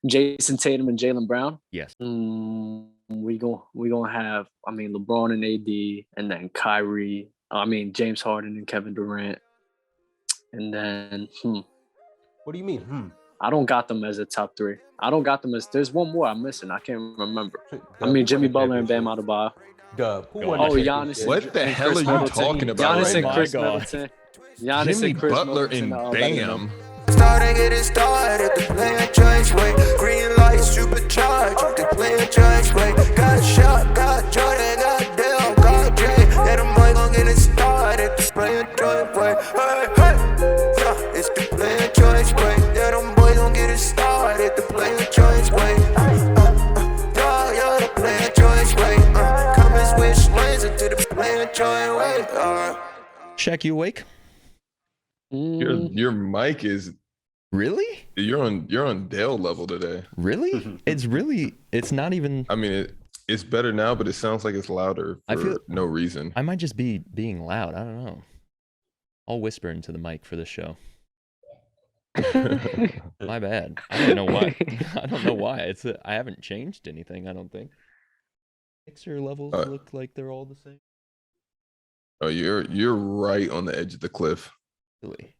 Jason Tatum and Jaylen Brown. Yes. We gonna have, I mean, LeBron and AD, and then Kyrie. I mean, James Harden and Kevin Durant, and then What do you mean? I don't got them as a top 3. I don't got them as. There's one more I'm missing. I can't remember. I mean, Jimmy Butler and Bam Adebayo. Dub. Who won Giannis. What the hell are you talking about? Giannis right and now? Chris Middleton. Giannis Jimmy and Chris Butler Middleton and are better than Bam. them. Starting getting started, the playing choice way. Green light, supercharged, the playing choice way. Got Shaq, got Jordan, got Dale, got Jay. That them boy gon' get it started, the playing choice way. Hey, hey, yeah, it's the playing choice way. Yeah, them boy gon' get it started, the playing choice way. Yeah, the playing choice way. Come and switch lanes into the playing choice way. Shaq, you awake? Your mic is Really? you're on Dale level today. Really? It's not even. I mean, it's better now, but it sounds like it's louder for I feel- no reason. I might just be being loud. I don't know. I'll whisper into the mic for this show. My bad. I don't know why. I don't know why. I haven't changed anything, I don't think. Mixer levels look like they're all the same. Oh, you're right on the edge of the cliff. Really?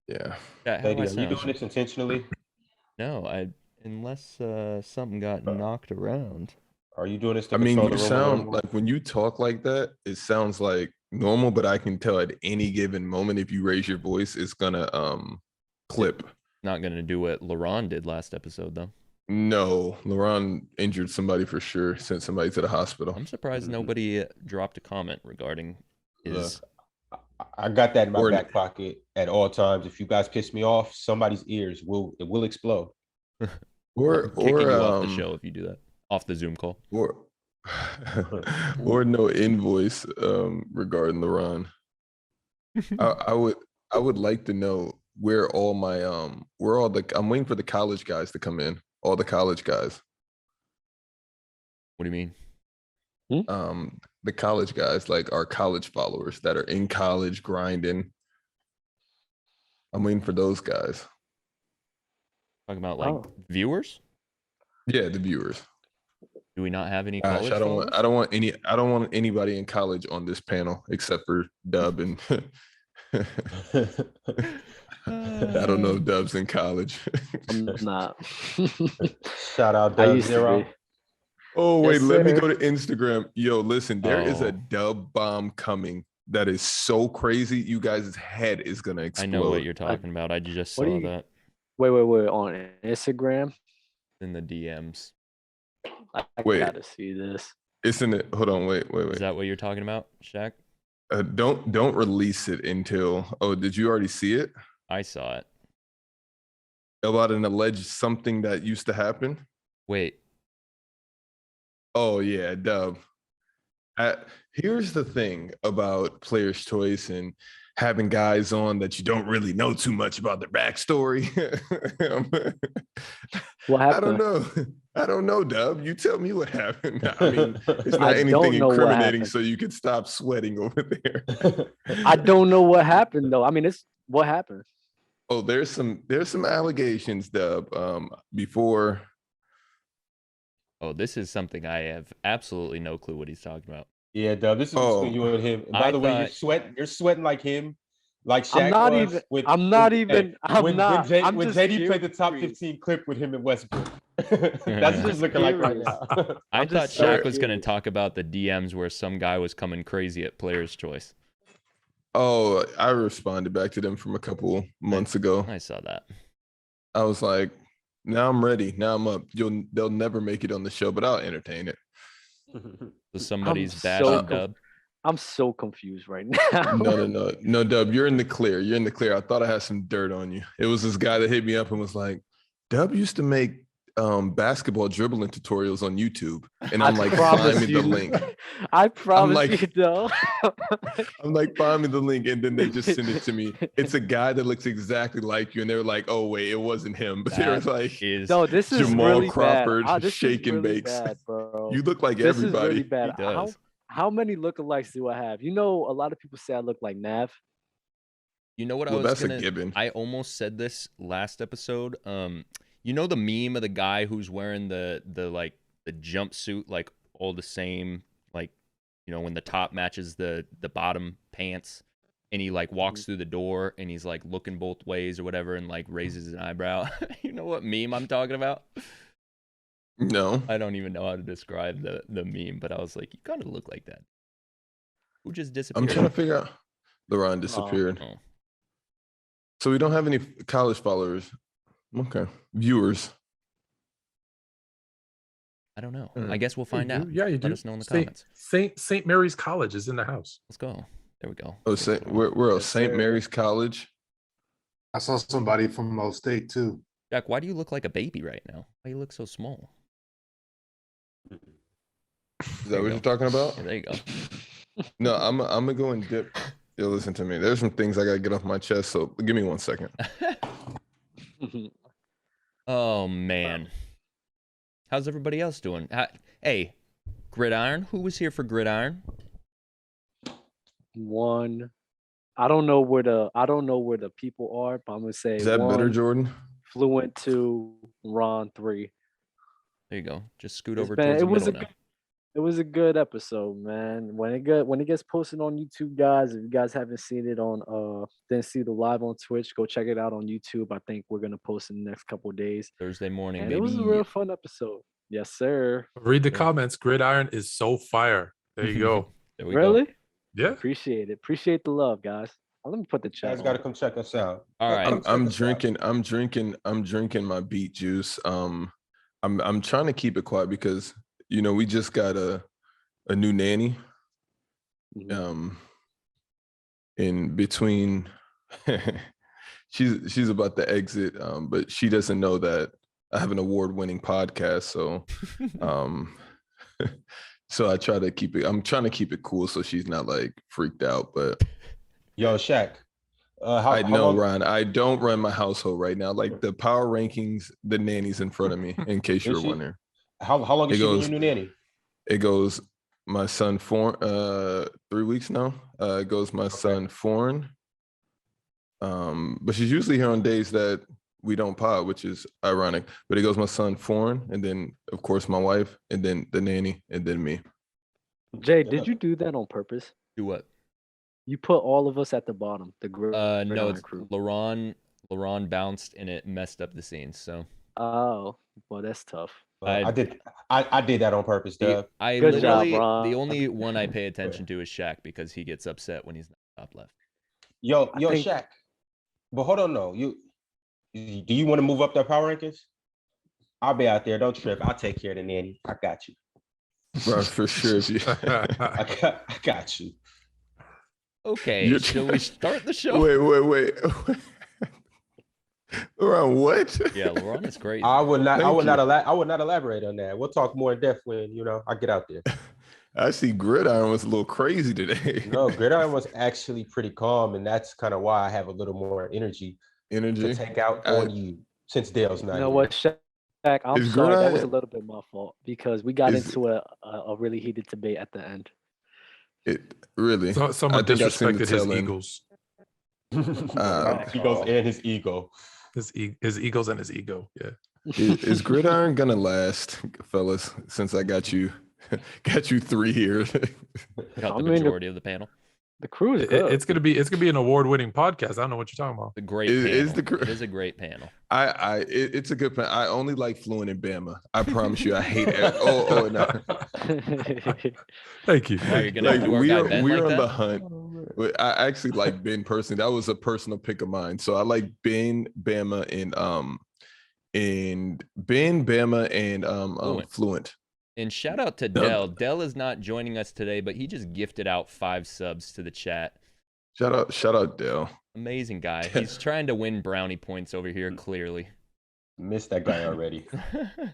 Yeah. How do I Are you sound? doing this intentionally? No, unless something got knocked around. Are you doing this to I mean, control you the room sound more? like when you talk like that, it sounds like normal, but I can tell at any given moment if you raise your voice, it's gonna clip. Not gonna do what LaRon did last episode though. No, LeBron injured somebody for sure, sent somebody to the hospital. I'm surprised nobody dropped a comment regarding his. I got that in my back pocket at all times. If you guys piss me off, somebody's ears will explode. Or kicking you off the show if you do that, off the Zoom call. Or no invoice regarding LeBron. I would like to know where all my I'm waiting for the college guys to come in. All the college guys. What do you mean? The college guys, like our college followers that are in college grinding. I'm waiting for those guys. Talking about viewers? Yeah, the viewers. Do we not have any Gosh, college? I don't want anybody in college on this panel except for Dub and I don't know if Dub's in college. I'm not. Shout out Dub Zero. Oh, wait, let me go to Instagram. Yo, listen, there is a Dub bomb coming that is so crazy. You guys' head is going to explode. I know what you're talking about. I just saw that. Wait. On Instagram? In the DMs. I gotta see this. It's in it. Hold on, wait. Is that what you're talking about, Shaq? Don't release it until. Oh, did you already see it? I saw it. About an alleged something that used to happen. Wait. Oh yeah, Dub. Here's the thing about Player's Choice and having guys on that you don't really know too much about their backstory. What happened? I don't know, Dub. You tell me what happened. I mean, it's not anything incriminating, so you could stop sweating over there. I don't know what happened though. I mean, what happened. Oh, there's some allegations, Dub. Before. Oh, this is something I have absolutely no clue what he's talking about. Yeah, Dub, this is between you and him. And by the way, you're sweating like him, like Shaq I'm not even. When JD played the top 15 clip with him in Westbrook. That's just looking like right now. I thought Shaq was going to talk about the DMs where some guy was coming crazy at Player's Choice. Oh, I responded back to them from a couple months ago. I saw that. I was like, now I'm ready. Now I'm up. They'll never make it on the show, but I'll entertain it. So somebody's bashing Dub. I'm so confused right now. No, Dub, you're in the clear. You're in the clear. I thought I had some dirt on you. It was this guy that hit me up and was like, Dub used to make basketball dribbling tutorials on YouTube. And I'm like, find me the link. I promise you, though. I'm like, find me the link. And then they just send it to me. It's a guy that looks exactly like you. And they were like, oh, wait, it wasn't him. But they were like, no, this is Jamal really Crawford, bad. shake and really bakes. Bad, bro. You look like this everybody. Is really bad. He does. How many lookalikes do I have? You know, a lot of people say I look like Nav. You know what that's a given. I almost said this last episode. You know the meme of the guy who's wearing the jumpsuit, like all the same, like, you know, when the top matches the bottom pants, and he like walks through the door and he's like looking both ways or whatever and like raises an eyebrow. You know what meme I'm talking about? No. I don't even know how to describe the meme, but I was like, you kind of look like that. Who just disappeared? I'm trying to figure out. LeBron disappeared. Oh. So we don't have any college followers. Okay. Viewers. I don't know. I guess we'll find out. Yeah, you do. Let us know in the comments. St. Mary's College is in the house. Let's go. There we go. Oh, we're at St. Mary's College. I saw somebody from Mo State too. Jack, why do you look like a baby right now? Why do you look so small? Is that what you're talking about? Yeah, there you go. No, I'm gonna go and dip. Yo, listen to me. There's some things I gotta get off my chest. So give me 1 second. Oh man, how's everybody else doing? Hey, Gridiron. Who was here for Gridiron? One. I don't know where the people are, but I'm gonna say Is that one, better, Jordan? Fluent 2, Ron 3. There you go. Just scoot It's over been- towards it the was middle a now. It was a good episode, man. When it gets posted on YouTube, guys, if you guys haven't seen it on didn't see the live on Twitch, go check it out on YouTube. I think we're gonna post in the next couple of days. Thursday morning, And baby. it was a real fun episode. Yes, sir. Read the comments. Gridiron is so fire. There you go. There we go. Really? Yeah. Appreciate it. Appreciate the love, guys. Let me put the You chat. guys got to on. come check us out. All right. I'm drinking my beet juice. I'm trying to keep it quiet because we just got a new nanny. Mhm. In between, she's about to exit, but she doesn't know that I have an award-winning podcast. So, so I try to keep it. I'm trying to keep it cool so she's not like freaked out. But Yo, Shaq. I how know, long- Ron. I don't run my household right now. Like the power rankings, the nanny's in front of me. In case Is you're she? wondering, How long is It she been goes- your new nanny? it goes. My son 3 weeks now. It goes my son foreign. But she's usually here on days that we don't pod, which is ironic. But it goes my son foreign, and then of course my wife, and then the nanny, and then me. Jay, did you do that on purpose? Do what? You put all of us at the bottom. The No, Gridiron it's crew. LaRon bounced and it messed up the scenes. So Oh, well, that's tough. I did that on purpose, Dub. I Good job, literally Ron. the only one I pay attention to is Shaq because he gets upset when he's not top left. Yo, I think- Shaq. But hold on, no. Do you want to move up the power rankings? I'll be out there. Don't trip. I'll take care of the nanny. I got you. Bro, for sure. If you, I got you. Okay, You're shall we start the show? wait. Around what? Yeah, LaRon is crazy. I would not Thank you. elaborate on that. We'll talk more in depth when I get out there. I see Gridiron was a little crazy today. No, Gridiron was actually pretty calm, and that's kind of why I have a little more energy Energy. to take out on you since Dale's not You know here. what, Shaq? I'm Is sorry. That was a Gridiron- little bit my fault because we got Is- into a really heated debate at the end. It really. So, someone I think I seen the disrespected his tail end. eagles. He goes in his ego. His egos and his ego. Yeah. Is Gridiron gonna last, fellas? Since I got you 3 years. Got I the mean, majority of the panel. The crew is It- good. it's gonna be an award-winning podcast. I don't know what you're talking about. The great Is panel. the It is a great panel. It's a good plan. I only like Fluent and Bama. I promise you, I hate it. Oh no. Thank you. Wow, you're gonna Like do our we guy are Ben we're like on the that? hunt. But I actually like Ben personally. That was a personal pick of mine. So I like Ben, Bama, and Ben, Bama, and Fluent. And shout out to Dell. Dell is not joining us today, but he just gifted out 5 subs to the chat. Shout out Dale. Amazing guy. He's trying to win brownie points over here, clearly. Missed that guy already.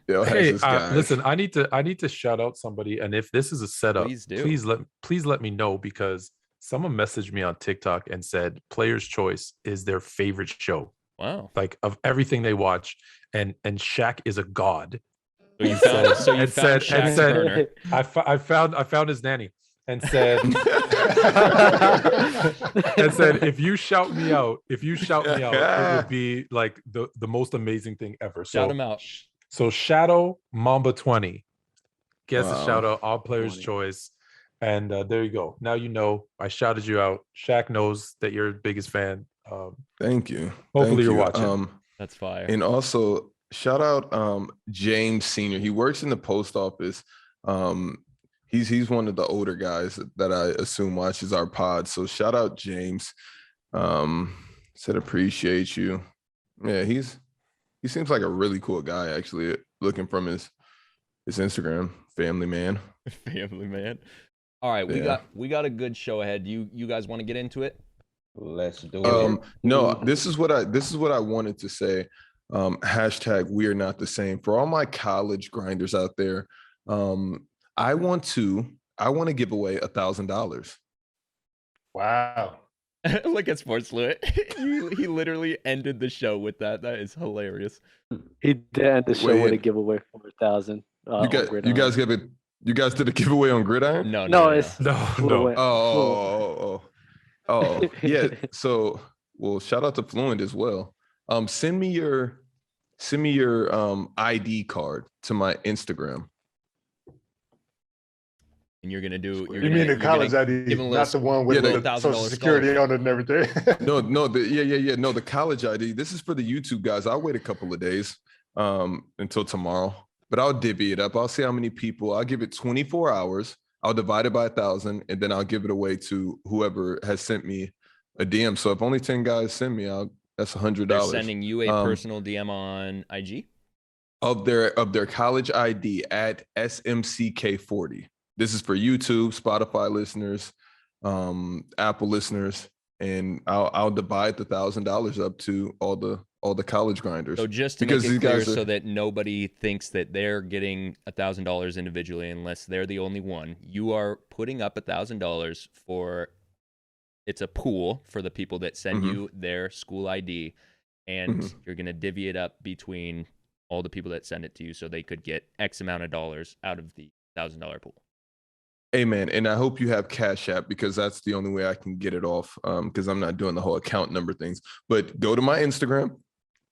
Dale has Hey, this guy. listen, I need to shout out somebody, and if this is a setup, Please do. please let me know because someone messaged me on TikTok and said Player's Choice is their favorite show, Wow. like of everything they watch, and Shaq is a god. So you found It Shaq said- Turner. I found his nanny. and said, if you shout me out, it would be like the most amazing thing ever. Shout him out. So Shadow Mamba 20 gets a Wow. shout out, all players' 20. choice. And there you go. Now you know I shouted you out. Shaq knows that you're the biggest fan. Thank you. Hopefully Thank you're you. watching. That's fire. And also shout out James Sr. He works in the post office. He's one of the older guys that I assume watches our pod. So shout out James. Said appreciate you. Yeah, he seems like a really cool guy, actually, looking from his Instagram. Family man. Family man. All right, we got a good show ahead. You guys want to get into it? Let's do it. No, this is what I wanted to say. Hashtag we are not the same. For all my college grinders out there, I want to give away $1,000. Wow. Look at Sports Fluid. He literally ended the show with that. That is hilarious. He did end the show Wait. with a giveaway for 1,000. You guys did a giveaway on Gridiron? No. It's No. Fluent. Oh, yeah. So, well, shout out to Fluent as well. Send me your ID card to my Instagram. And you're gonna do. You mean the college ID, give him a not the one with Yeah, the $1,000 social security on it and everything. No, no, the college ID. This is for the YouTube guys. I'll wait a couple of days until tomorrow, but I'll divvy it up. I'll see how many people. I'll give it 24 hours. I'll divide it by 1,000, and then I'll give it away to whoever has sent me a DM. So if only 10 guys send me, that's $100. They're sending you a personal DM on IG of their college ID at SMCK40. This is for YouTube, Spotify listeners, Apple listeners, and I'll divide the $1,000 up to all the college grinders. So just to make it clear, so that nobody thinks that they're getting $1,000 individually, unless they're the only one, you are putting up $1,000 for. It's a pool for the people that send you their school ID, and you're gonna divvy it up between all the people that send it to you, so they could get X amount of dollars out of the $1,000 pool. Amen. And I hope you have Cash App, because that's the only way I can get it off, because I'm not doing the whole account number things. But go to my Instagram,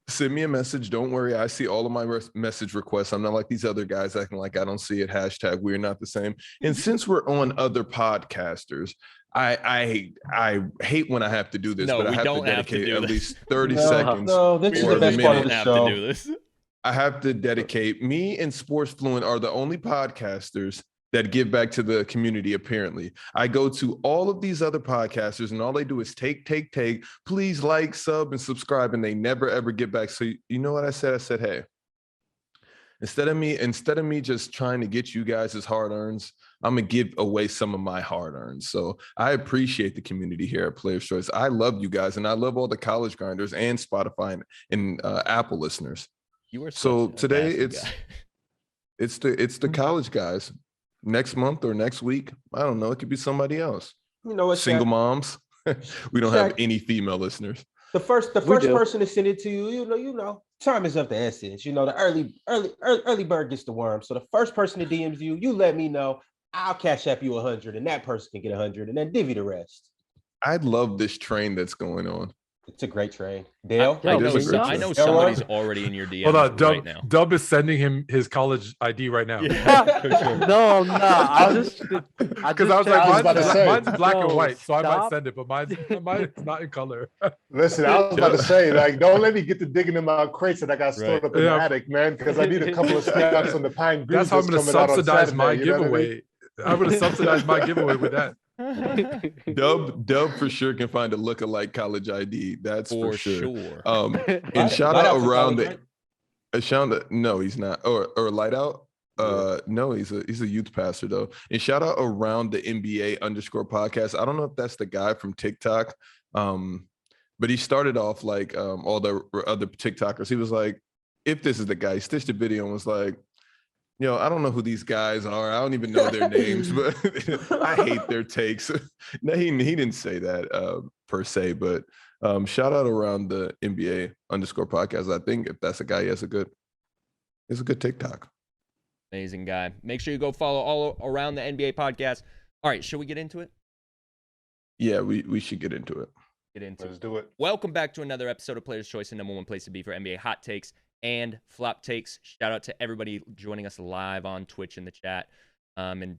send me a message. Don't worry. I see all of my message requests. I'm not like these other guys acting like I don't see it. Hashtag we're not the same. And since we're on other podcasters, I hate when I have to do this, but I have to dedicate at least 30 seconds. No, this is the best part of the show. To do this. I have to dedicate. Me and Sports Fluent are the only podcasters that give back to the community, apparently. I go to all of these other podcasters, and all they do is take. Please like, sub, and subscribe, and they never, ever get back. So you know what I said? I said, hey, instead of me just trying to get you guys as hard-earns, I'm going to give away some of my hard-earns. So I appreciate the community here at Players Choice. I love you guys, and I love all the college grinders and Spotify and Apple listeners. You are so today guy. it's the college guys. Next month or next week, I don't know. It could be somebody else. You know what? Single moms. We don't have any female listeners. The first person to send it to you, you know, time is of the essence. You know, the early bird gets the worm. So the first person that DMs you, you let me know. I'll Cash App you 100, and that person can get 100, and then divvy the rest. I love this train that's going on. It's a great trade. Dale? I know somebody's already in your DMs. Hold on, right now. Dub is sending him his college ID right now. Yeah, for sure. No, I'm not. I was like, mine's black and white, so stop. I might send it, but mine's not in color. Listen, I was about to say, like, don't let me get to digging in my crates that I got stored up in the attic, man, because I need a couple of stacks on the Pine Green. That's how I'm going to subsidize my giveaway. I'm going to subsidize my giveaway with that. Dub for sure can find a lookalike college ID. That's for sure. And shout Light out Out's around college, the no, he's not. Or Light Out. No, he's a youth pastor though. And shout out around the NBA _podcast. I don't know if that's the guy from TikTok. But he started off like all the other TikTokers. He was like, if this is the guy, he stitched a video and was like, I don't know who these guys are. I don't even know their names, but I hate their takes. No, he didn't say that per se, but shout out around the NBA _podcast. I think if that's a guy, it's a good TikTok. Amazing guy. Make sure you go follow all around the NBA podcast All right, should we get into it? Yeah, we should get into it. Let's do it. Welcome back to another episode of Players' Choice, the number one place to be for NBA hot takes and flop takes. Shout out to everybody joining us live on Twitch in the chat. And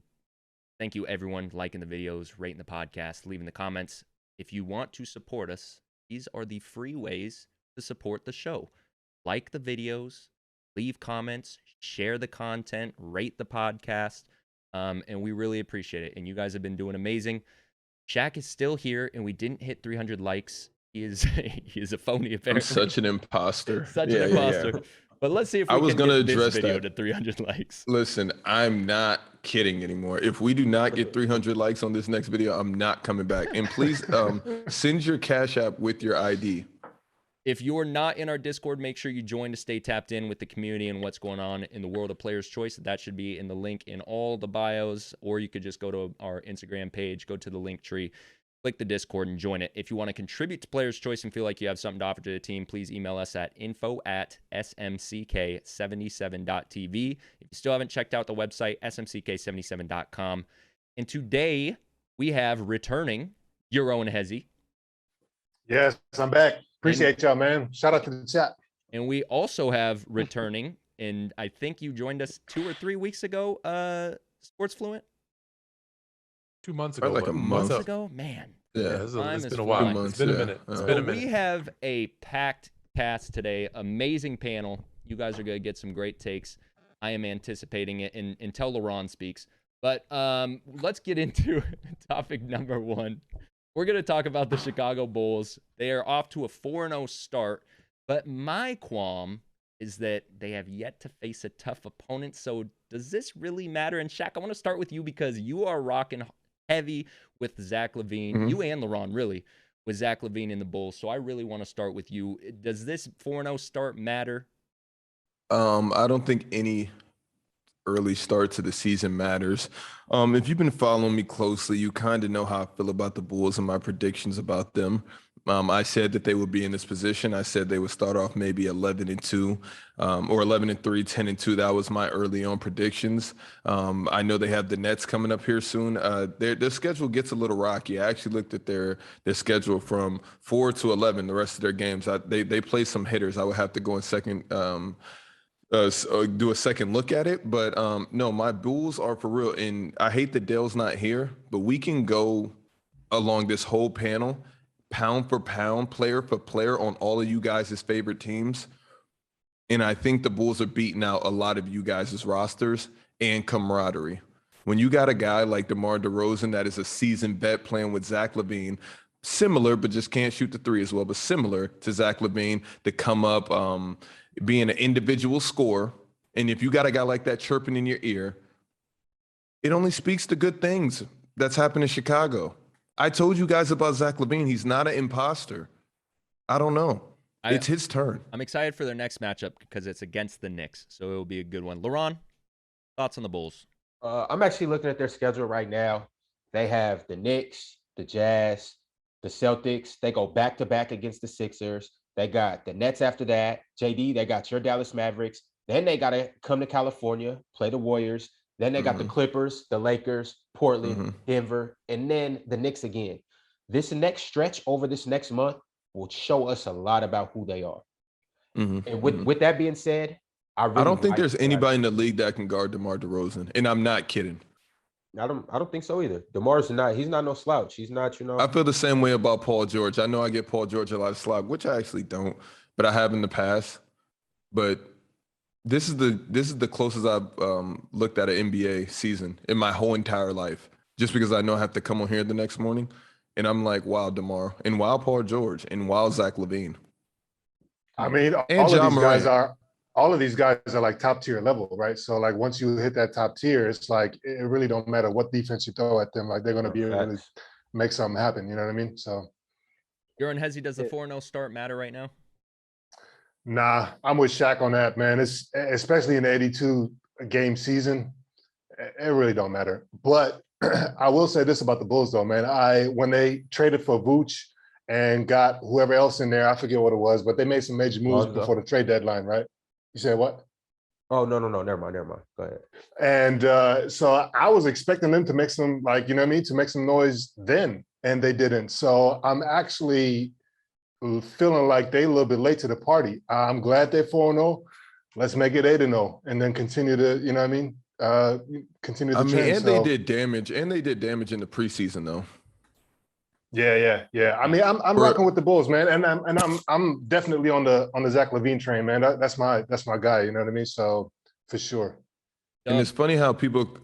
thank you, everyone, liking the videos, rating the podcast, leaving the comments. If you want to support us, these are the free ways to support the show. Like the videos, leave comments, share the content, rate the podcast, and we really appreciate it. And you guys have been doing amazing. Shaq is still here, and we didn't hit 300 likes. He is a phony, apparently. I'm such an imposter. Such an imposter. But let's see if we can get this video to 300 likes. Listen, I'm not kidding anymore. If we do not get 300 likes on this next video, I'm not coming back. And please send your Cash App with your ID. If you're not in our Discord, make sure you join to stay tapped in with the community and what's going on in the world of Players' Choice. That should be in the link in all the bios, or you could just go to our Instagram page, go to the link tree, click the Discord, and join it. If you want to contribute to Players' Choice and feel like you have something to offer to the team, please email us at info@smck77.tv. If you still haven't checked out the website, smck77.com. And today, we have returning Euroandhesi. Yes, I'm back. Appreciate y'all, man. Shout out to the chat. And we also have returning, and I think you joined us 2 or 3 weeks ago, Sports Fluent? 2 months ago. Like a month ago? Man. Yeah, it's been a while. It's been a minute. It's been a minute. We have a packed cast today. Amazing panel. You guys are going to get some great takes. I am anticipating it until LeBron speaks. But let's get into topic number 1. We're going to talk about the Chicago Bulls. They are off to a 4-0 start, but my qualm is that they have yet to face a tough opponent. So does this really matter? And Shaq, I want to start with you because you are rocking heavy with Zach LaVine, you and LeBron, really, with Zach LaVine in the Bulls. So I really want to start with you. Does this 4-0 start matter? I don't think any early start to the season matters. If you've been following me closely, you kind of know how I feel about the Bulls and my predictions about them. I said that they would be in this position. I said they would start off maybe 11-2 or 11-3, 10-2. That was my early on predictions. I know they have the Nets coming up here soon. Their schedule gets a little rocky. I actually looked at their schedule from 4 to 11, the rest of their games. They play some hitters. I would have to go in second do a second look at it, but no, my Bulls are for real. And I hate that Dale's not here, but we can go along this whole panel, pound for pound, player for player on all of you guys' favorite teams. And I think the Bulls are beating out a lot of you guys' rosters and camaraderie. When you got a guy like DeMar DeRozan that is a seasoned vet playing with Zach LaVine, similar, but just can't shoot the three as well, but similar to Zach LaVine to come up, being an individual scorer, and if you got a guy like that chirping in your ear, it only speaks to good things that's happened in Chicago. I told you guys about Zach LaVine. He's not an imposter. I don't know. It's his turn. I'm excited for their next matchup because it's against the Knicks, so it'll be a good one. LeBron, thoughts on the Bulls? I'm actually looking at their schedule right now. They have the Knicks, the Jazz, the Celtics. They go back-to-back against the Sixers. They got the Nets after that. JD, they got your Dallas Mavericks. Then they got to come to California, play the Warriors. Then they got the Clippers, the Lakers, Portland, Denver, and then the Knicks again. This next stretch over this next month will show us a lot about who they are. And with that being said, I don't think there's anybody in the league that can guard DeMar DeRozan, and I'm not kidding. I don't think so either. DeMar's he's not no slouch. He's not, I feel the same way about Paul George. I know I get Paul George a lot of slack, which I actually don't, but I have in the past. But this is the closest I've looked at an NBA season in my whole entire life, just because I know I have to come on here the next morning. And I'm like, wow, DeMar, and wow, Paul George, and wow, Zach LaVine. I mean, all of these guys are like top tier level, right? So like once you hit that top tier, it's like it really don't matter what defense you throw at them. Like they're going to be able to make something happen. You know what I mean? So. Euroandhesi, does the 4-0 start matter right now? Nah, I'm with Shaq on that, man. It's especially in the 82 game season. It really don't matter. But I will say this about the Bulls, though, man. When they traded for Vooch and got whoever else in there, I forget what it was, but they made some major moves before the trade deadline, right? You said what? Oh, no. Never mind. Go ahead. And so I was expecting them to make some, like, you know what I mean, to make some noise then, and they didn't. So I'm actually feeling like they a little bit late to the party. I'm glad they're 4-0. Let's make it 8-0 and then continue to, you know what I mean, continue the trend. And they did damage in the preseason though. Yeah. I mean, I'm rocking with the Bulls, man, and I'm definitely on the Zach LaVine train, man. That's my guy. You know what I mean? So for sure. And it's funny how people,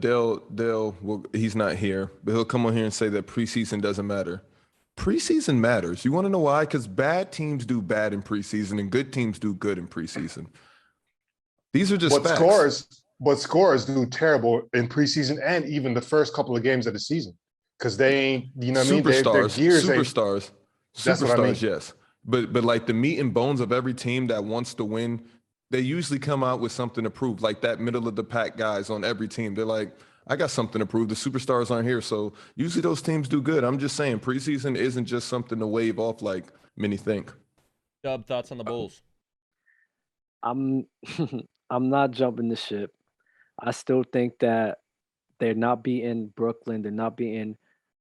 Dale, well, he's not here, but he'll come on here and say that preseason doesn't matter. Preseason matters. You want to know why? Because bad teams do bad in preseason, and good teams do good in preseason. These are just facts. But scorers do terrible in preseason and even the first couple of games of the season. Because they ain't, you know what I mean? Superstars. That's what I mean. Yes. But like the meat and bones of every team that wants to win, they usually come out with something to prove. Like that middle of the pack guys on every team. They're like, I got something to prove. The superstars aren't here. So usually those teams do good. I'm just saying preseason isn't just something to wave off like many think. Dub, thoughts on the Bulls? I'm not jumping the ship. I still think that they're not beating Brooklyn. They're not beating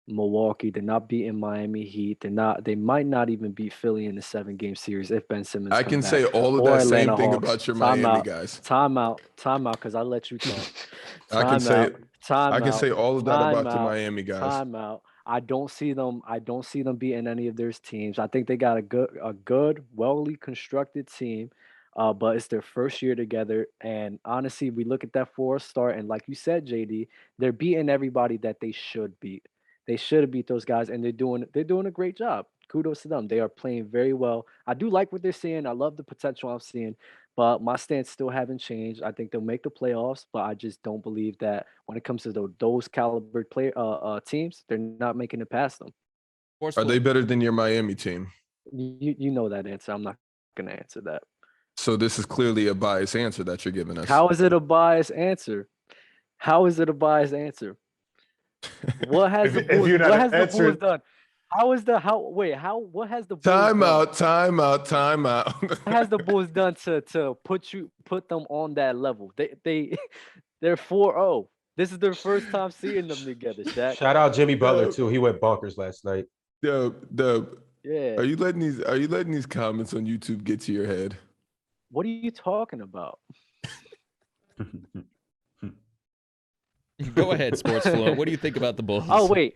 Milwaukee. They're not beating Miami Heat. They might not even beat Philly in the 7-game series if Ben Simmons. I can say all of that same thing about your Miami guys. Time out, because I let you talk. I can say all of that about your Miami guys. Time out. I don't see them beating any of their teams. I think they got a good, well-ly constructed team. But it's their first year together, and honestly, we look at that 4-star, and like you said, JD, they're beating everybody that they should beat. They should have beat those guys, and they're doing a great job. Kudos to them. They are playing very well. I do like what they're seeing. I love the potential I'm seeing, but my stance still haven't changed. I think they'll make the playoffs, but I just don't believe that when it comes to those caliber teams, they're not making it past them. Are they better than your Miami team? You know that answer. I'm not going to answer that. So this is clearly a biased answer that you're giving us. How is it a biased answer? What has the Bulls done? What has the Bulls Time done? out. What has the Bulls done to put them on that level? They're 4-0. This is their first time seeing them together, Shaq. Shout out Jimmy Butler too. He went bonkers last night. Yeah. Yeah. Are you letting these comments on YouTube get to your head? What are you talking about? Go ahead, Sports Flow. What do you think about the Bulls? Oh, wait.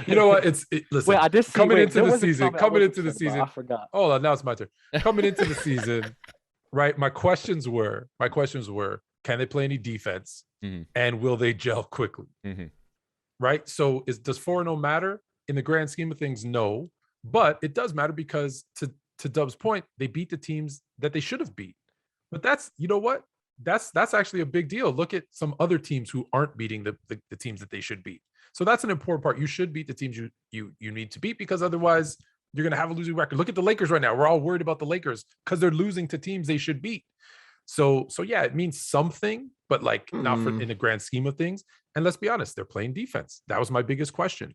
You know what? Listen, I just coming into the season. I forgot. Hold on, now it's my turn. Coming into the season, right? My questions were, can they play any defense? Mm-hmm. And will they gel quickly? Mm-hmm. Right? So does 4-0 matter? In the grand scheme of things, no. But it does matter because to Dub's point, they beat the teams that they should have beat. But that's, you know what? That's actually a big deal. Look at some other teams who aren't beating the teams that they should beat. So that's an important part. You should beat the teams you need to beat, because otherwise you're going to have a losing record. Look at the Lakers right now. We're all worried about the Lakers because they're losing to teams they should beat. So yeah, it means something, but like not in the grand scheme of things. And let's be honest, they're playing defense. That was my biggest question.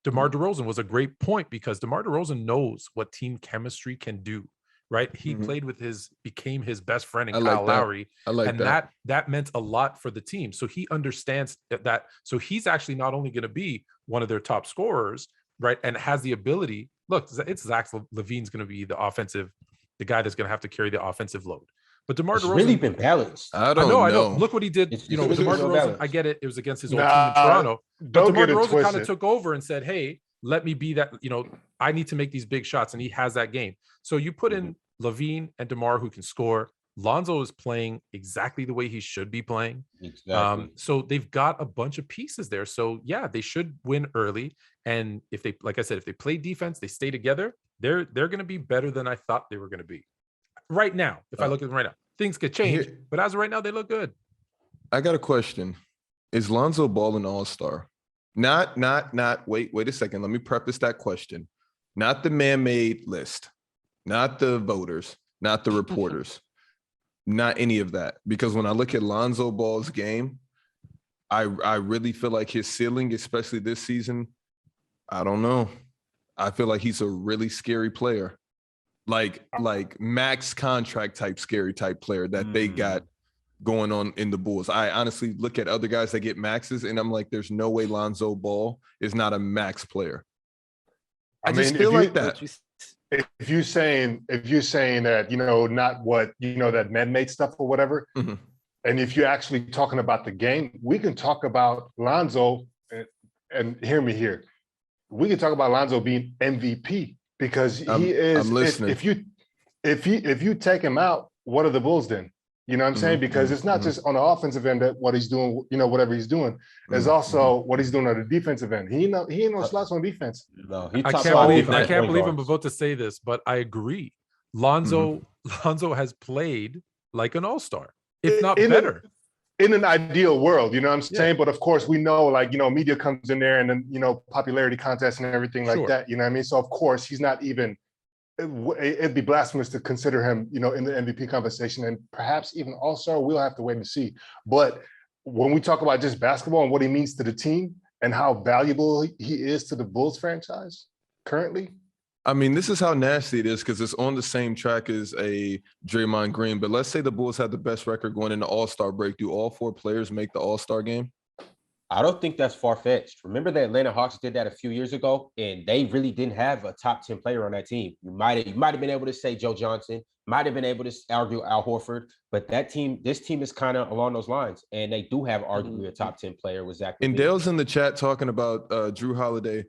DeMar DeRozan was a great point, because DeMar DeRozan knows what team chemistry can do, right? He became his best friend in Kyle Lowry. And that meant a lot for the team. So he understands that. So he's actually not only going to be one of their top scorers, right? And has the ability. Look, it's Zach LaVine's going to be the guy that's going to have to carry the offensive load. But DeMar DeRozan really been balanced. I know. Look what he did. DeMar DeRozan, I get it. It was against his old team in Toronto. But DeMar DeRozan kind of took over and said, hey, let me be that, I need to make these big shots. And he has that game. So you put in LaVine and DeMar who can score. Lonzo is playing exactly the way he should be playing. Exactly. So they've got a bunch of pieces there. So yeah, they should win early. And if they, like I said, if they play defense, they stay together, they're going to be better than I thought they were going to be. Right now, if I look at them right now, things could change, but as of right now, they look good. I got a question. Is Lonzo Ball an all-star? Not, wait a second. Let me preface that question. Not the man-made list, not the voters, not the reporters, not any of that. Because when I look at Lonzo Ball's game, I really feel like his ceiling, especially this season, I don't know. I feel like he's a really scary player. like max contract type scary type player that they got going on in the Bulls. I honestly look at other guys that get maxes and I'm like, there's no way Lonzo Ball is not a max player. I just feel like that. If you're saying that, not what, that man-made stuff or whatever, and if you're actually talking about the game, we can talk about Lonzo, and hear me here. We can talk about Lonzo being MVP because he is. I'm listening. If you take him out, what are the Bulls then? You know what I'm saying? Because it's not just on the offensive end that what he's doing, whatever he's doing. There's also what he's doing on the defensive end. He ain't no slouch on defense. No, I can't believe I'm about to say this, but I agree. Lonzo has played like an all-star, if not better. In an ideal world, you know what I'm saying? But of course, we know, media comes in there and then, popularity contests and everything like that. You know what I mean? So of course, he's not even. It'd be blasphemous to consider him, in the MVP conversation, and perhaps even all-star. We'll have to wait and see. But when we talk about just basketball and what he means to the team and how valuable he is to the Bulls franchise currently. I mean, this is how nasty it is because it's on the same track as a Draymond Green. But let's say the Bulls had the best record going into All-Star break. Do all 4 players make the All-Star game? I don't think that's far-fetched. Remember the Atlanta Hawks did that a few years ago, and they really didn't have a top 10 player on that team. You might have been able to say Joe Johnson, might have been able to argue Al Horford, but this team is kind of along those lines, and they do have arguably a top 10 player with Zach. And Dale's in the chat talking about Drew Holiday.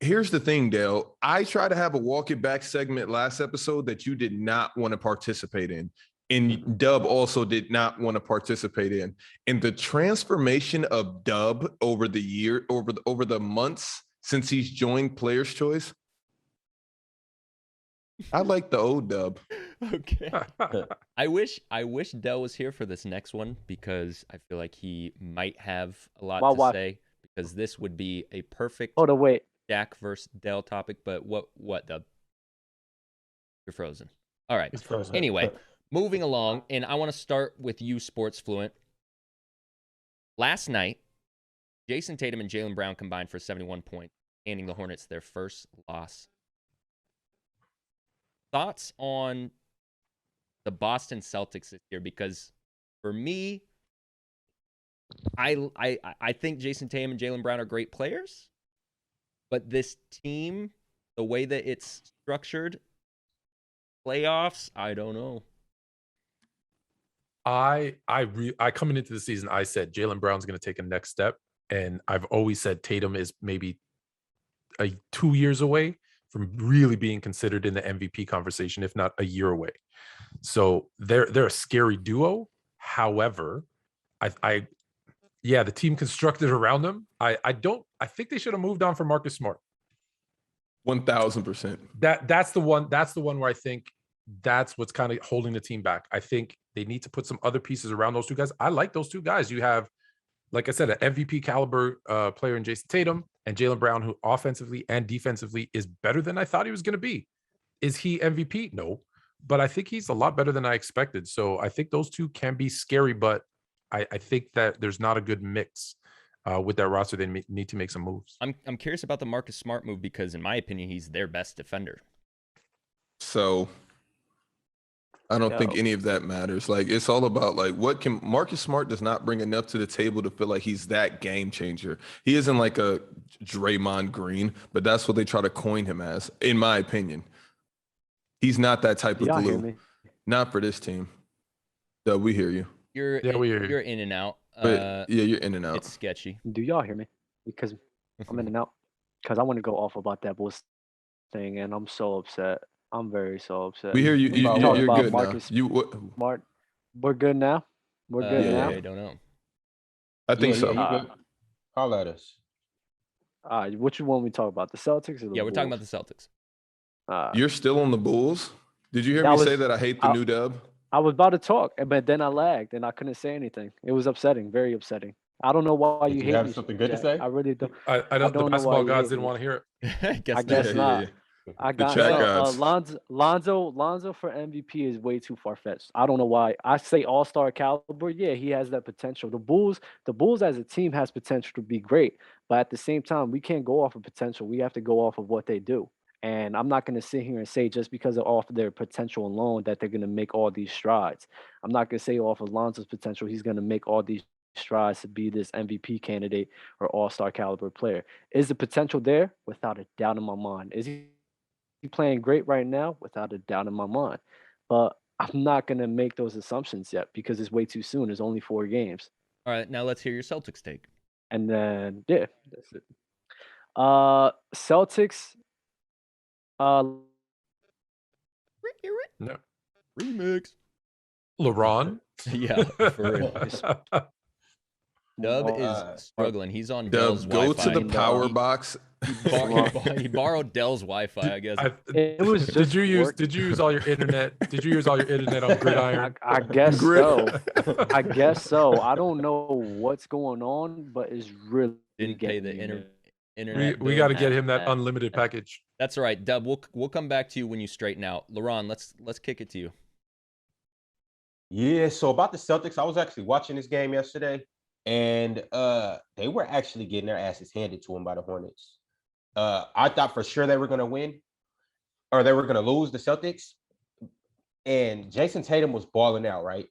Here's the thing, Dale. I tried to have a walk it back segment last episode that you did not want to participate in. And Dub also did not want to participate in. And the transformation of Dub over the months since he's joined Players' Choice, I like the old Dub. Okay. I wish Dell was here for this next one because I feel like he might have a lot to say because this would be a perfect Shaq versus Dell topic. But what Dub? You're frozen. All right. Anyway. Moving along, and I want to start with you, Sports Fluent. Last night, Jason Tatum and Jaylen Brown combined for 71 points, handing the Hornets their first loss. Thoughts on the Boston Celtics this year? Because for me, I think Jason Tatum and Jaylen Brown are great players, but this team, the way that it's structured, playoffs, I don't know. I coming into the season, I said Jaylen Brown's going to take a next step, and I've always said Tatum is maybe 2 years away from really being considered in the MVP conversation, if not a year away. So they're a scary duo. However, the team constructed around them. I think they should have moved on from Marcus Smart. 1,000%. That's the one. That's the one where I think that's what's kind of holding the team back. I think they need to put some other pieces around those two guys. I like those two guys. You have, like I said, an MVP caliber player in Jason Tatum and Jaylen Brown, who offensively and defensively is better than I thought he was going to be. Is he MVP? No, but I think he's a lot better than I expected. So I think those two can be scary, but I think that there's not a good mix with that roster. They need to make some moves. I'm curious about the Marcus Smart move because, in my opinion, he's their best defender. So I don't think any of that matters. Like, it's all about what can Marcus Smart does not bring enough to the table to feel like he's that game changer. He isn't like a Draymond Green, but that's what they try to coin him as, in my opinion. He's not that type of glue. Not for this team. So we hear you. You're in and out. You're in and out. It's sketchy. Do y'all hear me? Because I'm in and out. Because I want to go off about that Bulls thing, and I'm so upset. I'm so upset. We hear you. You're good Marcus now. Smart. We're good now. We're good now. I don't know. I think so. Call at us. What you want me to talk about? The Celtics or the Bulls? We're talking about the Celtics. You're still on the Bulls? Did you hear me say that I hate the new dub? I was about to talk, but then I lagged and I couldn't say anything. It was upsetting, very upsetting. I don't know why you hate me. Have something good to say? I really don't. I don't. The basketball gods didn't want to hear it. I guess not. Yeah. I got Lonzo for MVP is way too far-fetched. I don't know why. I say all-star caliber. Yeah, he has that potential. The Bulls as a team has potential to be great, but at the same time, we can't go off of potential. We have to go off of what they do. And I'm not going to sit here and say just because of off their potential alone that they're going to make all these strides. I'm not going to say off of Lonzo's potential he's going to make all these strides to be this MVP candidate or all-star caliber player. Is the potential there? Without a doubt in my mind. Is he playing great right now? Without a doubt in my mind. But I'm not going to make those assumptions yet because it's way too soon. There's only 4 games. All right, now let's hear your Celtics take. And then, yeah, that's it. Celtics. No. Remix. LeBron. Yeah, for real. Dub is struggling. He's on Dell's Dub, go Wi-Fi. to the power box. He borrowed Dell's Wi-Fi, I guess. It was just Did you use all your internet? Did you use all your internet on Gridiron? I guess so. I guess so. I don't know what's going on, but it's really Didn't pay the internet. We got to get him that unlimited package. That's all right, Dub. We'll come back to you when you straighten out. LaRon, let's kick it to you. Yeah, so about the Celtics, I was actually watching this game yesterday, and they were actually getting their asses handed to them by the Hornets. I thought for sure they were going to win, or they were going to lose, the Celtics, and Jason Tatum was balling out, right?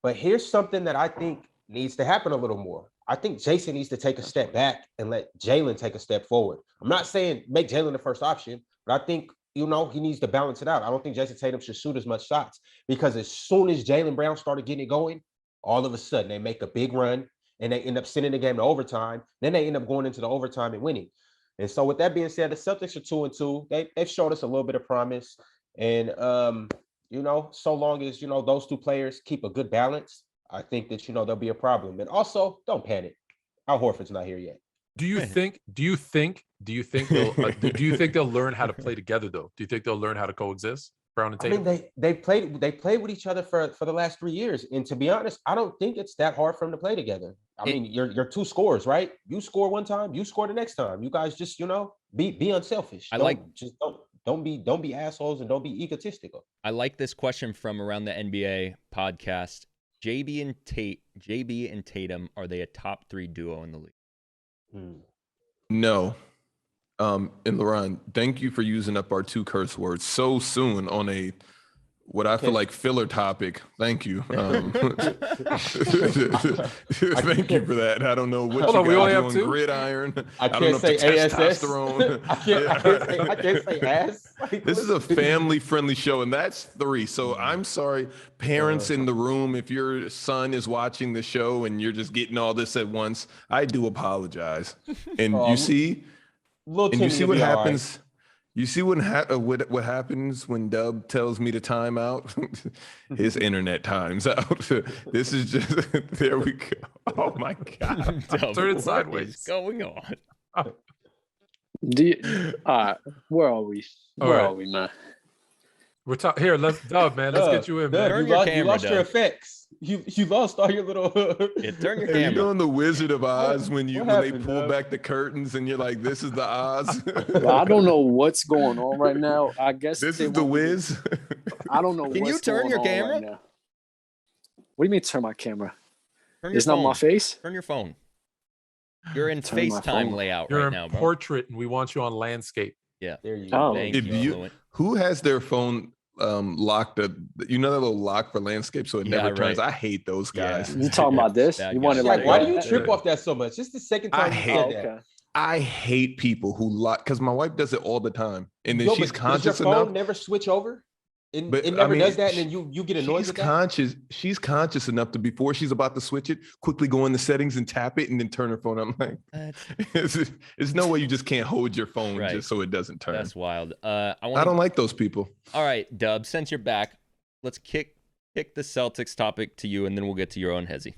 But here's something that I think needs to happen a little more. I think Jason needs to take a step back and let Jalen take a step forward. I'm not saying make Jalen the first option, but I think, he needs to balance it out. I don't think Jason Tatum should shoot as much shots because as soon as Jaylen Brown started getting it going, all of a sudden they make a big run and they end up sending the game to overtime. Then they end up going into the overtime and winning. And so with that being said, the Celtics are 2-2. They've showed us a little bit of promise. And, so long as, those two players keep a good balance, I think that, there'll be a problem. And also, don't panic. Al Horford's not here yet. Do you think they'll learn how to play together though? Do you think they'll learn how to coexist, Brown and Tatum? I mean, they played with each other for the last 3 years. And to be honest, I don't think it's that hard for them to play together. I mean, you're two scorers, right? You score one time, you score the next time. You guys just, be unselfish. Don't be assholes and don't be egotistical. I like this question from Around the NBA podcast. JB and Tatum, are they a top 3 duo in the league? No. And LaRon, thank you for using up our 2 curse words so soon on what I feel like filler topic. Thank you. Thank you for that. I don't know what you guys do on Gridiron. I can't say ASS. I can't say ass. This is a family-friendly show, and that's 3. So I'm sorry, parents in the room, if your son is watching the show and you're just getting all this at once, I do apologize. And you see what happens. Right. You see what happens when Dub tells me to time out? His internet times out. This is just, there we go. Oh my God. Dub, turn it sideways. What is going on? Where are we? Where are we, man? We're talking here. Dub, man. Let's get you in, man. Turn your camera, you lost your effects. You lost all your little. Turn your camera. Are you doing the Wizard of Oz when they pull back the curtains and you're like, "This is the Oz." Well, I don't know what's going on right now. I guess this is the Wiz. I don't know. Can you turn your camera? Right now. What do you mean turn my camera? It's not my face. Turn your phone. You're in FaceTime layout right now, bro. You're in portrait, and we want you on landscape. Yeah, there you go. Thank you. Who has their phone locked? That little lock for landscape, so it never turns. I hate those guys. You talking about this? You want it like? Why do you trip off that so much? It's the second time you said that. I hate people who lock, because my wife does it all the time, and then she's conscious does your phone enough. Never switch over. It never does that, and then you get annoyed with that? She's conscious enough to, before she's about to switch it, quickly go in the settings and tap it and then turn her phone. I'm like, there's no way you just can't hold your phone just so it doesn't turn. That's wild. I don't like those people. All right, Dub, since you're back, let's kick the Celtics topic to you, and then we'll get to your own Hezi.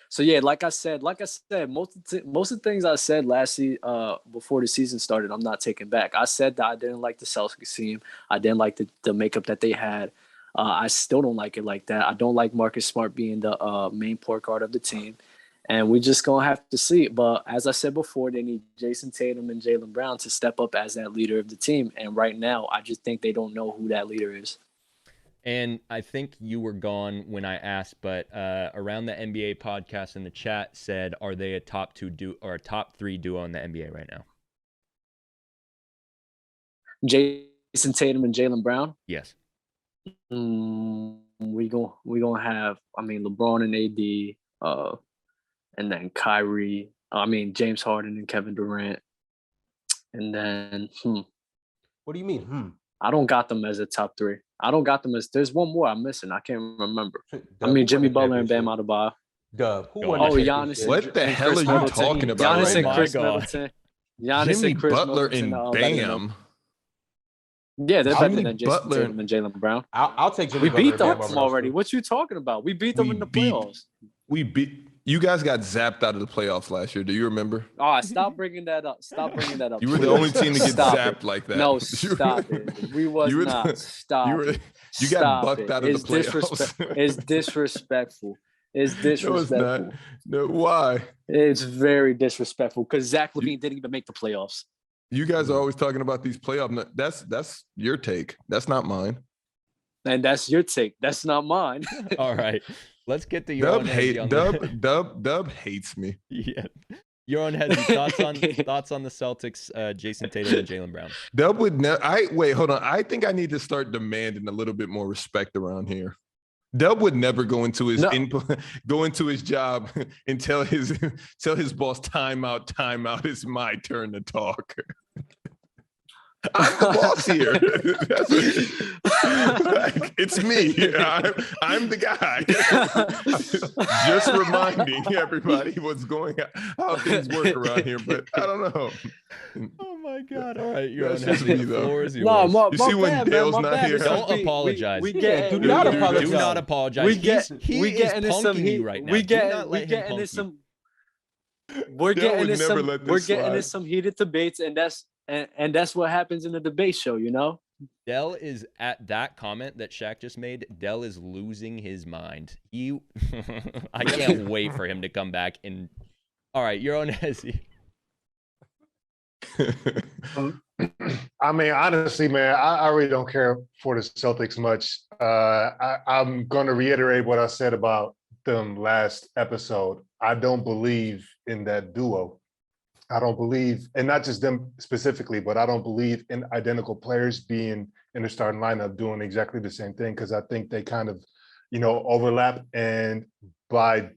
So yeah, like I said, most of the things I said before the season started, I'm not taking back. I said that I didn't like the Celtics team. I didn't like the makeup that they had. I still don't like it like that. I don't like Marcus Smart being the main point guard of the team, and we just gonna have to see. But as I said before, they need Jason Tatum and Jaylen Brown to step up as that leader of the team. And right now, I just think they don't know who that leader is. And I think you were gone when I asked, but Around the NBA podcast in the chat said, are they a top 2 or a top 3 duo in the NBA right now? Jason Tatum and Jaylen Brown. Yes. We gonna have, I mean, LeBron and AD, and then Kyrie. James Harden and Kevin Durant, and then What do you mean? I don't got them as a top three. I don't got them as. There's one more I'm missing. I can't remember. Jimmy Butler and Bam Adebayo. Dub. Who Oh, won? the Giannis. championship? What the and hell Chris are you Middleton. talking about? Giannis right and now? Chris God. Middleton. Giannis Jimmy and Chris Butler Middleton, and better than them. Bam. Yeah, they're better Jimmy than Jason Butler- Tatum and Jaylen Brown. I'll take Jimmy We Butler beat and Bam them over those already. two. What you talking about? We beat them in the playoffs. We beat. You guys got zapped out of the playoffs last year. Do you remember? Stop bringing that up. Stop bringing that up. You were the please. only team to get Stop zapped it. like that. No, stop it. We was you were not. the- Stop. You it. got Stop bucked it. out of It's the playoffs. It's disrespectful. It's No, it's disrespectful. not. No, why? It's very disrespectful because Zach LaVine didn't even make the playoffs. You guys are always talking about these playoff. That's your take. That's not mine. And that's your take. That's not mine. All right. Let's get to your Dub hates me. Yeah. Euroandhesi, thoughts on the Celtics, Jason Tatum and Jaylen Brown. Dub would never. Wait, hold on. I think I need to start demanding a little bit more respect around here. Dub would never go into his go into his job and tell his boss, time out. It's my turn to talk. I'm the boss here. It's me. I'm the guy. Just reminding everybody what's going on, how things work around here. But I don't know. Oh my God! All right, That's just me, the though. floor is yours. No, You see when Dale's not here? Don't apologize. We get. Do not apologize. Do not apologize. We get. He We is get into some punking heat you right now. We Do get. not We let him get punk into you. some. We're Dale getting would into never some. let this We're getting into slide. some heated debates, and that's what happens in the debate show. You know. Dell is at that comment that Shaq just made. Dell is losing his mind. I can't wait for him to come back and. All right, Euroandhesi. I mean, honestly, man, I really don't care for the Celtics much. I'm going to reiterate what I said about them last episode. I don't believe in that duo. I don't believe, and not just them specifically, but I don't believe in identical players being in the starting lineup doing exactly the same thing, because I think they kind of, overlap and by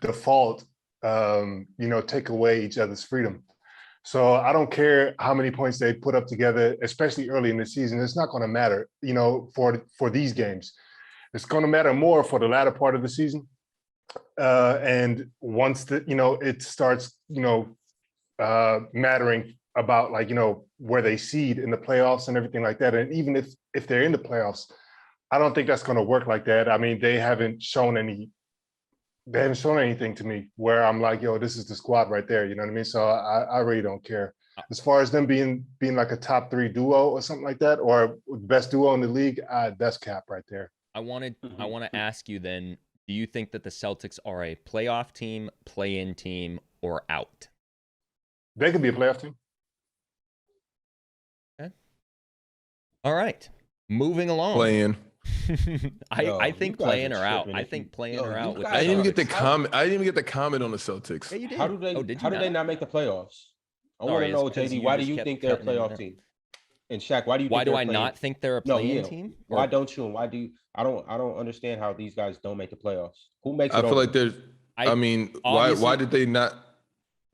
default, take away each other's freedom. So I don't care how many points they put up together, especially early in the season. It's not going to matter, for these games. It's going to matter more for the latter part of the season. And once it starts, mattering about where they seed in the playoffs and everything like that. And even if they're in the playoffs, I don't think that's going to work like that. I mean, they haven't shown anything to me where I'm like, yo, this is the squad right there. You know what I mean? So I really don't care. As far as them being like a top 3 duo or something like that, or best duo in the league, that's cap right there. I want to ask you then, do you think that the Celtics are a playoff team, play-in team, or out? They could be a playoff team. Okay. All right. Moving along. Playing. I think playing or out. tripping I if think you- playing Yo, or you out. With guys I didn't even get the How- comment. I didn't even get the comment on the Celtics. Yeah, you did. How do they? Oh, did you how do they not? not make the playoffs? I want Sorry, to know, it's 'cause JD. you Why do just you kept think they're a cutting in playoff there. team? And Shaq, why do you? Why think do they're I playing? not think they're a No, play-in yeah. team? Why Or- don't you? And why do you? I don't understand how these guys don't make the playoffs. Who makes it? I feel over? like there's. I mean, why obviously- did they not?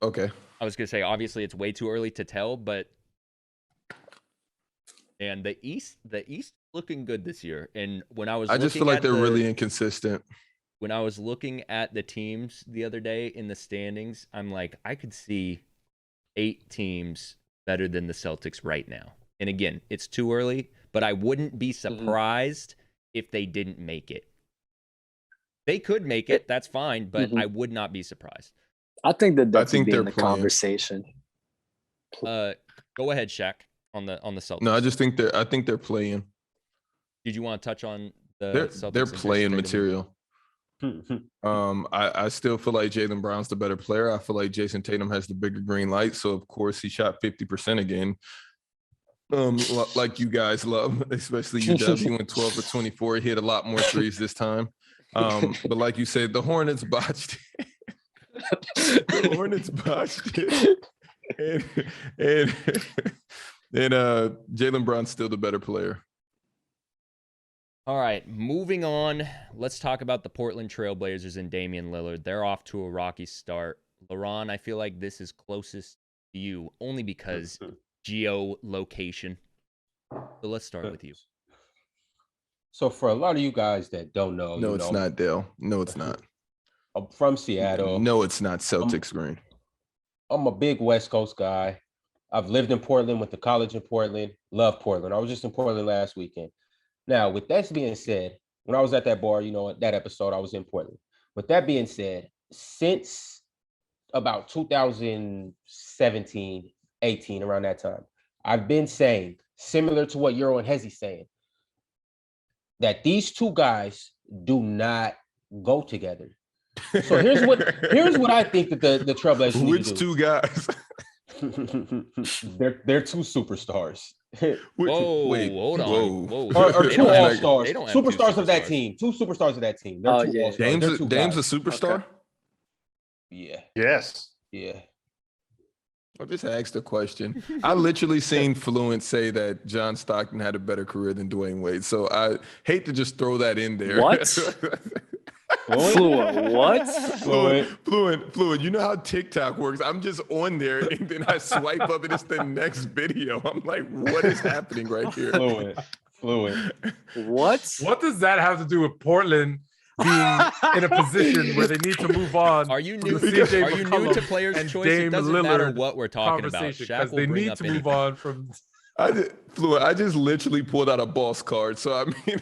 Okay. I was gonna say, obviously, it's way too early to tell, but and the East looking good this year. And when I was, I just feel looking like at they're the- really inconsistent. When I was looking at the teams the other day in the standings, I'm like, I could see 8 teams better than the Celtics right now. And again, it's too early, but I wouldn't be surprised if they didn't make it. They could make it, that's fine, but I would not be surprised. I think that that's think in they're the playing. conversation. Go ahead, Shaq, on the Celtics. No, I think they're playing. Did you want to touch on the Celtics? They're and Jason playing Tatum? material. I still feel like Jaylen Brown's the better player. I feel like Jason Tatum has the bigger green light. So of course he shot 50% again. Like you guys love, especially you, Dubs. He went 12 for 24. He hit a lot more threes this time. But like you said, the Hornets botched it. The Hornets botched it. And And Jaylen Brown's still the better player. All right, moving on. Let's talk about the Portland Trailblazers and Damian Lillard. They're off to a rocky start. LaRon, I feel like this is closest to you only because geolocation. So let's start with you. So for a lot of you guys that don't know, No, it's not, Dale. No, it's not. I'm from Seattle. No, it's not Celtics green. I'm a big West Coast guy. I've lived in Portland, went to college in Portland, love Portland. I was just in Portland last weekend. Now, with that being said, when I was at that bar, that episode, I was in Portland. With that being said, since about 2017, 18, around that time, I've been saying, similar to what Euroandhesi's saying, that these two guys do not go together. So here's what I think that the Trailblazers need Which to do. two guys? They're two superstars. Hold on. Or two all-stars. They don't have Superstars two of that superstars. team. Two superstars of that team. They're two all-stars. They're two Dame's a guys. superstar? Okay. Yeah. Yes. Yeah. I just asked a question. I literally seen Fluent say that John Stockton had a better career than Dwayne Wade. So I hate to just throw that in there. What? Fluent, what? Fluent. You know how TikTok works. I'm just on there and then I swipe up and it's the next video. I'm like, what is happening right here? Fluent. What? What does that have to do with Portland being in a position where they need to move on? Are you new? CJ Are you new McCollum to players' and choice? It Dame doesn't matter Lillard what we're talking about. conversation? Shaq Because will they bring need up to move anything. on from. I just literally pulled out a boss card. So I mean,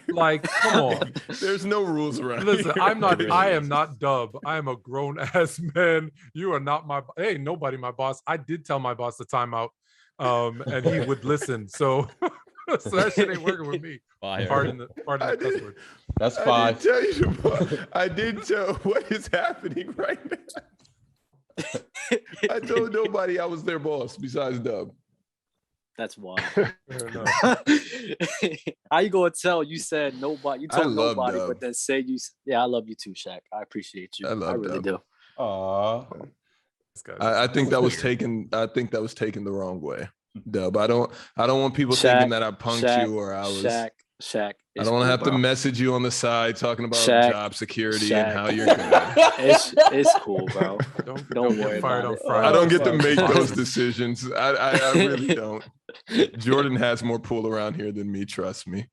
Like, come on. There's no rules around. Listen, here. I am not Dub. I am a grown ass man. You are not my. Hey, nobody, my boss. I did tell my boss the timeout, and he would listen. So that shit ain't working with me. Pardon the cuss word. That's I five. did tell you. I did tell what is happening right now. I told nobody I was their boss besides Dub. That's wild. Fair enough. How you gonna tell? You said nobody. You told love nobody, Dub. but then say you. Yeah, I love you too, Shaq. I appreciate you. I love really Dub. do. Aw. I think that was taken. I think that was taken the wrong way, Dub. I don't want people thinking that I punked you or I was. Shaq. I don't want to have to message you on the side talking about job security and how you're good. It's cool, bro. Don't worry fired about on it. Friday. I don't get to make those decisions. I really don't. Jordan has more pull around here than me. Trust me.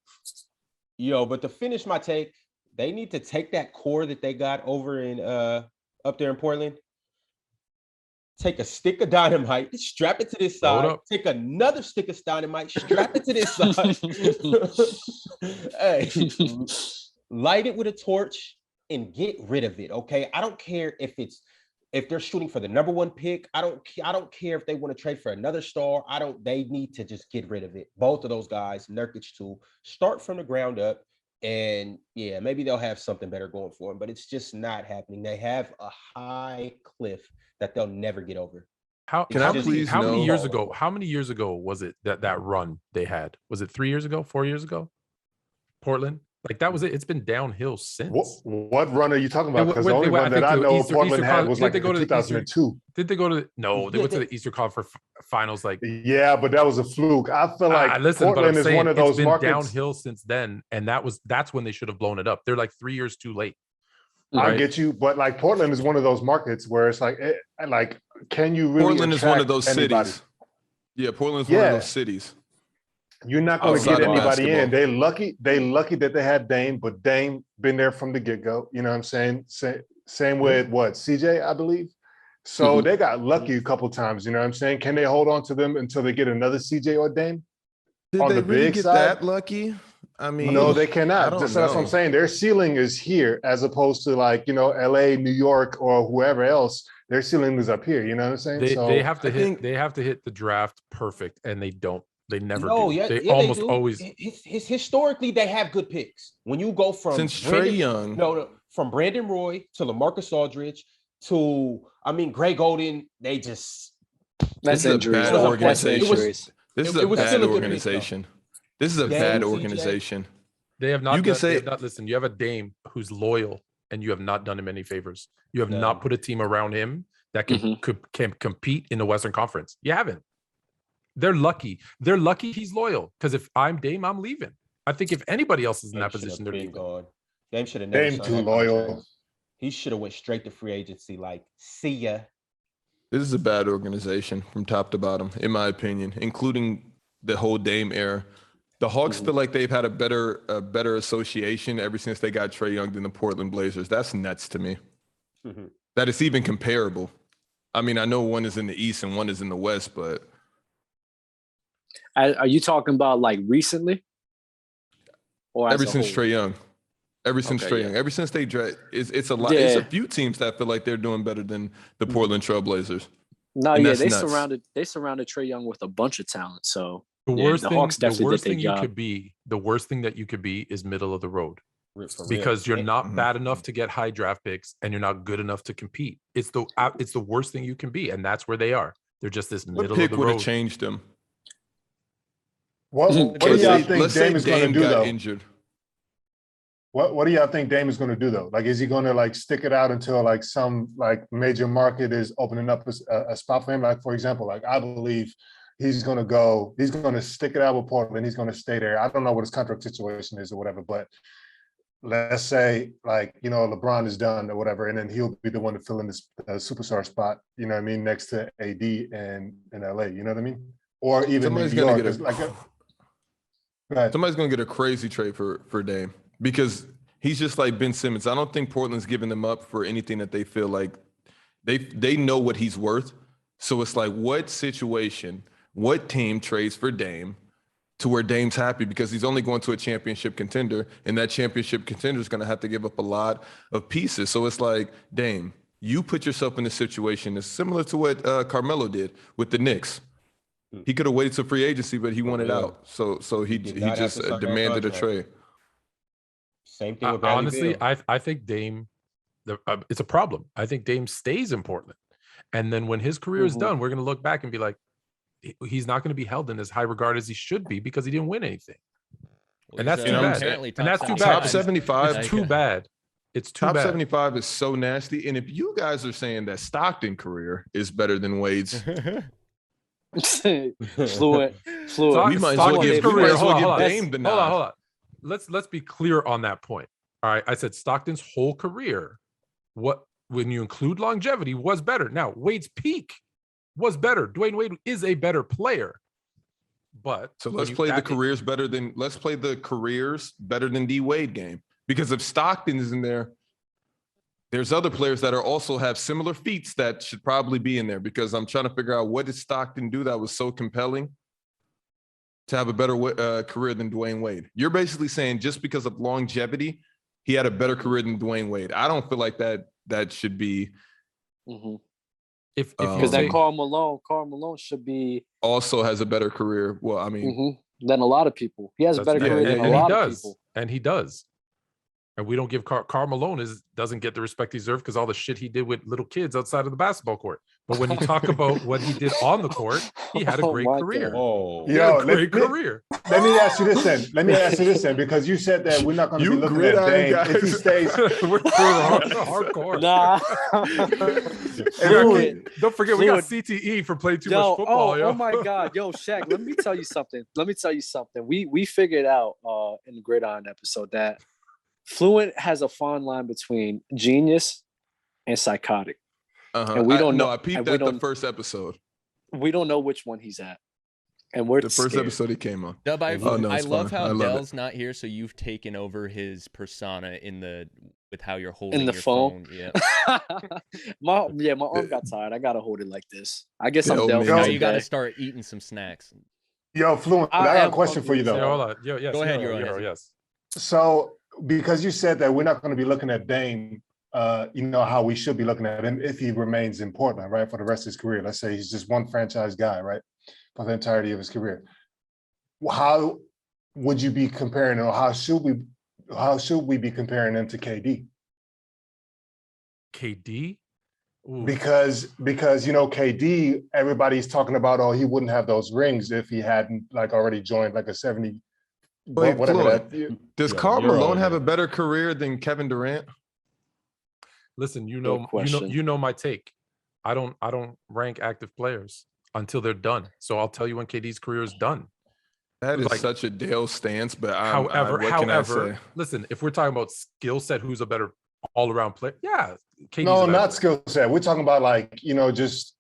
Yo, but to finish my take, they need to take that core that they got over in up there in Portland. Take a stick of dynamite, strap it to this side. Take another stick of dynamite, strap it to this side. Hey, light it with a torch and get rid of it. Okay, I don't care if they're shooting for the number one pick. I don't care if they want to trade for another star. They need to just get rid of it. Both of those guys, Nurkic too, start from the ground up. And yeah, maybe they'll have something better going for them, but it's just not happening. They have a high cliff that they'll never get over. How many years ago? How many years ago was it that run they had? Was it 3 years ago? 4 years ago? Portland? Like that was it. It's been downhill since. What run are you talking about? Because the only run that I know Portland had was like 2002. Did they go to? No, they went to the Eastern Conference Finals. Like yeah, but that was a fluke. I feel like Portland is one of those markets. It's been downhill since then, and that's when they should have blown it up. They're like 3 years too late. I get you, but like Portland is one of those markets where it's like, can you really? Portland is one of those cities. Yeah, Portland's one of those cities. You're not going to get anybody in. They lucky that they had Dame, but Dame been there from the get-go. You know what I'm saying? Same with CJ, I believe. So they got lucky a couple times. You know what I'm saying? Can they hold on to them until they get another CJ or Dame? Did they really get that lucky? I mean, no, they cannot. That's what I'm saying. Their ceiling is here, as opposed to like LA, New York, or whoever else. Their ceiling is up here. You know what I'm saying? They have to hit the draft perfect, and they don't. They never do. They almost always. Historically, they have good picks. When you go from Trae Young, from Brandon Roy to LaMarcus Aldridge to Greg Oden, they just that's injuries. This is a bad organization. This is a bad organization. They have not. You can say, listen. You have a Dame who's loyal, and you have not done him any favors. You have not put a team around him that can compete in the Western Conference. You haven't. They're lucky. They're lucky he's loyal. Because if I'm Dame, I'm leaving. I think if anybody else is in that position, they're leaving. Gone. Dame should have never Dame signed too that loyal. contract. He should have went straight to free agency. Like, see ya. This is a bad organization from top to bottom, in my opinion, including the whole Dame era. The Hawks feel like they've had a better association ever since they got Trae Young than the Portland Blazers. That's nuts to me. That it's even comparable. I mean, I know one is in the East and one is in the West, but Are you talking about like recently? Or ever since Trae Young. Ever since Trae Young. Ever since they draft, it's a lot. Yeah. It's a few teams that feel like they're doing better than the Portland Trailblazers. No, And yeah, that's they nuts. surrounded Trae Young with a bunch of talent. So The yeah, worst the thing, Hawks the definitely worst did their thing you job. could be, the worst thing that you could be is middle of the road. For real. Because you're not bad enough to get high draft picks and you're not good enough to compete. It's the worst thing you can be, and that's where they are. They're just this What middle pick of the would have road. changed them? What do Let's y'all say- think let's Dame say is going to Dame do got though? injured. What do y'all think Dame is going to do though? Like, is he going to like stick it out until like some like major market is opening up a spot for him? Like, for example, like I believe he's going to stick it out with Portland. He's going to stay there. I don't know what his contract situation is or whatever, but let's say like, you know, LeBron is done or whatever, and then he'll be the one to fill in this superstar spot, you know what I mean, next to AD and in LA, you know what I mean? Or even Somebody's New gonna York. get It's like go ahead. Somebody's gonna get a crazy trade for Dame because he's just like Ben Simmons. I don't think Portland's giving them up for anything that they feel like they know what he's worth. So it's like, what situation, what team trades for Dame to where Dame's happy because he's only going to a championship contender, and that championship contender is going to have to give up a lot of pieces. So it's like, Dame, you put yourself in a situation that's similar to what Carmelo did with the Knicks. He could have waited till free agency, but he wanted out. So he did not have just to sign that demanded a contract. trade. Same thing with Bradley Honestly, Beal. I think Dame, it's a problem. I think Dame stays in Portland. And then when his career is done, we're going to look back and be like, he's not going to be held in as high regard as he should be because he didn't win anything. Well, And that's he's, too bad. apparently And that's too Top bad. 75. It's too bad. It's too Top bad. 75 is so nasty. And if you guys are saying that Stockton career is better than Wade's, fluent. we might as well give, Stockton's career- hold on. Dame the nod. Hold on. Let's be clear on that point. All right. I said Stockton's whole career, when you include longevity, was better. Now, Wade's peak was better. Dwayne Wade is a better player. But So let's play the careers better than D Wade game. Because if Stockton is in there, there's other players that are also have similar feats that should probably be in there, because I'm trying to figure out what did Stockton do that was so compelling to have a better career than Dwayne Wade. You're basically saying just because of longevity, he had a better career than Dwayne Wade. I don't feel like that should be. If Because then Karl Malone should be also has a better career. Well, I mean, than a lot of people. He has a better career than a lot of people. And he does. And we don't give Karl Malone doesn't get the respect he deserves because all the shit he did with little kids outside of the basketball court. But when you talk about what he did on the court, he had a great career. He had a great career. Let me ask you this then, because you said that we're not going to be looking at Dame if he stays. We're hardcore. Nah. Don't forget, we got CTE for playing too much football. Oh my God. Yo, Shaq, let me tell you something. We figured out in the Gridiron episode that Fluent has a fine line between genius and psychotic. And we don't know. I peeped at the first episode. We don't know which one he's at. And we're the first episode he came on. Dub, I love how love Dell's not here, so you've taken over his persona with how you're holding in the your phone. Yeah. my arm got tired. I gotta hold it like this. I guess I'm Del. Now you got to start eating some snacks. Yo, Fluent, I got a question for you though. Hold on. Yes, go ahead, Euro, yes. So, because you said that we're not going to be looking at Dame, you know, how we should be looking at him if he remains in Portland, right, for the rest of his career. Let's say he's just one franchise guy, right, for the entirety of his career. How would you be comparing, or how should we be comparing him to KD? KD? Ooh. Because you know, KD, everybody's talking about, he wouldn't have those rings if he hadn't like already joined like a 70. Wait, whatever. Does Karl Malone have a better career than Kevin Durant? Listen, you know my take. I don't rank active players. until they're done. So I'll tell you when KD's career is done. That is Like, such a Dale stance, but however, what can I say? listen, if we're talking about skill set, who's a better all-around player? Yeah, KD's No, a better not player. skill set. We're talking about like, just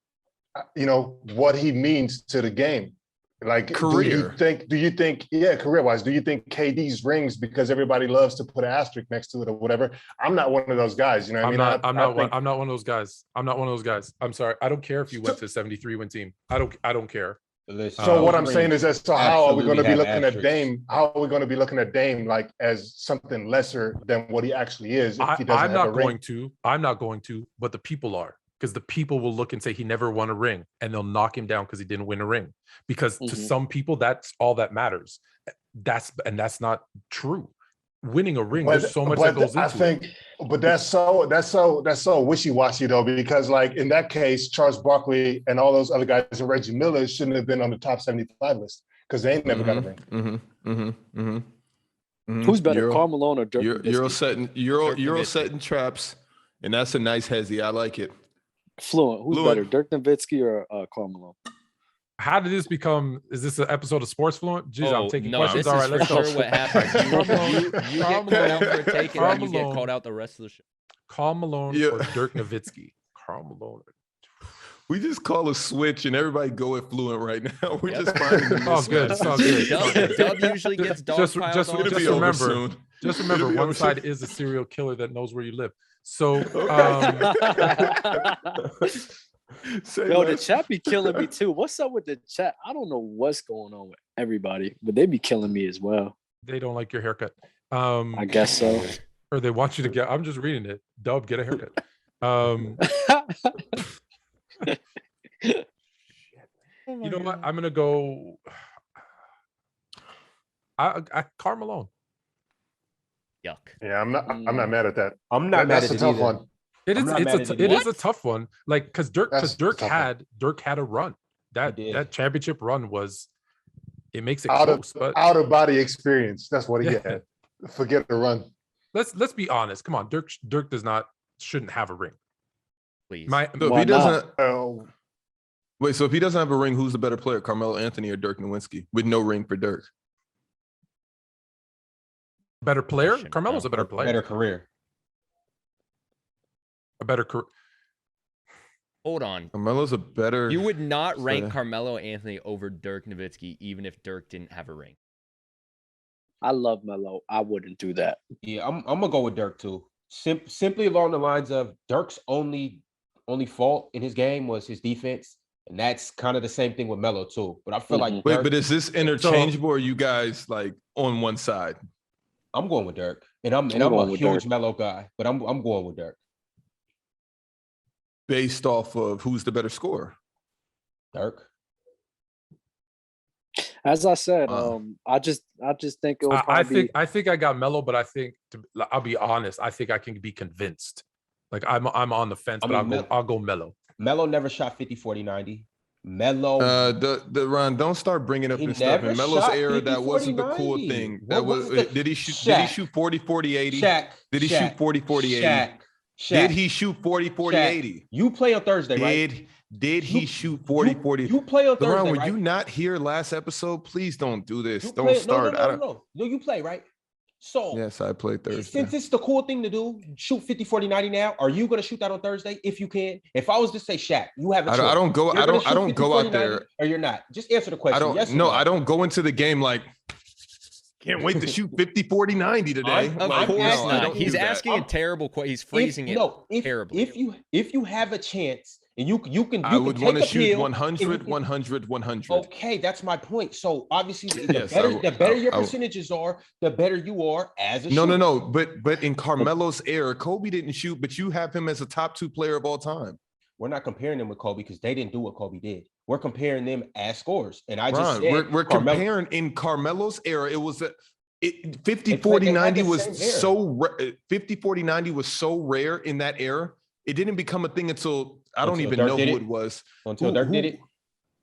what he means to the game. Like Career. do you think, career-wise, do you think KD's rings because everybody loves to put an asterisk next to it or whatever? I'm not one of those guys, you know what I mean? I'm not one of those guys. I'm not one of those guys. I'm sorry. I don't care if you went to a 73-win team. I don't care. So what I'm saying is that how are we going to be looking at asterisks. Dame? How are we going to be looking at Dame like as something lesser than what he actually is if he doesn't I'm have a not ring? going to, but the people are, because the people will look and say he never won a ring, and they'll knock him down because he didn't win a ring. Because to some people, that's all that matters. That's not true. Winning a ring, there's so much that goes into it. But that's so wishy-washy though, because like in that case, Charles Barkley and all those other guys and Reggie Miller shouldn't have been on the top 75 list because they ain't never got a ring. Who's better, Karl Malone or Dirk Nowitzki? Euro setting traps, and that's a nice hezzy. I like it. Fluent. Who's better, Dirk Nowitzki or Karl Malone? How did this become? Is this an episode of Sports Fluent? Jeez, I'm taking questions. This All is right, let's for go. sure what happens. You get called out for a take, and then you get called out the rest of the show. Karl Malone or Dirk Nowitzki? Karl Malone. We just call a switch and everybody go at Fluent right now. We're just finding the Oh, good. It's all good. Dub usually gets dog piled on. Just remember, one side is a serial killer that knows where you live. So, Yo, the chat be killing me too. What's up with the chat? I don't know what's going on with everybody, but they be killing me as well. They don't like your haircut. I guess so. Or they want you to get. I'm just reading it. Dub, get a haircut. You know what? I'm gonna go. Karl Malone. Yuck. Yeah, I'm not mad at that. I'm not mad at That's a it tough either. one. It is a tough one. Like because Dirk had a run. That championship run was. It makes it close, but out of body experience. That's what he had. Forget the run. Let's be honest. Come on, Dirk shouldn't have a ring. Please. So if he doesn't, wait. So if he doesn't have a ring, who's the better player, Carmelo Anthony or Dirk Nowitzki? With no ring for Dirk. Better player? Carmelo's a better player. Better career. A better career. Hold on. Carmelo's a better. You would not rank Carmelo Anthony over Dirk Nowitzki, even if Dirk didn't have a ring. I love Melo. I wouldn't do that. Yeah, I'm gonna go with Dirk too. Simply along the lines of Dirk's only fault in his game was his defense, and that's kind of the same thing with Melo too. But I feel like wait, but is this interchangeable? Or are you guys like on one side? I'm going with Dirk, and I'm a huge Melo guy, but I'm going with Dirk. Based off of who's the better scorer? Dirk. As I said, I just think it was. I think I got Melo, but I think I'll be honest. I think I can be convinced. Like I'm on the fence, but I'll go Melo. Melo never shot 50, 40, 90. Melo. The Ron, don't start bringing up this stuff. In Melo's era, that wasn't the cool thing. That was did he shoot? Did he shoot 40, 40, 80? Shaq. Did he shoot 40, 40, 80? Shaq. Did he shoot 40, 40, 80? You play on Thursday, right? Did he shoot 40, 40? You play on Thursday, LeBron, were right? you not here last episode? Please don't do this. You Don't play, start. No, you play, right? So yes, I played Thursday. Since it's the cool thing to do, shoot 50, 40, 90 now. Are you going to shoot that on Thursday if you can? If I was to say Shaq, you have a choice. I don't go out there. Or you're not. Just answer the question. I don't go into the game like can't wait to shoot 50, 40, 90 today. Of course not. He's asking a terrible question. He's phrasing it terribly. If you have a chance and you can I would want to shoot 100, 100, 100. Okay, that's my point. So obviously the better your percentages are, the better you are as a shooter. No. But in Carmelo's era, Kobe didn't shoot, but you have him as a top 2 player of all time. We're not comparing them with Kobe because they didn't do what Kobe did. We're comparing them as scorers. And I just said we're comparing in Carmelo's era. It was 50, 40, 90 was so 50, 40, 90 was so rare in that era. It didn't become a thing until I don't even know who it was. Until Dirk did it.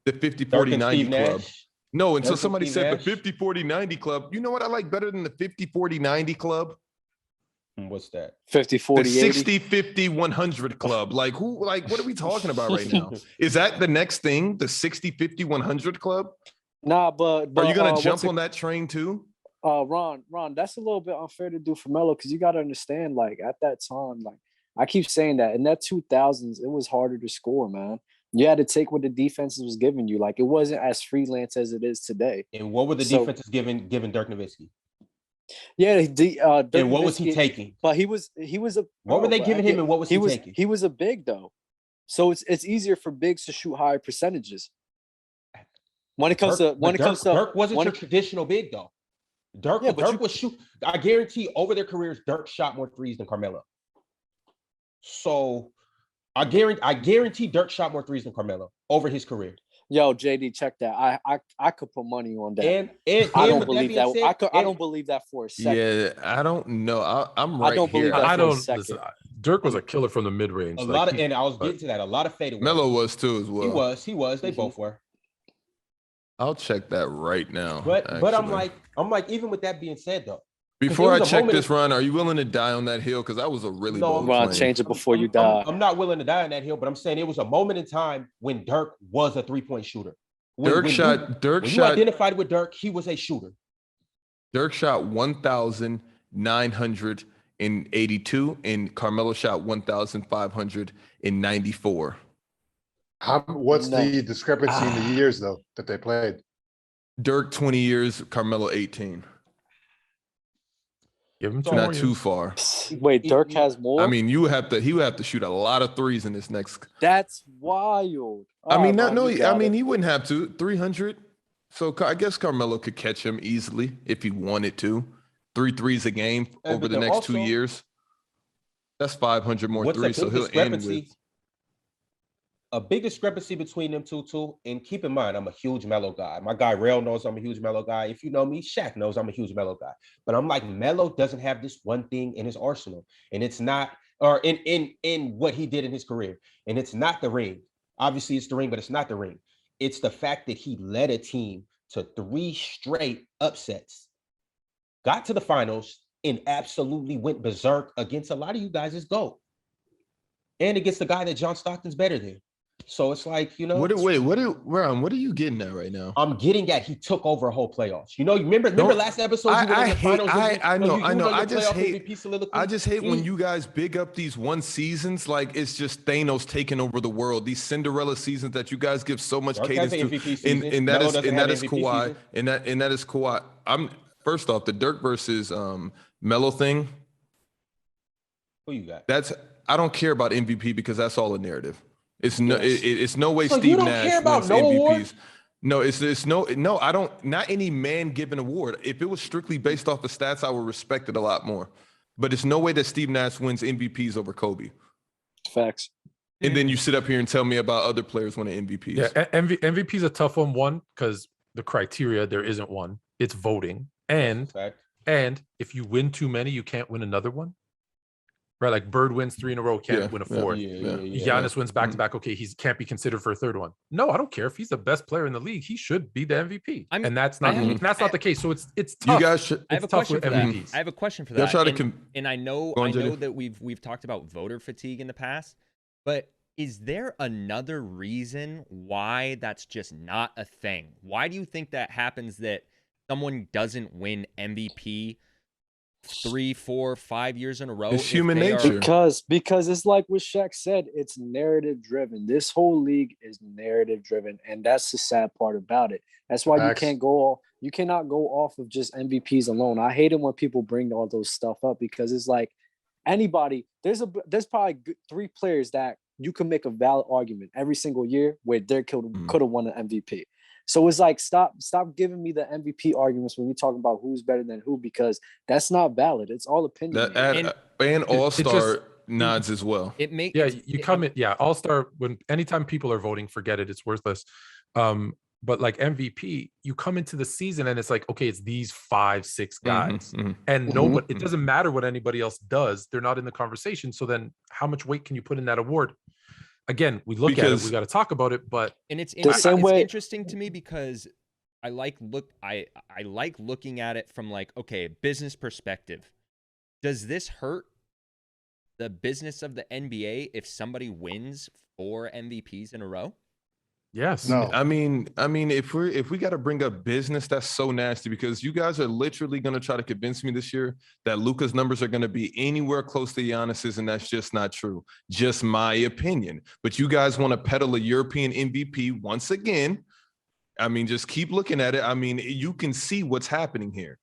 The 50, 40, 90 club. No, until somebody said Nash. the 50, 40, 90 club. You know what I like better than the 50, 40, 90 club? What's that? 50, The 40, 80. 60, 50, 100 club. Like who? Like what are we talking about right now? Is that the next thing? The 60, 50, 100 club? Nah, but Are you gonna what's jump it- on that train too? Ron, that's a little bit unfair to do for Melo because you got to understand, like at that time, like I keep saying that in that 2000s, it was harder to score, man. You had to take what the defenses was giving you. Like it wasn't as freelance as it is today. And what were the So- defenses giving Dirk Nowitzki? Yeah, Dirk And what was he Nowitzki- taking? But he was a. What were they giving him, and what was he taking? He was a big though, so it's easier for bigs to shoot higher percentages. When it comes Dirk wasn't when your traditional big though. Dirk was shoot. I guarantee over their careers, Dirk shot more threes than Carmelo. So I guarantee Dirk shot more threes than Carmelo over his career. Yo, JD, check that. I could put money on that. And I don't with believe being that. said, I don't believe that for a second. Yeah, I don't know. I'm right don't here. believe that. I for a don't second. listen. Dirk was a killer from the mid range. a lot of, and I was getting to that. A lot of fadeaways. Melo was too as well. He was. They both were. I'll check that right now. But I'm actually. like, even with that being said though, before I was a check moment this run, are you willing to die on that hill? Because that was a really No, bold I'm Ron, claim. change it before you I'm- die. I'm not willing to die on that hill, but I'm saying it was a moment in time when Dirk was a 3-point shooter. When Dirk you shot identified with Dirk, he was a shooter. 1,982, and Carmelo shot 1,594. What's the discrepancy in the years though that they played? Dirk 20 years, Carmelo 18. Give him So- two Not more too years. far. Wait, Dirk has more. I mean, he would have to shoot a lot of threes in this next. That's wild. I mean, All right, Ron, you got it. he wouldn't have to 300. So I guess Carmelo could catch him easily if he wanted to. 3 threes a game over but the then next 2 also- years. That's 500 more What's a threes. So big he'll end discrepancy? with. A big discrepancy between them two, too. And keep in mind, I'm a huge Melo guy. My guy Rail knows I'm a huge Melo guy. If you know me, Shaq knows I'm a huge Melo guy. But I'm like, Melo doesn't have this one thing in his arsenal, and it's not, or in what he did in his career, and it's not the ring. Obviously, it's the ring, but it's not the ring. It's the fact that he led a team to 3 straight upsets, got to the finals, and absolutely went berserk against a lot of you guys' GOAT, and against the guy that John Stockton's better than. So it's like, you know, Ron, what are you getting at right now? I'm getting at he took over a whole playoffs. You know, remember last episode you were in the finals. I know. I just hate MVP when you guys big up these one seasons like it's just Thanos taking over the world. These Cinderella seasons that you guys give so much Dirk cadence has an to, MVP season. and Melo that doesn't have is MVP Kawhi, season. and that is Kawhi. I'm first off the Dirk versus Melo thing. Who you got? I don't care about MVP because that's all a narrative. It's no, Yes. it's no way So you Steve don't Nash care about wins no MVPs. award? No, it's no. I don't. Not any man given award. If it was strictly based off the stats, I would respect it a lot more. But it's no way that Steve Nash wins MVPs over Kobe. Facts. And then you sit up here and tell me about other players winning MVPs. Yeah, MVP is a tough one because the criteria there isn't one. It's voting, and Fact. if you win too many, you can't win another one. Right, like Bird wins 3 in a row, can't win a fourth. Giannis wins back to back. Okay, he can't be considered for a third one. No, I don't care if he's the best player in the league. He should be the MVP, and that's not the case. So it's tough. You guys should. I have a It's tough question with for that. MVPs. I have a question for Y'all that. try to and I know Go on, JD. that we've talked about voter fatigue in the past, but is there another reason why that's just not a thing? Why do you think that happens that someone doesn't win MVP 3, 4, 5 years in a row? It's if human they nature. Because it's like what Shaq said, it's narrative driven. This whole league is narrative driven, and that's the sad part about it. That's why Facts. you cannot go off of just MVPs alone. I hate it when people bring all those stuff up because it's like anybody. There's probably 3 players that you can make a valid argument every single year where they could have won an MVP. So it's like stop giving me the MVP arguments when we talk about who's better than who, because that's not valid. It's all opinion. And All-Star nods as well. It makes All-Star, when anytime people are voting, forget it, it's worthless. But like MVP, you come into the season and it's like, okay, it's these 5, 6 guys, and nobody. It doesn't matter what anybody else does; they're not in the conversation. So then, how much weight can you put in that award? Again, we look at it, we got to talk about it, but it's same way- interesting to me because I like looking at it from like, okay, business perspective. Does this hurt the business of the NBA if somebody wins 4 MVPs in a row? Yes. No. I mean, if we got to bring up business, that's so nasty because you guys are literally going to try to convince me this year that Luka's numbers are going to be anywhere close to Giannis's, and that's just not true. Just my opinion. But you guys want to peddle a European MVP once again. I mean, just keep looking at it. I mean, you can see what's happening here.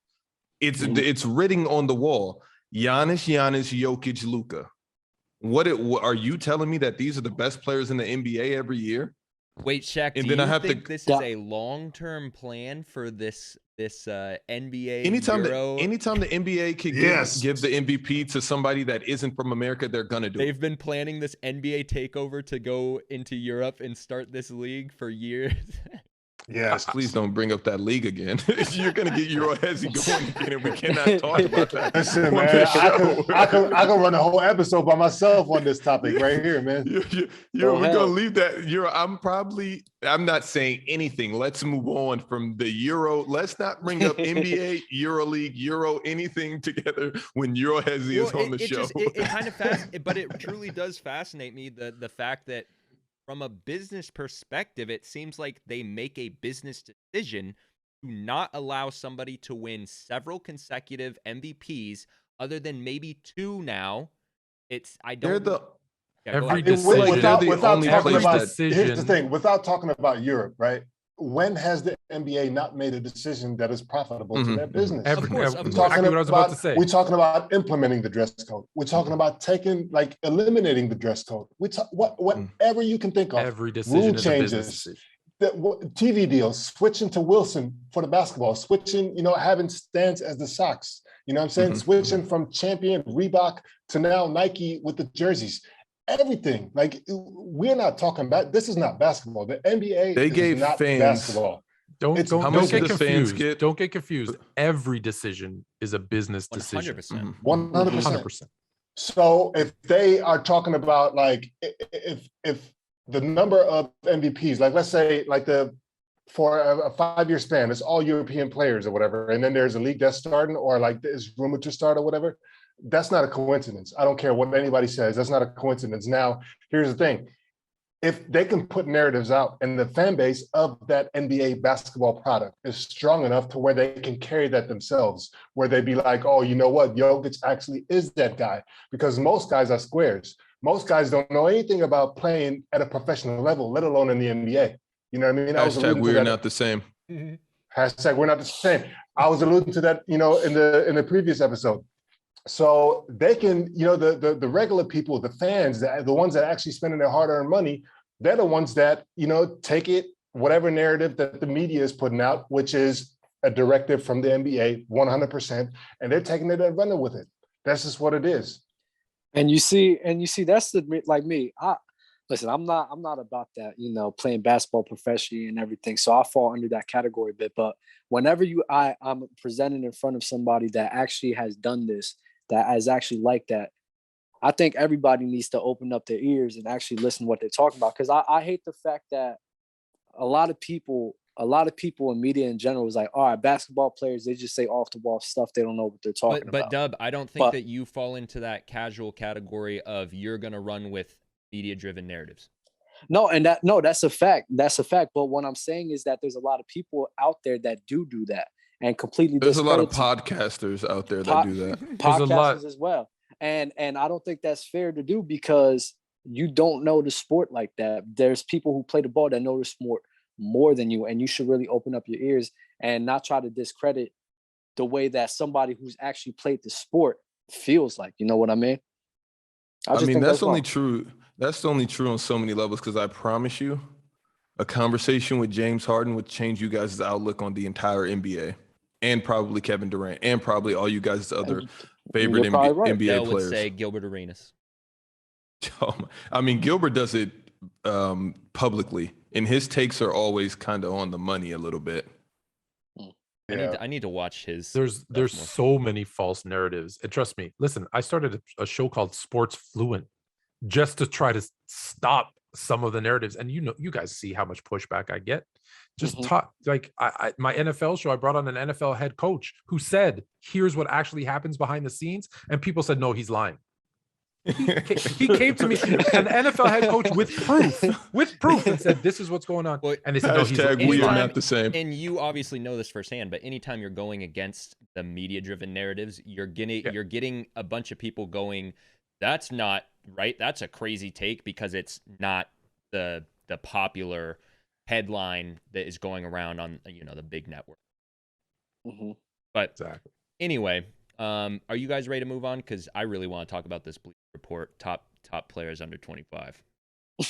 It's written on the wall. Giannis, Jokic, Luka. What are you telling me that these are the best players in the NBA every year? Wait, Shaq, And do then you I have think to- this is a long-term plan for this NBA Anytime Euro? anytime the NBA could give the MVP to somebody that isn't from America, they're gonna do it. They've been planning this NBA takeover to go into Europe and start this league for years. Yes. Please don't bring up that league again. You're gonna get Euroandhesi going again, and we cannot talk about that. Listen, on man, the I show. could run a whole episode by myself on this topic right here, man. We're gonna leave that. I'm not saying anything. Let's move on from the Euro. Let's not bring up NBA, EuroLeague, Euro, anything together when Euroandhesi is on the show. It kind of but it truly does fascinate me the fact that from a business perspective, it seems like they make a business decision to not allow somebody to win several consecutive MVPs, other than maybe 2 now. Every Like, decision. here's the thing, without talking about Europe, right? When has the NBA not made a decision that is profitable to their business? Of course. Exactly what I was about to say. We're talking about implementing the dress code. We're talking about eliminating the dress code. Whatever you can think of. Every decision rule is a business changes, decision. TV deals, switching to Wilson for the basketball, switching, having Stance as the socks. You know what I'm saying? Switching from Champion Reebok to now Nike with the jerseys. Everything. Like, we're not talking about, this is not basketball. The NBA is not basketball. Don't get the fans confused. get? Don't get confused. Every decision is a business decision. 100%. 100%. So if they are talking about, like, if the number of MVPs, like, let's say, like, for a 5-year span, it's all European players or whatever, and then there's a league that's starting or like is rumored to start or whatever, that's not a coincidence. I don't care what anybody says. That's not a coincidence. Now, here's the thing. If they can put narratives out and the fan base of that NBA basketball product is strong enough to where they can carry that themselves, where they be like, oh, you know what? Jokic actually is that guy, because most guys are squares. Most guys don't know anything about playing at a professional level, let alone in the NBA. You know what I mean? Hashtag we're not the same. Hashtag we're not the same. I was alluding to that, in the previous episode. So they can, the regular people, the fans, the ones that actually spending their hard-earned money, they're the ones that, take it, whatever narrative that the media is putting out, which is a directive from the NBA, 100%, and they're taking it and running with it. That's just what it is. And you see, that's like me. Listen, I'm not about that, playing basketball professionally and everything. So I fall under that category a bit. But whenever I'm presented in front of somebody that actually has done this, that is actually like that, I think everybody needs to open up their ears and actually listen to what they're talking about. Because I hate the fact that a lot of people in media in general is like, all right, basketball players, they just say off the wall stuff. They don't know what they're talking about. But Dub, I don't think that you fall into that casual category of you're going to run with media-driven narratives. No, that's a fact. That's a fact. But what I'm saying is that there's a lot of people out there that do that and completely. There's a lot of podcasters out there that do that. Podcasters as well. And I don't think that's fair to do, because you don't know the sport like that. There's people who play the ball that know the sport more than you, and you should really open up your ears and not try to discredit the way that somebody who's actually played the sport feels like. You know what I mean? I mean, that's only true. That's only true on so many levels, because I promise you, a conversation with James Harden would change you guys' outlook on the entire NBA, and probably Kevin Durant, and probably all you guys' other favorite NBA Dell players. would say Gilbert Arenas. I mean, Gilbert does it publicly, and his takes are always kind of on the money a little bit. I need to watch his. There's so many false narratives, and trust me. Listen, I started a show called Sports Fluent just to try to stop some of the narratives, and you guys see how much pushback I get. Just talk like my NFL show. I brought on an NFL head coach who said, "Here's what actually happens behind the scenes," and people said, "No, he's lying." He came to me, an NFL head coach with proof, and said, "This is what's going on." And they said, "No, we are not the same." And you obviously know this firsthand, but anytime you're going against the media-driven narratives, you're getting a bunch of people going, "That's not right. That's a crazy take," because it's not the popular headline that is going around on the big network. But exactly. Anyway, are you guys ready to move on? Because I really want to talk about this Bleacher Report top players under 25.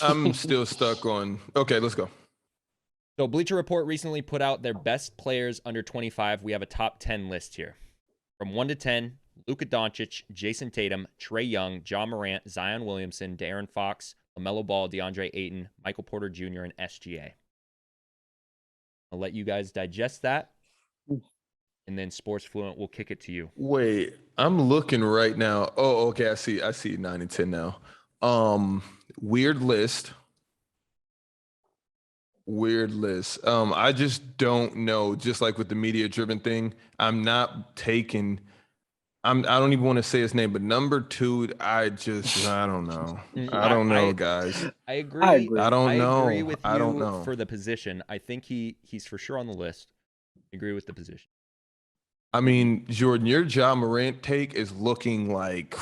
I'm still stuck on. Okay, let's go. So Bleacher Report recently put out their best players under 25. We have a top 10 list here. From 1 to 10, Luka Doncic, Jason Tatum, Trae Young, Ja Morant, Zion Williamson, De'Aaron Fox, LaMelo Ball, DeAndre Ayton, Michael Porter Jr., and SGA. I'll let you guys digest that. And then Sports Fluent will kick it to you. Wait, I'm looking right now. Oh, okay. I see 9 and 10 now. Weird list. I just don't know. Just like with the media driven thing, I'm not taking. I don't even want to say his name, but number 2, I don't know. I don't know, guys. I agree. I don't know. I agree with you I don't know. for the position. I think he's for sure on the list. I agree with the position. I mean, Jordan, your Ja Morant take is looking like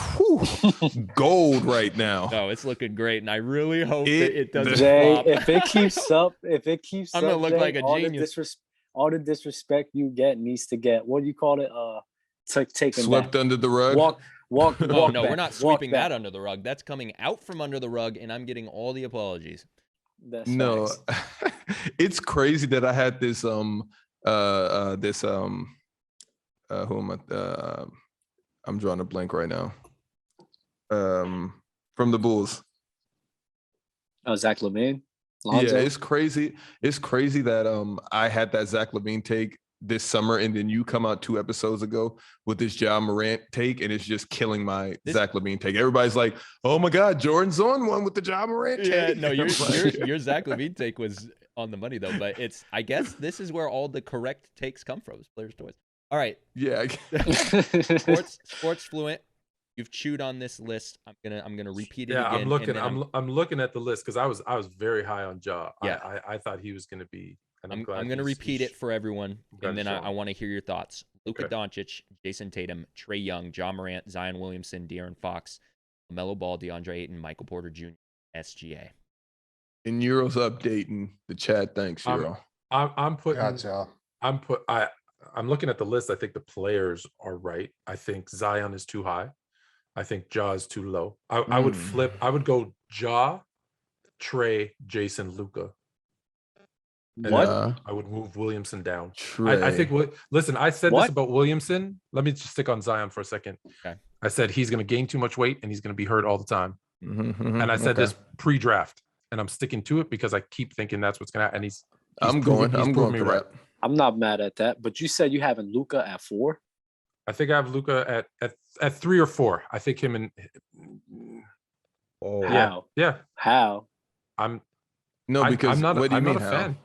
gold right now. No, it's looking great, and I really hope that it doesn't Jay, flop. if it keeps up, I'm gonna look Jay, like a genius. All the disrespect you get needs to get. What do you call it? Taken swept back. under the rug. Walk. Oh no, back. we're not sweeping that under the rug. That's coming out from under the rug, and I'm getting all the apologies. That's no, it's crazy that I had this who am I? I'm drawing a blank right now. From the Bulls. Oh, Zach LaVine. Lonzo. Yeah, it's crazy. It's crazy that I had that Zach LaVine take this summer, and then you come out 2 episodes ago with this Ja Morant take, and it's just killing my Zach LaVine take. Everybody's like, "Oh my God, Jordan's on one with the Ja Morant take." Yeah, no, your Zach LaVine take was on the money though. But I guess this is where all the correct takes come from. Players' Toys. All right. Yeah. Sports Fluent. You've chewed on this list. I'm gonna repeat it again. I'm looking at the list because I was very high on Ja. Yeah. I thought he was gonna be. And I'm gonna repeat it for everyone, and then I want to hear your thoughts. Luka Doncic, Jason Tatum, Trae Young, Ja Morant, Zion Williamson, De'Aaron Fox, LaMelo Ball, DeAndre Ayton, Michael Porter Jr., SGA. And Euro's updating the chat. Thanks, Euro. I'm putting. Gotcha. I'm looking at the list. I think the players are right. I think Zion is too high. I think Ja is too low. I would flip. I would go Ja, Trae, Jason, Luka. What? I would move Williamson down. Trae. I think. Listen, I said this about Williamson. Let me just stick on Zion for a second. Okay. I said he's going to gain too much weight and he's going to be hurt all the time. And I said this pre-draft, and I'm sticking to it because I keep thinking that's what's going to happen. And I'm going for right. that. I'm not mad at that, but you said you having Luka at 4. I think I have Luka at 3 or 4. I think him and. Oh yeah. How? Because I'm not. What do you I'm mean? not a fan.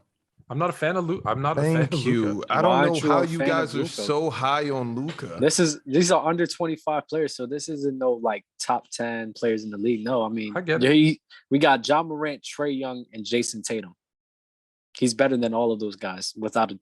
I'm not a fan of Luka. I'm not a fan Thank of you. Luka. I don't know how you guys are so high on Luka. These are under 25 players, so this isn't no like top 10 players in the league. No, I mean, I get it. We got Ja Morant, Trae Young, and Jason Tatum. He's better than all of those guys without a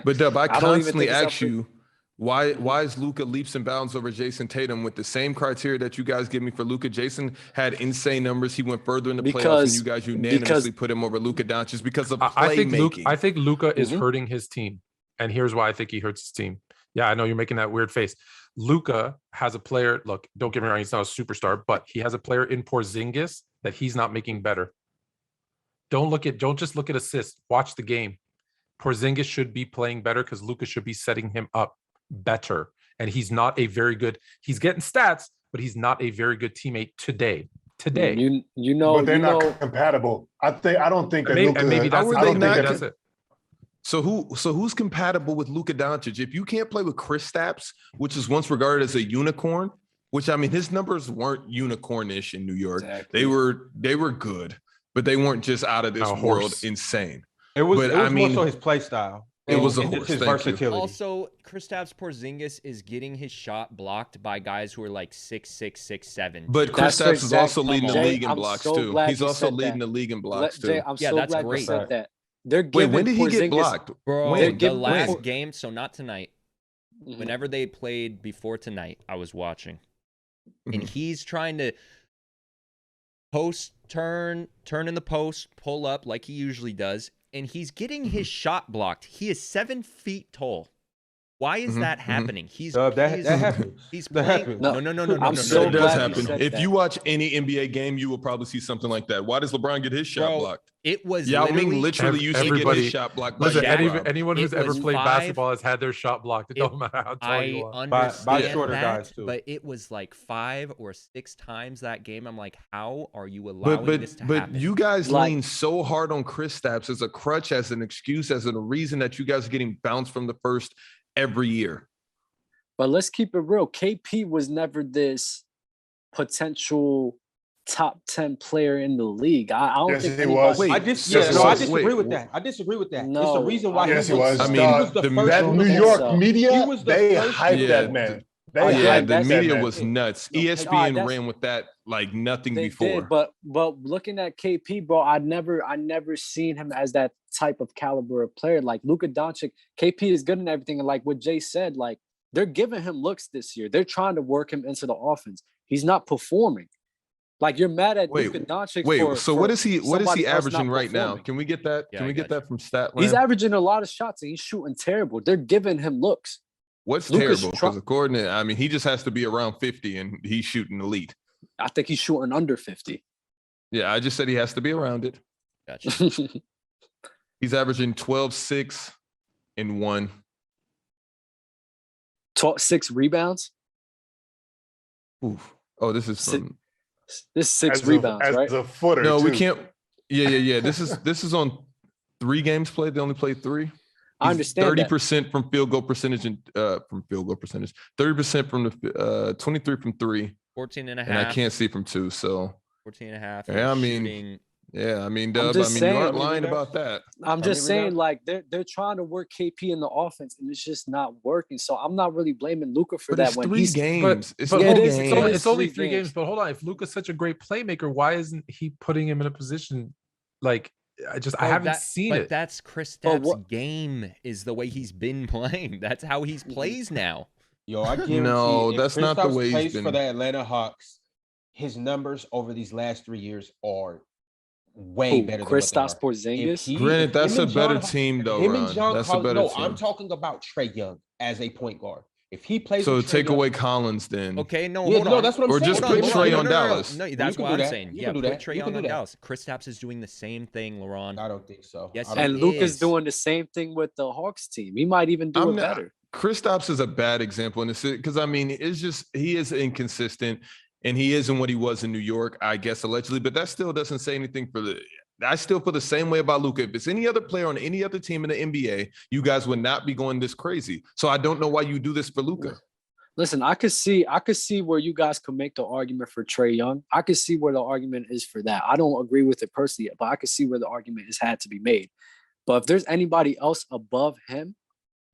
But Dub, I constantly ask you, why is Luka leaps and bounds over Jason Tatum with the same criteria that you guys give me for Luka? Jason had insane numbers. He went further in the playoffs, and you guys unanimously put him over Luka Doncic because of playmaking. I think Luka is hurting his team, and here's why I think he hurts his team. Yeah, I know you're making that weird face. Luka has a player. Look, don't get me wrong; he's not a superstar, but he has a player in Porzingis that he's not making better. Don't just look at assists. Watch the game. Porzingis should be playing better because Luka should be setting him up better. And he's not a very good. He's getting stats, but he's not a very good teammate today. but they're not compatible. I don't think that Luka. Maybe that's it. So who's compatible with Luka Doncic? If you can't play with Kristaps, which is once regarded as a unicorn, which I mean his numbers weren't unicornish in New York. Exactly. They were good, but they weren't just out of this world insane. It was I more mean, so his play style. it was a and horse. his Thank you. versatility. Also, Kristaps Porzingis is getting his shot blocked by guys who are like 6'6", 6'7". But That's Kristaps is also Come leading the on. league in I'm blocks so too. glad He's you also said leading that. the league in blocks Jay, too. I'm Yeah, so that's glad you great. said that. They're Wait, giving when did he get Porzingis- blocked? Bro, They're the giving- last when? game, so not tonight. Mhm. Whenever they played before tonight, I was watching. And Mhm. he's trying to turn in the post, pull up like he usually does, and he's getting his shot blocked. He is 7 feet tall. Why is that happening? He's that happens. He's That playing. happens. No. I'm so That does glad you happen. said If that. you watch any NBA game, you will probably see something like that. Why does LeBron get his shot Bro, blocked? It was Yao Ming literally used to get everybody- his shot blocked by Listen, Shaq. anyone who's It ever was played 5 basketball has had their shot blocked. It It- don't matter how tall you I are. understand shorter that, guys, too. but it was like 5 or 6 times that game. I'm like, how are you allowing this to But happen? you guys Like- lean so hard on Kristaps as a crutch, as an excuse, as a reason that you guys are getting bounced from the first every year. But let's keep it real. KP was never this potential top 10 player in the league. I don't Yes, think he anybody- was. Wait, I Yes, disagree wait, with that. I disagree with that. It's No, the reason why Yes, he he was. was. I he mean, was the the- first That one New to York go. media, He was the they first hyped one. that Yeah, man. They Yeah, Yeah, hyped the that media man. was nuts. No, ESPN that's- ran with that like nothing They before. did, but looking at KP, bro, I never seen him as that type of caliber of player. Like Luka Doncic, KP is good in everything, and like what Jay said, like they're giving him looks this year. They're trying to work him into the offense. He's not performing. Like you're mad at Luka Doncic. So what is he somebody else averaging not right now? performing. Can we get that? Yeah, Can I we get got that from Statland? He's averaging a lot of shots and he's shooting terrible. They're giving him looks. What's Luka's terrible? try- Because according to, I mean, he just has to be around 50 and he's shooting elite. I think he's shooting under 50. Yeah, I just said he has to be around it. Gotcha. He's averaging 12, 6, and 1. 6 rebounds. Oof. Oh, this is Si- from. This is 6 As rebounds, as right? a footer. No, we too. can't. Yeah. This is on 3 games played. They only played 3. I understand that. 30% from field goal percentage and 30% from the 23 from 3, 14 and a and I half. can't see from 2. So 14 and a half. Yeah, I and mean, shooting. yeah, I mean, Dub, just you aren't saying, lying about that. I'm just Maybe saying, not. like they're trying to work KP in the offense, and it's just not working. So I'm not really blaming Luka for But that. it's When 3 he's games. It's But Yeah, hold- it is. it's It only, is it's only 3 3 games. games. But hold on, if Luka's such a great playmaker, why isn't he putting him in a position like I Oh, haven't seen but it. that's Kristaps' what- game is the way he's been playing. That's how he plays now. Yo, I guarantee No, if that's not the Kristaps way he's plays been. for the Atlanta Hawks, his numbers over these last 3 years are way Who, better than Kristaps what they are. If Porzingis. he- Granted, if that's him a and better John- team, though, Him and Ron. John That's a Collins. better No, team. I'm talking about Trey Young as a point guard. If he plays, So with Trae take Young- away Collins then. Okay, no, Yeah, hold no, on. that's what I'm Or saying. just Hold put hold Trae on no, Dallas. No, You that's can what do I'm that. saying. You Yeah, can do put that. Trae You Young can do on that. Dallas. Kristaps is doing the same thing, Laurent. I don't think so. Yes, I don't And he think Luka's is. doing the same thing with the Hawks team. He might even do I'm it not- better. Kristaps is a bad example in this because I mean, it's just he is inconsistent and he isn't what he was in New York, I guess allegedly. But that still doesn't say anything for the. I still feel the same way about Luka. If it's any other player on any other team in the NBA, you guys would not be going this crazy. So I don't know why you do this for Luka. Listen, I could see where you guys could make the argument for Trae Young. I could see where the argument is for that. I don't agree with it personally, but I could see where the argument has had to be made. But if there's anybody else above him,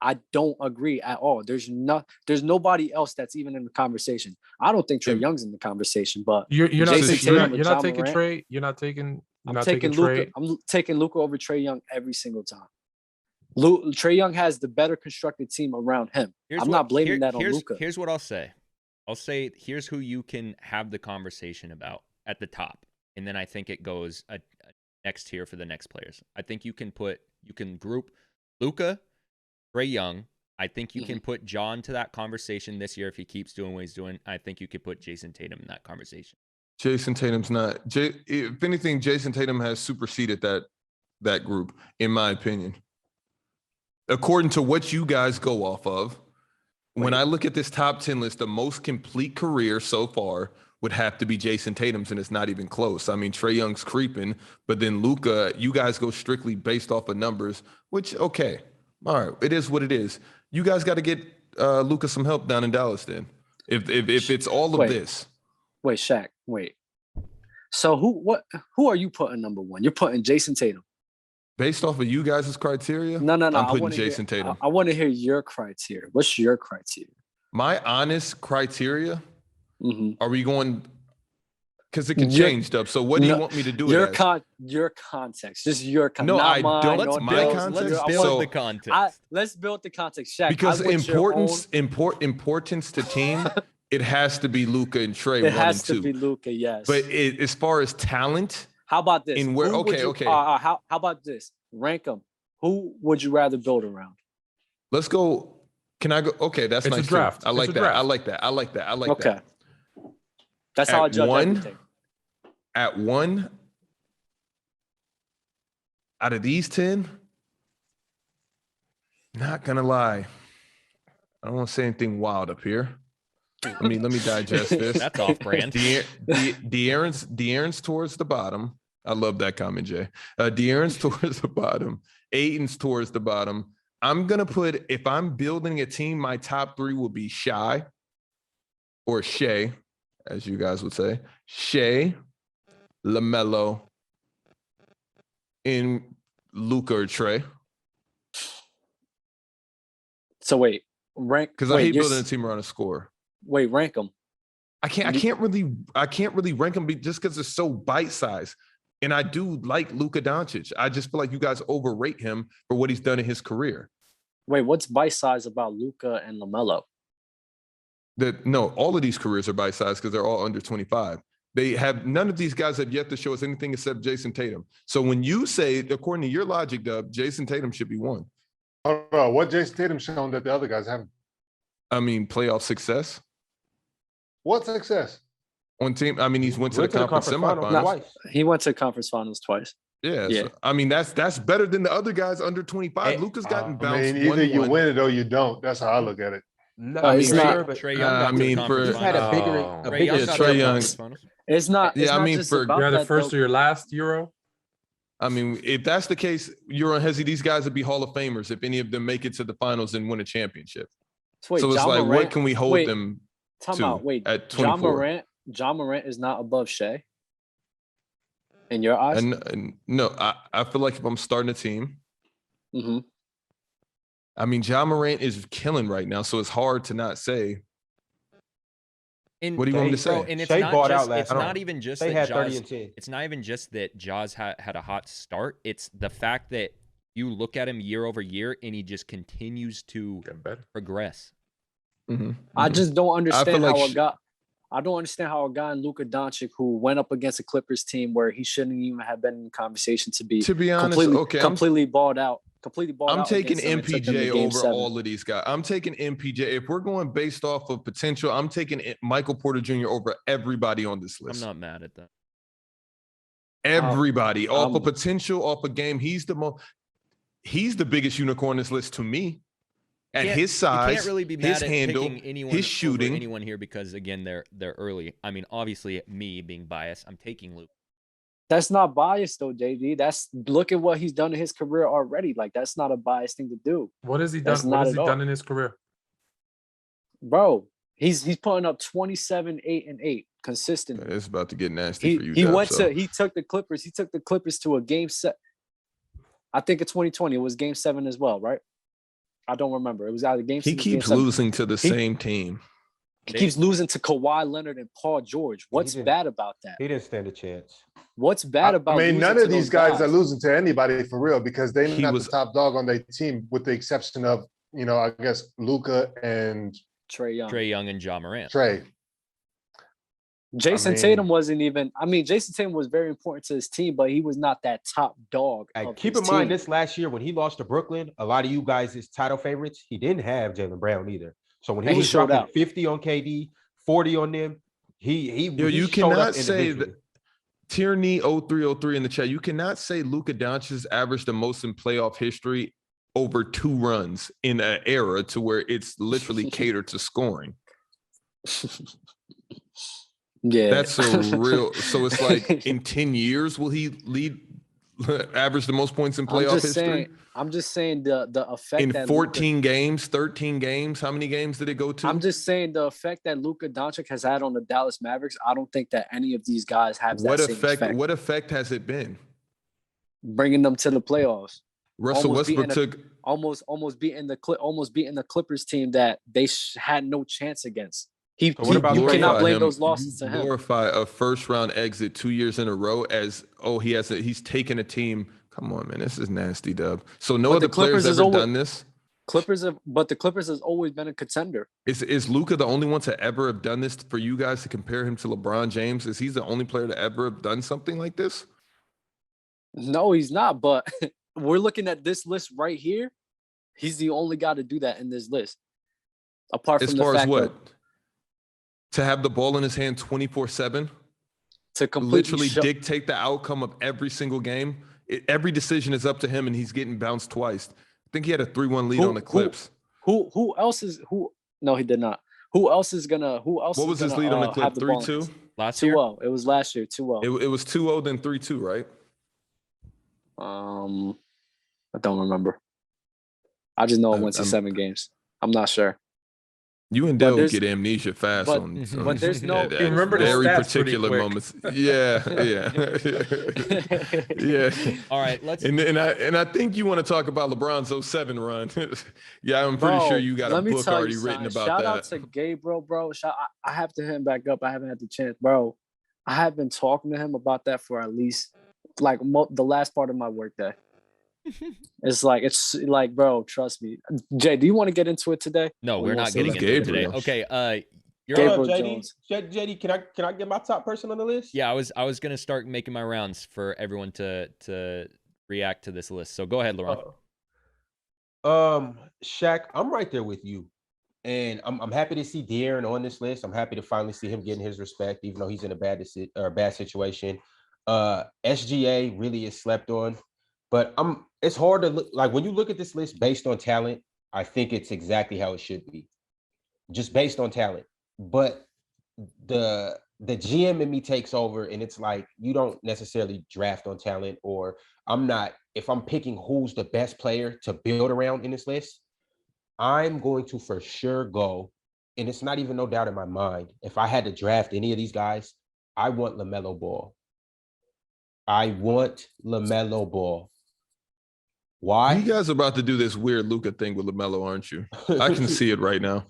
I don't agree at all. There's nobody else that's even in the conversation. I don't think Trae Young's in the conversation, but You're not Jason taking, Tatum you're with not Ja taking Morant. Trey. You're not taking. You're I'm not taking taking Luka. Trey. I'm taking Luka over Trae Young every single time. Trae Young has the better constructed team around him. I'm not blaming that on Luka. Here's what I'll say. I'll say here's who you can have the conversation about at the top, and then I think it goes a next tier for the next players. I think you can group Luka, Trae Young. I think you can put John to that conversation this year if he keeps doing what he's doing. I think you could put Jason Tatum in that conversation. Jason Tatum's not. If anything, Jason Tatum has superseded that group, in my opinion. According to what you guys go off of, when I look at this top 10 list, the most complete career so far would have to be Jason Tatum's, and it's not even close. I mean, Trae Young's creeping, but then Luka, you guys go strictly based off of numbers, which, okay, all right, it is what it is. You guys got to get Luka some help down in Dallas then, if it's all of this. Wait, Shaq, wait. So who are you putting number one? You're putting Jason Tatum. Based off of you guys' criteria, No. I'm I putting want to Jason hear. Tatum. I want to hear your criteria. What's your criteria? My honest criteria, Mm-hmm. are we going, because it can change, Dub. So what do you want me to do your it as? Your context, just your context. No, not I mine, don't. Let's no build, Dale's. let's So- build the context. Let's build the context, Shaq. Because I want your importance to team, it has to be Luka and Trey it 1 has and to 2. be Luka, yes. But as far as talent, how about this? in where- Who would okay, you- okay. How about this? Rank them. Who would you rather build around? let's go. Can I go? Okay, that's It's a nice. too. draft. I like It's a that. draft. I like that. I like that. I like Okay. that. That's how I At judge one, everything. At 1, out of these 10, not gonna lie, I don't want to say anything wild up here. Let me digest this. That's off brand. De'Aaron's towards the bottom. I love that comment, Jay. De'Aaron's towards the bottom. Aiton's towards the bottom. I'm gonna put, if I'm building a team, my top 3 will be Shai or Shea, as you guys would say. Shea, LaMelo, in Luka or Trey. So wait, rank. Because I hate building a team around a score. Wait, rank them. I can't really rank them just because it's so bite-sized. And I do like Luka Doncic. I just feel like you guys overrate him for what he's done in his career. Wait, what's bite size about Luka and LaMelo? No, all of these careers are bite-sized because they're all under 25. None of these guys have yet to show us anything except Jason Tatum. So when you say, according to your logic, Dub, Jason Tatum should be 1. Oh, no. What Jason Tatum shown that the other guys haven't? I mean, playoff success What success? on team. I mean, he's went to the conference semifinals. twice. He went to conference finals twice. Yeah. Yeah. So, I mean, that's better than the other guys under 25. Luka's gotten I bounced. mean, either you 1-1. win it or you don't. That's how I look at it. No, I mean, it's Trey- not. But Trey Young got I to the mean, conference he's had a finals. bigger, Oh. a Trey bigger. Young got to Trey the Young. conference finals. It's not. It's Yeah, I not mean, just for- about You're either that, first though. or your last Euro. I mean, if that's the case, Euroandhesi, these guys would be Hall of Famers if any of them make it to the finals and win a championship. So wait, so it's John like, Morant, what can we hold wait, them time to out. Wait, at John 24? Morant is not above Shea in your eyes. And no, I feel like if I'm starting a team, Mm-hmm. I mean, John Morant is killing right now, so it's hard to not say. And, What do you want me to bro, say? and it's Shea not bought just, out last it's night. not even just They that had 30 Jaws, and 10. it's not even just that Jaws had a hot start. It's the fact that you look at him year over year and he just continues to Getting better. progress. Mhm, I mhm. just don't understand like how sh- a guy. I don't understand how a guy in Luka Doncic who went up against a Clippers team where he shouldn't even have been in conversation to be To be honest, completely, okay, completely balled out. I'm taking against them and took them to MPJ Game over 7. all of these guys. I'm taking MPJ. If we're going based off of potential, I'm taking Michael Porter Jr. over everybody on this I'm list. not mad at that. Everybody off of I'm- potential, off a game. He's the biggest unicorn on this list to me. At Can't- his you size, can't really be mad his at handle, picking anyone his over shooting. anyone here because again they're early. I mean, obviously me being biased, I'm taking Luke. That's not biased though, JD. That's look at what he's done in his career already. Like that's not a biased thing to do, What has he That's done? not What has at he all. done in his career? bro. He's putting up 27, 8, and 8 consistently. It's about to get nasty for you. He Dub, went so. to he took the Clippers to a game set. I think in 2020 it was game 7 as well, right? I don't remember. It was either game 6 He or game keeps 7. losing to the same team. He keeps losing to Kawhi Leonard and Paul George. What's didn't- bad about that? He didn't stand a chance. What's bad about? I mean, losing none to of these those guys are losing to anybody for real because they're He not was- the top dog on their team, with the exception of, I guess Luka and Trey Young. Trey Young and Ja Morant. Trey. Jason I mean- Tatum wasn't even. I mean, Jason Tatum was very important to his team, but he was not that top dog. Hey, of keep his in mind team. this last year when he lost to Brooklyn, a lot of you guys is title favorites. He didn't have Jaylen Brown either. So when he And he was showed dropping out. 50 on KD, 40 on them, he Yo, you showed up cannot say individually. that. Tierney 0303 in the chat. You cannot say Luka Doncic averaged the most in playoff history over 2 runs in an era to where it's literally catered to scoring. Yeah, That's a real. So it's like in 10 years, will he average the most points in playoff history? I'm just saying the effect In that 14 games, 13 games, how many games did it go to? I'm just saying the effect that Luka Doncic has had on the Dallas Mavericks. I don't think that any of these guys have what that same effect? effect. What effect has it been? bringing them to the playoffs. Russell Westbrook took almost beating the Clippers team that they had no chance against. So what about You cannot blame him. those losses to him. Glorify a first-round exit 2 years in a row as he's taken a team. Come on, man, this is nasty, Dub. So no other players ever done this. But the Clippers has always been a contender. Is Luka the only one to ever have done this for you guys to compare him to LeBron James? Is he the only player to ever have done something like this? No, he's not. But we're looking at this list right here. He's the only guy to do that in this list. Apart from as far as what? To have the ball in his hand 24/7? To completely literally dictate the outcome of every single game? Every decision is up to him, and he's getting bounced twice. I think he had a 3-1 lead on the Clips. Who else is who? No, he did not. Who else is gonna? What was his lead on the Clip? 3-2? Last year? 2-0. It was last year. 2-0. It was 2-0, then 3-2, right? I don't remember. I just know it went to 7 games. I'm not sure. You and Dale get amnesia fast but there's no remember very the particular moments. Yeah. All right, let's. And I think you want to talk about LeBron's 07 run. Yeah, I'm pretty sure you got a book already written about that. Shout out to Gabriel, bro. I have to hit him back up. I haven't had the chance, bro. I have been talking to him about that for at least like the last part of my workday. It's like, bro, trust me. Jay, do you want to get into it today? No, we're not getting into it today. Okay, Gabriel Jones. JD, can I get my top person on the list? Yeah, I was gonna start making my rounds for everyone to react to this list. So go ahead, Laurent. Shaq, I'm right there with you, and I'm happy to see De'Aaron on this list. I'm happy to finally see him getting his respect, even though he's in a bad situation. SGA really is slept on. But it's hard to look like when you look at this list based on talent. I think it's exactly how it should be, just based on talent. But the GM in me takes over, and it's like you don't necessarily draft on talent. Or if I'm picking who's the best player to build around in this list, I'm going to for sure go. And it's not even no doubt in my mind. If I had to draft any of these guys, I want LaMelo Ball. Why? You guys are about to do this weird Luka thing with LaMelo, aren't you? I can see it right now.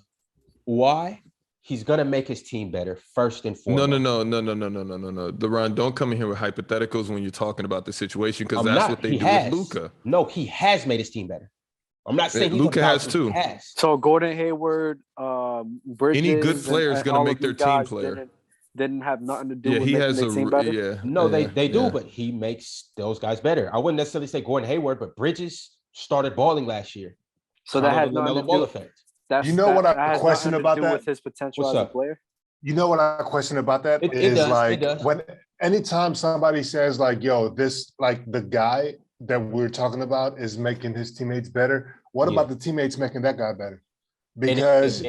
Why? He's gonna make his team better first and foremost. No. Deron, don't come in here with hypotheticals when you're talking about the situation, because that's what they do with Luka. No, he has made his team better. I'm not saying Luka has too. So Gordon Hayward, Bridges, any good player is gonna make their team player. Didn't have nothing to do with making their team better. They do, but he makes those guys better. I wouldn't necessarily say Gordon Hayward, but Bridges started balling last year. So that had nothing to do with effect. You know what I question about that? With his potential as a player. You know what I question about that is anytime somebody says like, "Yo, this like the guy that we're talking about is making his teammates better." What about the teammates making that guy better? Because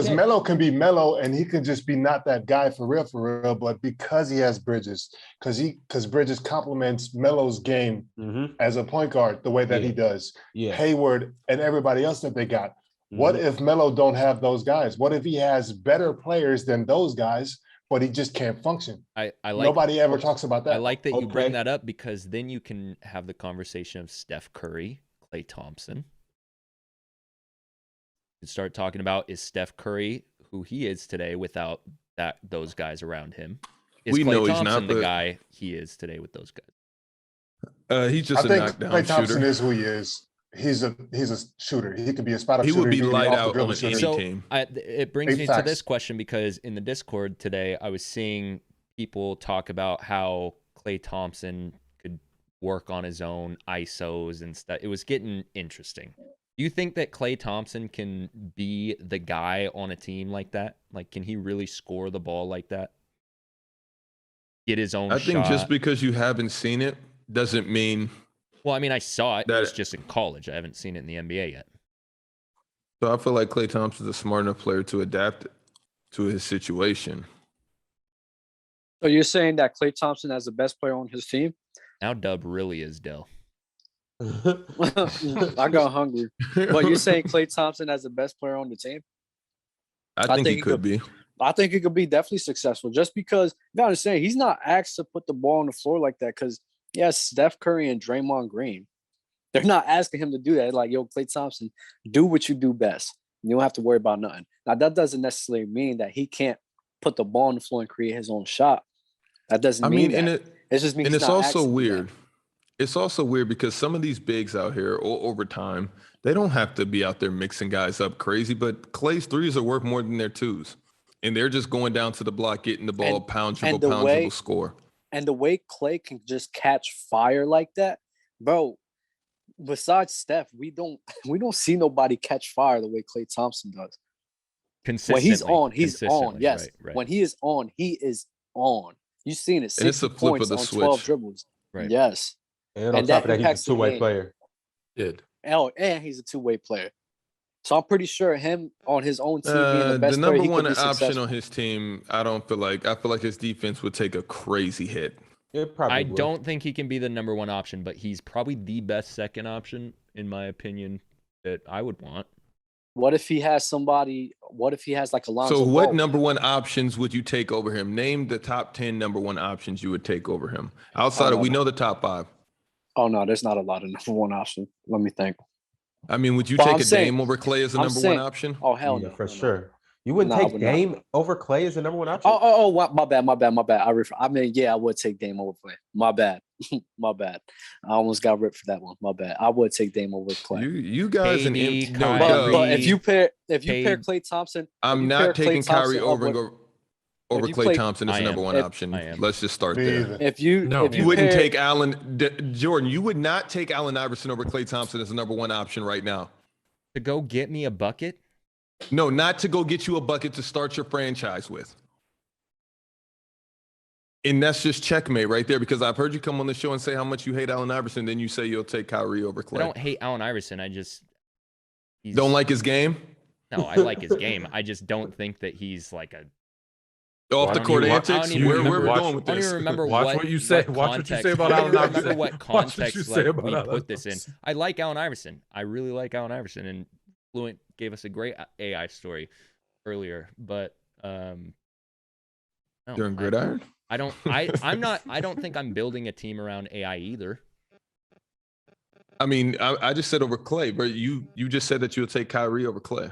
Melo can be Melo and he can just be not that guy for real, but because he has Bridges, because Bridges complements Melo's game as a point guard the way that he does. Hayward and everybody else that they got. What if Melo don't have those guys? What if he has better players than those guys, but he just can't function? Nobody ever talks about that. I like that you bring that up, because then you can have the conversation of Steph Curry, Klay Thompson. Start talking about, is Steph Curry who he is today without those guys around him? Is Klay Thompson the guy he is today with those guys? He's just a knockdown Klay Thompson shooter. Is who he is. He's a shooter. He could be a spot-up shooter. He would be light out on any team. It brings me to this question, because in the Discord today, I was seeing people talk about how Klay Thompson could work on his own ISOs and stuff. It was getting interesting. Do you think that Klay Thompson can be the guy on a team like that? Like, can he really score the ball like that? Get his own shot? I think just because you haven't seen it doesn't mean... Well, I mean, I saw it. It was just in college. I haven't seen it in the NBA yet. So I feel like Klay Thompson's a smart enough player to adapt to his situation. So you're saying that Klay Thompson has the best player on his team? Now Dub really is Dell. I got hungry. But you're saying Klay Thompson has the best player on the team? I think he could be. I think he could be definitely successful, just because you gotta understand he's not asked to put the ball on the floor like that, because Yes, Steph Curry and Draymond Green. They're not asking him to do that. Like, yo, Klay Thompson, do what you do best. You don't have to worry about nothing. Now, that doesn't necessarily mean that he can't put the ball on the floor and create his own shot. That doesn't mean that. It just means and he's it's not also asking weird. that. It's also weird because some of these bigs out here over time, they don't have to be out there mixing guys up crazy, but Klay's threes are worth more than their twos. And they're just going down to the block, getting the ball, pound dribble, score. And the way Klay can just catch fire like that, bro, besides Steph, we don't see nobody catch fire the way Klay Thompson does. Consistently. When he's on. Yes. Right. When he is on, he is on. You've seen it. 60 it's a flip points of the on switch. 12 dribbles. Right. Yes. And on top of that, he's a two-way player. And he's a two-way player. So I'm pretty sure him on his own team being the best player, number he one could be option successful. on his team, I feel like his defense would take a crazy hit. I don't think he can be the number one option, but he's probably the best second option, in my opinion, that I would want. What if he has somebody? What if he has like Alonzo? So what Ball? number one options would you take over him? Name the top 10 number one options you would take over him. Outside of, we know the top 5. Oh no, there's not a lot of number one option. Let me think. I mean, would you take Dame over Klay as a number one option? Oh hell no, for sure. You wouldn't take Dame over Klay as the number one option? My bad. I would take Dame over Klay. My bad. My bad. I almost got ripped for that one. My bad. I would take Dame over Klay. You guys and but if you pair Klay Thompson, I'm not taking Kyrie over Klay Thompson as a number one option. Let's just start there. If you wouldn't take Jordan, you would not take Allen Iverson over Klay Thompson as a number one option right now. To go get me a bucket? No, not to go get you a bucket to start your franchise with. And that's just checkmate right there, because I've heard you come on the show and say how much you hate Allen Iverson, then you say you'll take Kyrie over Klay. I don't hate Allen Iverson. Don't like his game? No, I like his game. I just don't think that he's like a off the court antics. Where are we going with this? I don't even remember what you say. Watch what you say about Allen Iverson. I don't remember what context we put this in. I like Allen Iverson. I really like Allen Iverson, and Fluent gave us a great AI story earlier, but during Gridiron, I don't think I'm building a team around AI either. I mean, I just said over Klay, but you just said that you'll take Kyrie over Klay.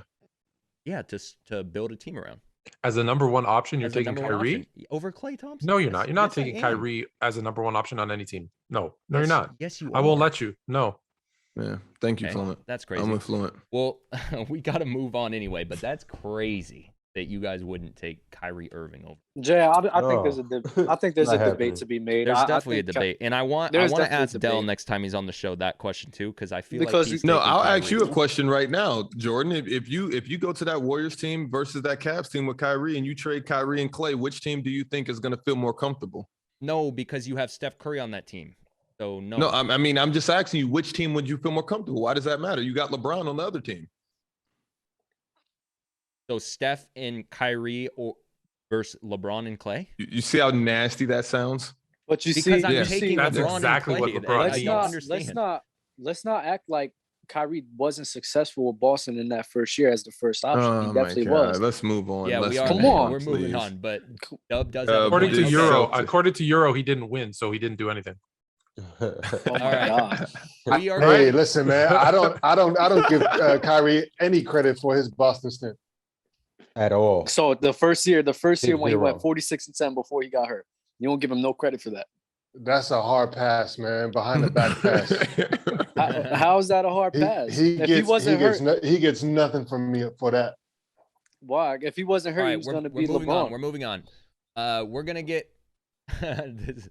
Yeah, to build a team around. As a number one option, you're taking Kyrie over Klay Thompson? No, you're not. You're not taking Kyrie as a number one option on any team. No, you're not. Yes, you are. I won't let you. No. Yeah, thank you, Fluent. That's crazy. I'm with Fluent. Well, we got to move on anyway, but that's crazy that you guys wouldn't take Kyrie Irving over. Jay, I think there's a debate to be made. There's definitely a debate, and I want to ask Dell next time he's on the show that question too, because I feel like he's I'll ask you a question right now, Jordan. If you go to that Warriors team versus that Cavs team with Kyrie, and you trade Kyrie and Klay, which team do you think is going to feel more comfortable? No, because you have Steph Curry on that team. So no. No, I mean, I'm just asking you, which team would you feel more comfortable? Why does that matter? You got LeBron on the other team. So Steph and Kyrie versus LeBron and Klay? You see how nasty that sounds? But you because see, I'm taking that's LeBron exactly and Klay. what LeBron I don't understand. Let's not act like Kyrie wasn't successful with Boston in that first year as the first option. He definitely was. Let's move on. Yeah, Come on. We're moving on. But Dub does according to Euro, he didn't win, so he didn't do anything. Oh my God. Hey, listen, man. I don't give Kyrie any credit for his Boston stint at all. So the first year when he went 46-10 before he got hurt, you don't give him no credit for that. That's a hard pass, man. Behind the back pass. How is that a hard pass? He gets nothing from me for that. Why? If he wasn't hurt, he was going to be LeBron. We're moving on. We're going to get this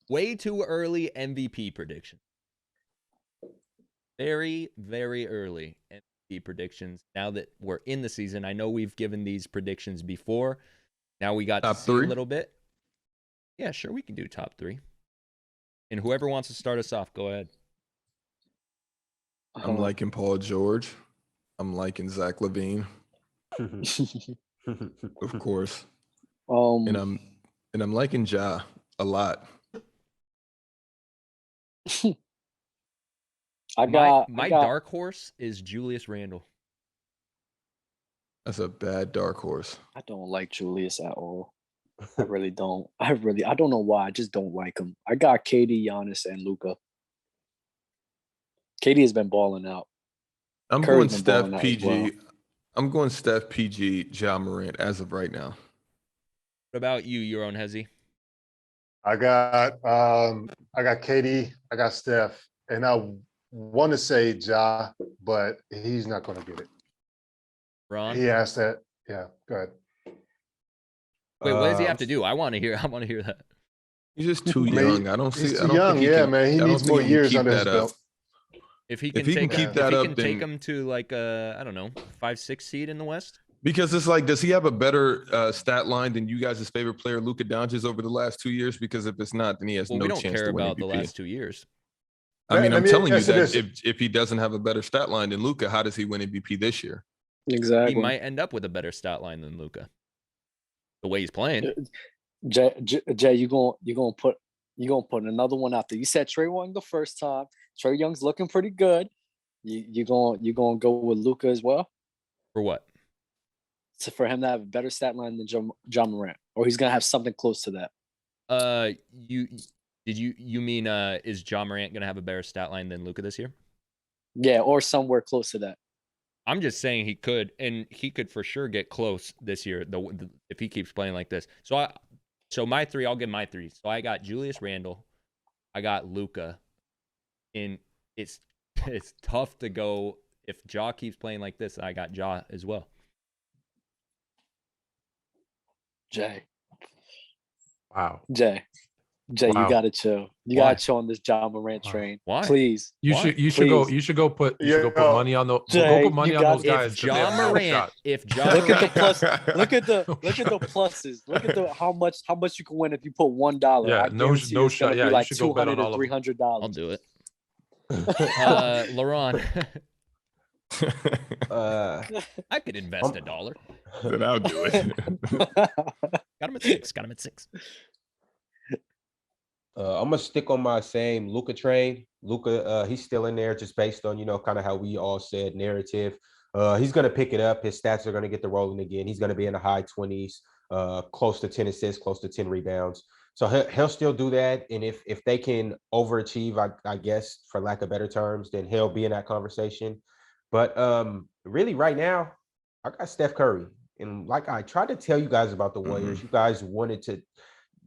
way too early MVP prediction. Very, very early MVP predictions. Now that we're in the season, I know we've given these predictions before. Now we got to see a little bit. Yeah, sure, we can do top 3. And whoever wants to start us off, go ahead. I'm liking Paul George. I'm liking Zach LaVine. Of course. And I'm liking Ja a lot. My dark horse is Julius Randle. That's a bad dark horse. I don't like Julius at all. I really don't. I don't know why. I just don't like him. I got KD, Giannis, and Luka. KD has been balling out. I'm Curry's going been Steph balling out as PG. well. I'm going Steph PG, Ja Morant as of right now. What about you, Euroandhesi? I got KD, I got Steph, and I want to say Ja, but he's not going to get it. Ron? He asked that. Yeah, go ahead. Wait, what does he have to do? I want to hear that. He's just too I mean, young. I don't see. He's I too don't young. think he Yeah, can, man. He I don't needs think more he can years keep under his that belt. up. If he If he can keep that up, take then him to like I don't know, 5-6 seed in the West. because it's like, does he have a better stat line than you guys' favorite player, Luka Doncic, over the last 2 years? Because if it's not, then he has Well, no we don't chance care to win about MVP. the last 2 years. I mean, Let I'm me telling you answer that this. if he doesn't have a better stat line than Luka, how does he win MVP this year? Exactly. He might end up with a better stat line than Luka. The way he's playing. Jay, you gonna put another one out there. You said Trae Young the first time. Trae Young's looking pretty good. You gonna go with Luka as well? For what? So for him to have a better stat line than John Morant, or he's gonna have something close to that. You mean is John Morant gonna have a better stat line than Luka this year? Yeah, or somewhere close to that. I'm just saying he could, and he could for sure get close this year. If he keeps playing like this. So my three, I'll give my three. So I got Julius Randle, I got Luka, and it's tough to go if Ja keeps playing like this. I got Ja as well. Jay, Wow. Jay, Wow. you gotta chill. You Why? gotta chill on this John Morant Wow. train. Why? Please. You Why? should go put money on the Jay, go put money you on got- those guys. If 'cause they have Ja no Morant, shot. if Ja Look at the Morant, plus. Look at the No look at the shot. pluses. Look at the how much you can win if you put $1. Yeah, I no guarantee you it's shot. gonna Yeah, be you like should go bet on $200 all or of them. $300. I'll do it. Laurent, I could invest $1. Then I'll do it. Got him at 6. I'm gonna stick on my same Luka train. Luka, he's still in there just based on kind of how we all said narrative. He's gonna pick it up. His stats are gonna get the rolling again. He's gonna be in the high 20s, close to 10 assists, close to 10 rebounds. So he'll still do that. And if they can overachieve, I guess for lack of better terms, then he'll be in that conversation. But really, right now, I got Steph Curry, and like I tried to tell you guys about the Warriors, you guys wanted to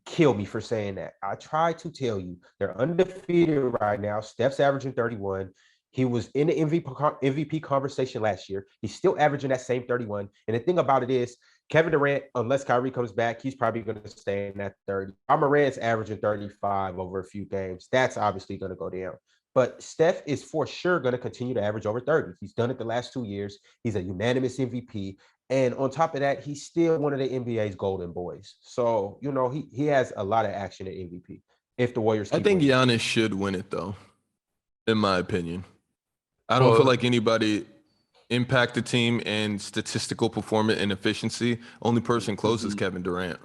kill me for saying that. I tried to tell you they're undefeated right now. Steph's averaging 31. He was in the MVP conversation last year. He's still averaging that same 31. And the thing about it is, Kevin Durant, unless Kyrie comes back, he's probably going to stay in that 30. Morant's averaging 35 over a few games. That's obviously going to go down. But Steph is for sure going to continue to average over 30. He's done it the last 2 years. He's a unanimous MVP. And on top of that, he's still one of the NBA's golden boys. So, he has a lot of action at MVP if the Warriors I keep think winning. Giannis should win it, though, in my opinion. I don't feel like anybody impact the team and statistical performance and efficiency. Only person close is Kevin Durant.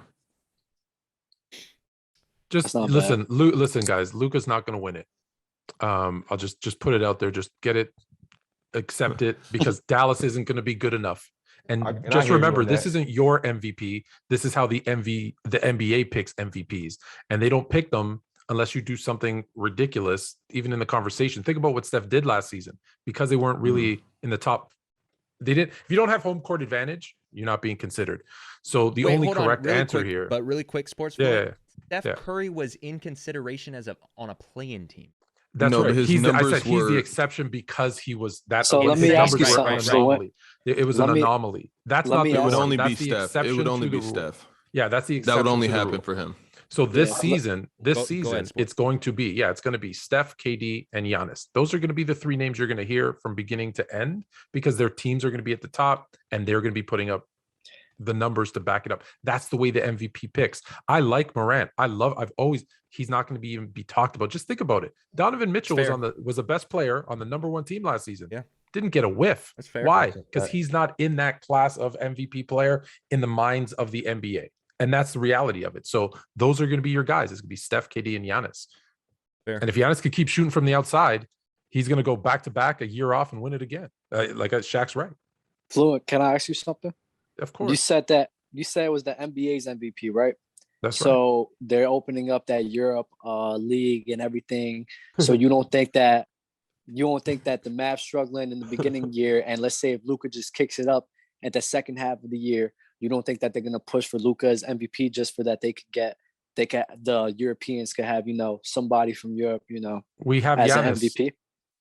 Just not listen, listen, guys. Luka's not going to win it. I'll just put it out there. Just get it, accept it, because Dallas isn't going to be good enough. And I just hear you remember, on this that. isn't your MVP. This is how the NBA picks MVPs, and they don't pick them unless you do something ridiculous, even in the conversation. Think about what Steph did last season, because they weren't really in the top. They didn't. If you don't have home court advantage, you're not being considered. So the only hold on, correct really answer quick, here. but really quick, sports. Yeah, Steph yeah. Curry was in consideration on a play-in team. That's No, right. but his I numbers said he's the were- exception because he was that. So let his me ask numbers you were something. an So what- anomaly. It was an let me- anomaly. That's let not me the ask- It would norm. only That's be the Steph. It exception would only to the be rule. Steph. Yeah, that's the That exception. would only to the happen rule. for him. So this Yeah. season, Go ahead, it's going to be, it's going to be Steph, KD, and Giannis. Those are going to be the three names you're going to hear from beginning to end, because their teams are going to be at the top and they're going to be putting up the numbers to back it up. That's the way the MVP picks. I like Morant. He's not going to even be talked about. Just think about it. Donovan Mitchell Fair. was the best player on the number one team last season. Yeah. Didn't get a whiff. That's fair. Why? That's a Because fact. he's not in that class of MVP player in the minds of the NBA. And that's the reality of it. So those are going to be your guys. It's going to be Steph, KD, and Giannis. Fair. And if Giannis could keep shooting from the outside, he's going to go back to back a year off and win it again. Shaq's right. Fluent, can I ask you something? Of course. You said it was the NBA's MVP, right? That's right. So they're opening up that Europe league and everything. So you don't think that the Mavs struggling in the beginning year, and let's say if Luka just kicks it up at the second half of the year, you don't think that they're gonna push for Luka as MVP just for that the Europeans could have, somebody from Europe, We have as Giannis. an MVP.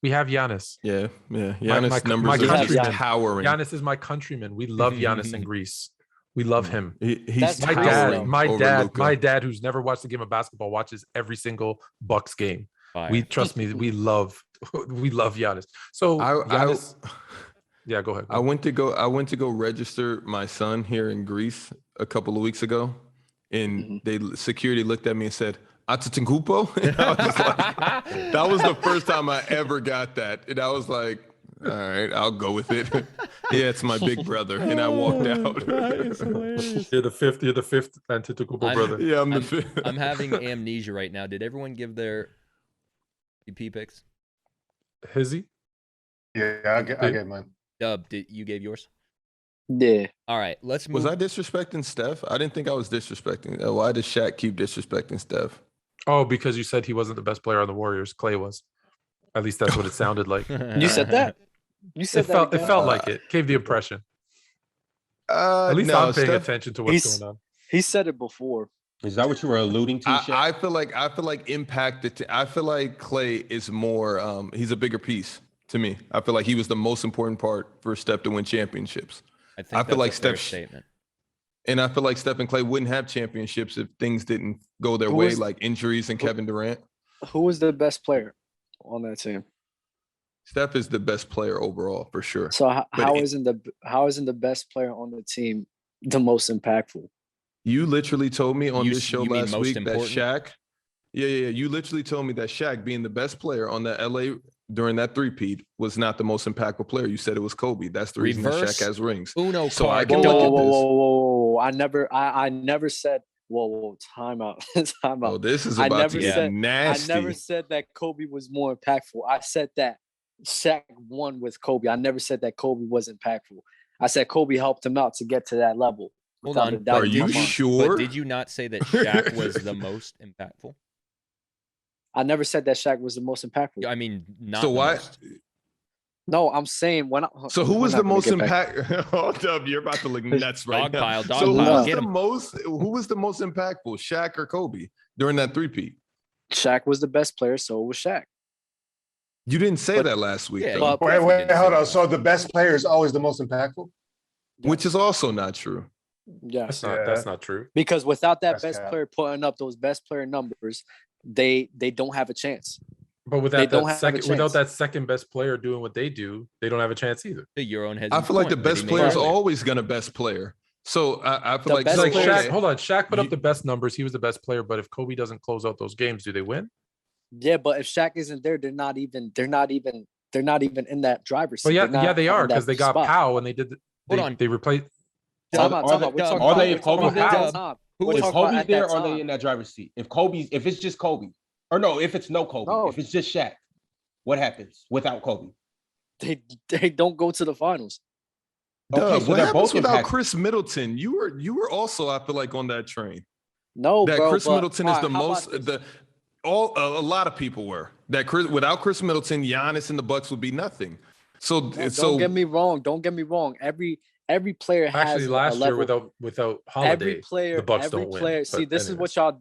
We have Giannis. Yeah. Giannis numbers my are just countryman. towering. Giannis is my countryman. We love Giannis in Greece. We love him. He's That's towering over Luka. My dad, who's never watched a game of basketball, watches every single Bucks game. Fire. Trust me, we love Giannis. So Giannis, yeah, go ahead. I went to go register my son here in Greece a couple of weeks ago, and security looked at me and said, "Antetokounmpo?" And I was like, that was the first time I ever got that, and I was like, all right, I'll go with it. Yeah, it's my big brother, and I walked out. You're the fifth Antetokounmpo brother. Yeah, I'm the fifth. I'm having amnesia right now. Did everyone give their EP picks? Hizzy? Yeah, I get mine. Dub, you gave yours? Yeah. All right, let's move. Was I disrespecting Steph? I didn't think I was disrespecting. Why does Shaq keep disrespecting Steph? Oh, because you said he wasn't the best player on the Warriors. Clay was. At least that's what it sounded like. You said that. You said it felt like it. Gave the impression. At least I'm paying attention to what's going on. He said it before. Is that what you were alluding to? I feel like impact. I feel like Clay is more. He's a bigger piece to me. I feel like he was the most important part for Steph to win championships. I feel like Steph's Steph statement. And I feel like Steph and Clay wouldn't have championships if things didn't go their way, like injuries and Kevin Durant. Who was the best player on that team? Steph is the best player overall for sure. So how isn't the best player on the team the most impactful? You literally told me on this show last week important? that Shaq. Yeah. You literally told me that Shaq being the best player on the LA during that three-peat was not the most impactful player. You said it was Kobe. That's the reason that Shaq has rings. Uno so card. I can look at this. Whoa. I never said. Whoa, time out. Time out. Oh, this is about to get nasty. I never said that Kobe was more impactful. I said that Shaq won with Kobe. I never said that Kobe was impactful. I said Kobe helped him out to get to that level. Hold on. Are you sure? But did you not say that Shaq was the most impactful? I never said that Shaq was the most impactful. I mean, not so why? Most. No, I'm saying when. So who was the most impactful? Hold up, you're about to look nuts right now. Dogpile. So who was the most impactful, Shaq or Kobe during that three-peat? Shaq was the best player, so it was Shaq. You didn't say that last week. Yeah, though. Wait, hold on. So the best player is always the most impactful? Which is also not true. Yeah, that's not true. Because without that That's best cap. player putting up those best player numbers, they don't have a chance. But without that second best player doing what they do, they don't have a chance either. The Euroandhesi. I feel like the best player is always going to best player. So I feel like Shaq. Hold on, Shaq put up the best numbers. He was the best player. But if Kobe doesn't close out those games, do they win? Yeah, but if Shaq isn't there, they're not even in that driver's seat. Well, yeah, they are because they got Powell and they did. They replaced. Are they if Kobe's there? If Is Kobe there, or are they in that driver's seat? If it's just Kobe, or no, if it's no Kobe, if it's just Shaq, what happens without Kobe? They don't go to the finals. Okay, so what happens without Chris Middleton? You were also, I feel like, on that train. No, that bro, Chris Middleton is the most. A lot of people were that without Chris Middleton, Giannis and the Bucks would be nothing. So don't get me wrong. Don't get me wrong. Every player has actually last year without Holiday. Every player, the Bucks don't win. See, this is what y'all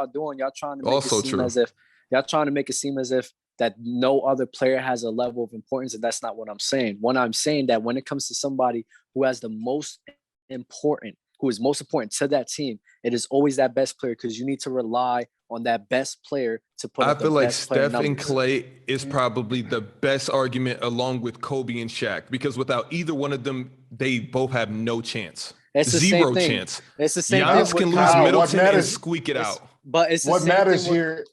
doing. Y'all trying to make it seem as if that no other player has a level of importance, and that's not what I'm saying. When I'm saying that when it comes to somebody who has who is most important to that team, it is always that best player because you need to rely on that best player to put. I feel like Steph and Clay is probably the best argument along with Kobe and Shaq because without either one of them, they both have no chance. It's Zero chance. It's the same Giannis thing. Can lose Middleton and squeak it out. But it's the what same matters thing here.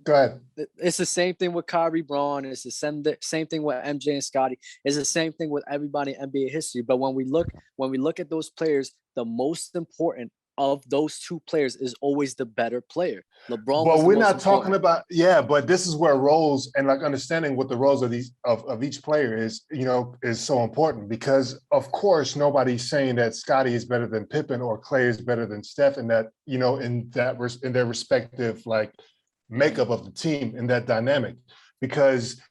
Go ahead. It's the same thing with Kyrie Braun. It's the same thing with MJ and Scotty. It's the same thing with everybody in NBA history. But when we look at those players, the most important of those two players is always the better player. LeBron But was the we're most not talking important. about, but this is where roles and like understanding what the roles of these of each player is, is so important, because of course nobody's saying that Scottie is better than Pippen or Clay is better than Steph, and that, in their respective like makeup of the team in that dynamic. Because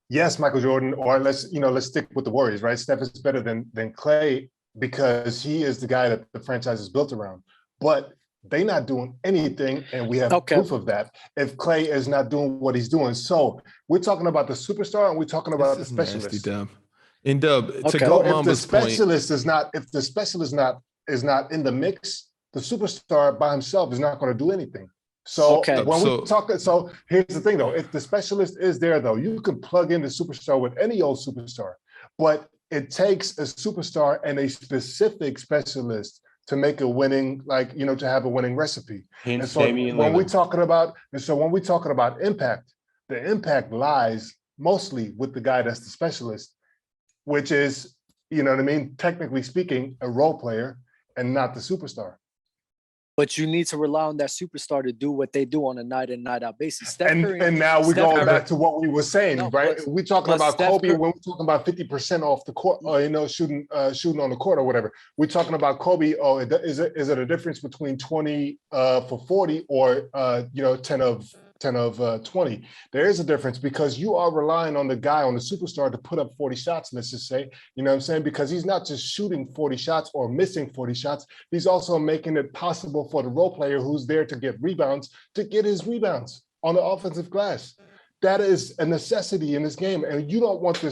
yes, Michael Jordan, or let's stick with the Warriors, right? Steph is better than Clay because he is the guy that the franchise is built around. But they're not doing anything, and we have proof of that, if Clay is not doing what he's doing. So we're talking about the superstar, and we're talking about the specialist. Nasty, Dub. And Dub, to Okay. go If the Mamba's point, specialist is not in the mix, the superstar by himself is not going to do anything. So Okay. when we talk, so here's the thing though, if the specialist is there though, you can plug in the superstar with any old superstar, but it takes a superstar and a specific specialist to make a winning, to have a winning recipe. And so when we're talking about impact, the impact lies mostly with the guy that's the specialist, which is, technically speaking, a role player and not the superstar. But you need to rely on that superstar to do what they do on a night in, night out basis. Steph Curry, and now we're Steph going Curry- back to what we were saying, No, right? but- We're talking about Steph Kobe Curry- when we're talking about 50% off the court, or shooting on the court or whatever. We're talking about Kobe. Oh, is it a difference between 20 for 40 or 10 of 20? There is a difference, because you are relying on the guy, on the superstar, to put up 40 shots, let's just say, you know what I'm saying? Because he's not just shooting 40 shots or missing 40 shots. He's also making it possible for the role player who's there to get rebounds to get his rebounds on the offensive glass. That is a necessity in this game. And you don't want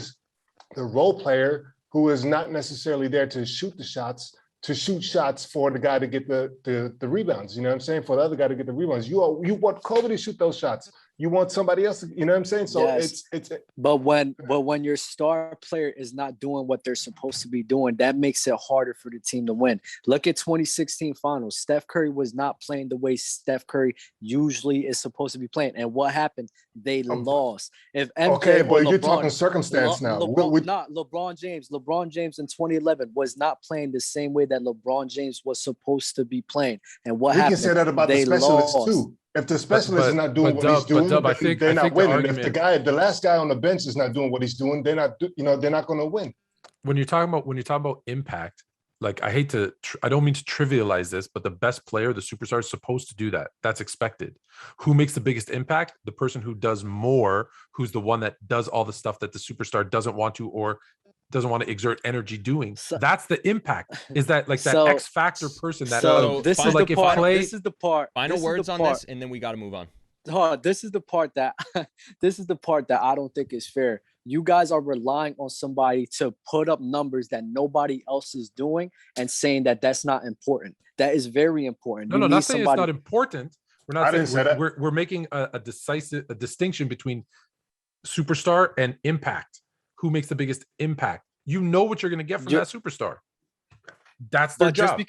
the role player who is not necessarily there to shoot the shots, to shoot shots for the guy to get the rebounds, you know what I'm saying? For the other guy to get the rebounds. You want Kobe to shoot those shots. You want somebody else, you know what I'm saying? So Yes. But when your star player is not doing what they're supposed to be doing, that makes it harder for the team to win. Look at 2016 finals. Steph Curry was not playing the way Steph Curry usually is supposed to be playing. And what happened? They lost. If MJ okay, or but you're LeBron, talking circumstance now. LeBron James in 2011 was not playing the same way that LeBron James was supposed to be playing. And what happened? We can say that about the They specialists lost. too. If the specialist is not doing what he's doing, they're not winning. If the last guy on the bench is not doing what he's doing, they're not going to win. When you're talking about impact, like I don't mean to trivialize this, but the best player, the superstar, is supposed to do that. That's expected. Who makes the biggest impact? The person who does more, who's the one that does all the stuff that the superstar doesn't want to or doesn't want to exert energy doing. That's the impact. Is that like that X factor person that this is the part. Final words on this, and then we got to move on. This is the part that I don't think is fair. You guys are relying on somebody to put up numbers that nobody else is doing and saying that that's not important. That is very important. No, not saying it's not important. We're not saying say that. We're making a distinction between superstar and impact. Who makes the biggest impact? You know what you're going to get from that superstar. That's their job.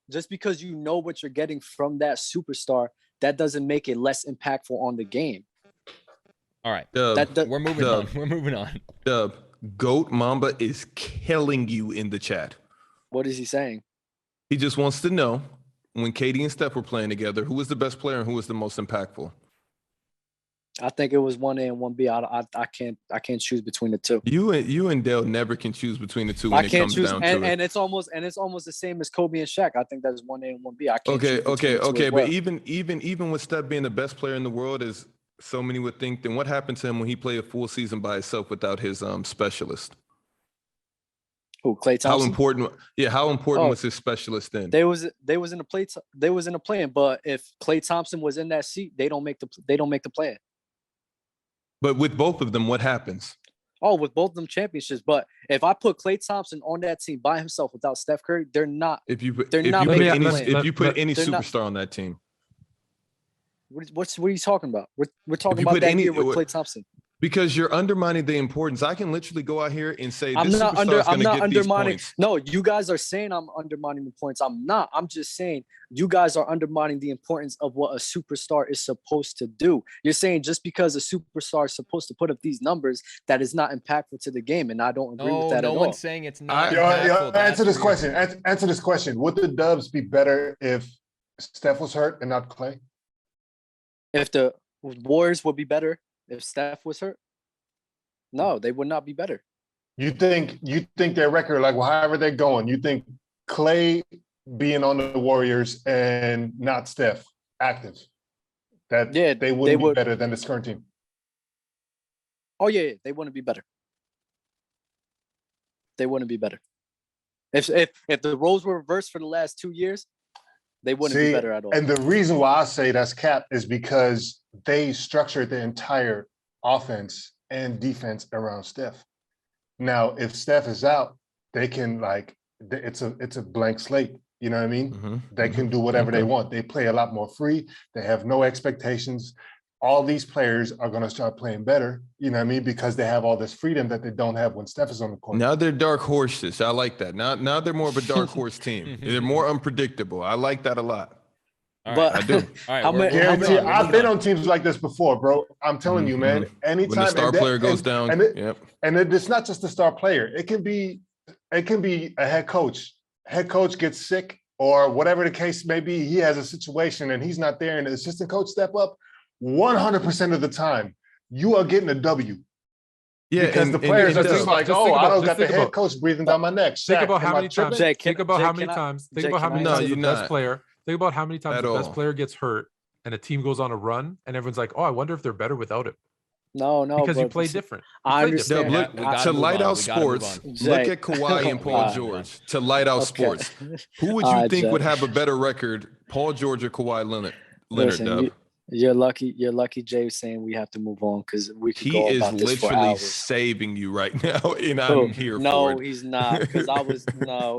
Just because you know what you're getting from that superstar, that doesn't make it less impactful on the game. All right, we're moving on. We're moving on. Dub, Goat Mamba is killing you in the chat. What is he saying? He just wants to know, when Katie and Steph were playing together, who was the best player and who was the most impactful? I think it was 1A and 1B. I can't choose between the two. You and Dale never can choose between the two when it comes down to it. And it's almost the same as Kobe and Shaq. I think that's 1A and 1B. I can't Okay. But even with Steph being the best player in the world, as so many would think, then what happened to him when he played a full season by himself without his specialist? Who, Klay Thompson? How important was his specialist then? They was in a play-in, but if Klay Thompson was in that seat, they don't make the play-in. But with both of them, what happens? Oh, with both of them championships. But if I put Klay Thompson on that team by himself without Steph Curry, they're not. If you put making any superstar on that team, what are you talking about? We're talking about that year with Klay Thompson. Because you're undermining the importance. I can literally go out here and say I'm this not superstar is going to get these undermining. points. No, you guys are saying I'm undermining the points. I'm not. I'm just saying you guys are undermining the importance of what a superstar is supposed to do. You're saying just because a superstar is supposed to put up these numbers, that is not impactful to the game, and I don't agree with that at all. No one's saying it's not. Answer this question. Answer this question. Would the Dubs be better if Steph was hurt and not Clay? If the Warriors would be better if Steph was hurt? No, they would not be better. You think their record, like however they're going, you think Clay being on the Warriors and not Steph active, that they would be better than this current team? Oh yeah, they wouldn't be better. They wouldn't be better. If the roles were reversed for the last 2 years, they wouldn't be better at all. And the reason why I say that's cap is because they structured the entire offense and defense around Steph. Now, if Steph is out, they can it's a blank slate. You know what I mean? Mm-hmm. They can do whatever they want. They play a lot more free. They have no expectations. All these players are going to start playing better. You know what I mean? Because they have all this freedom that they don't have when Steph is on the court. Now they're dark horses. I like that. Now they're more of a dark horse team. They're more unpredictable. I like that a lot. But I do. All right, I've been on teams like this before, bro. I'm telling you, man. Anytime when the star player goes down, and it's not just the star player. It can be a head coach. Head coach gets sick or whatever the case may be. He has a situation and he's not there, and the assistant coach step up. 100% of the time, you are getting a W. Yeah, because the players are just like, oh, I don't got the head coach breathing down my neck. Think about how many times. Think about how many times the best player. Think about how many times the best player gets hurt and a team goes on a run and everyone's like, oh, I wonder if they're better without him. No, because you play different. I understand. To light out sports, look at Kawhi and Paul George. To light out sports, who would you think would have a better record, Paul George or Kawhi Leonard? Listen, you're lucky, Jay, saying we have to move on because we could go about this for hours. He is literally saving you right now, and I'm here for it. No, he's not. Because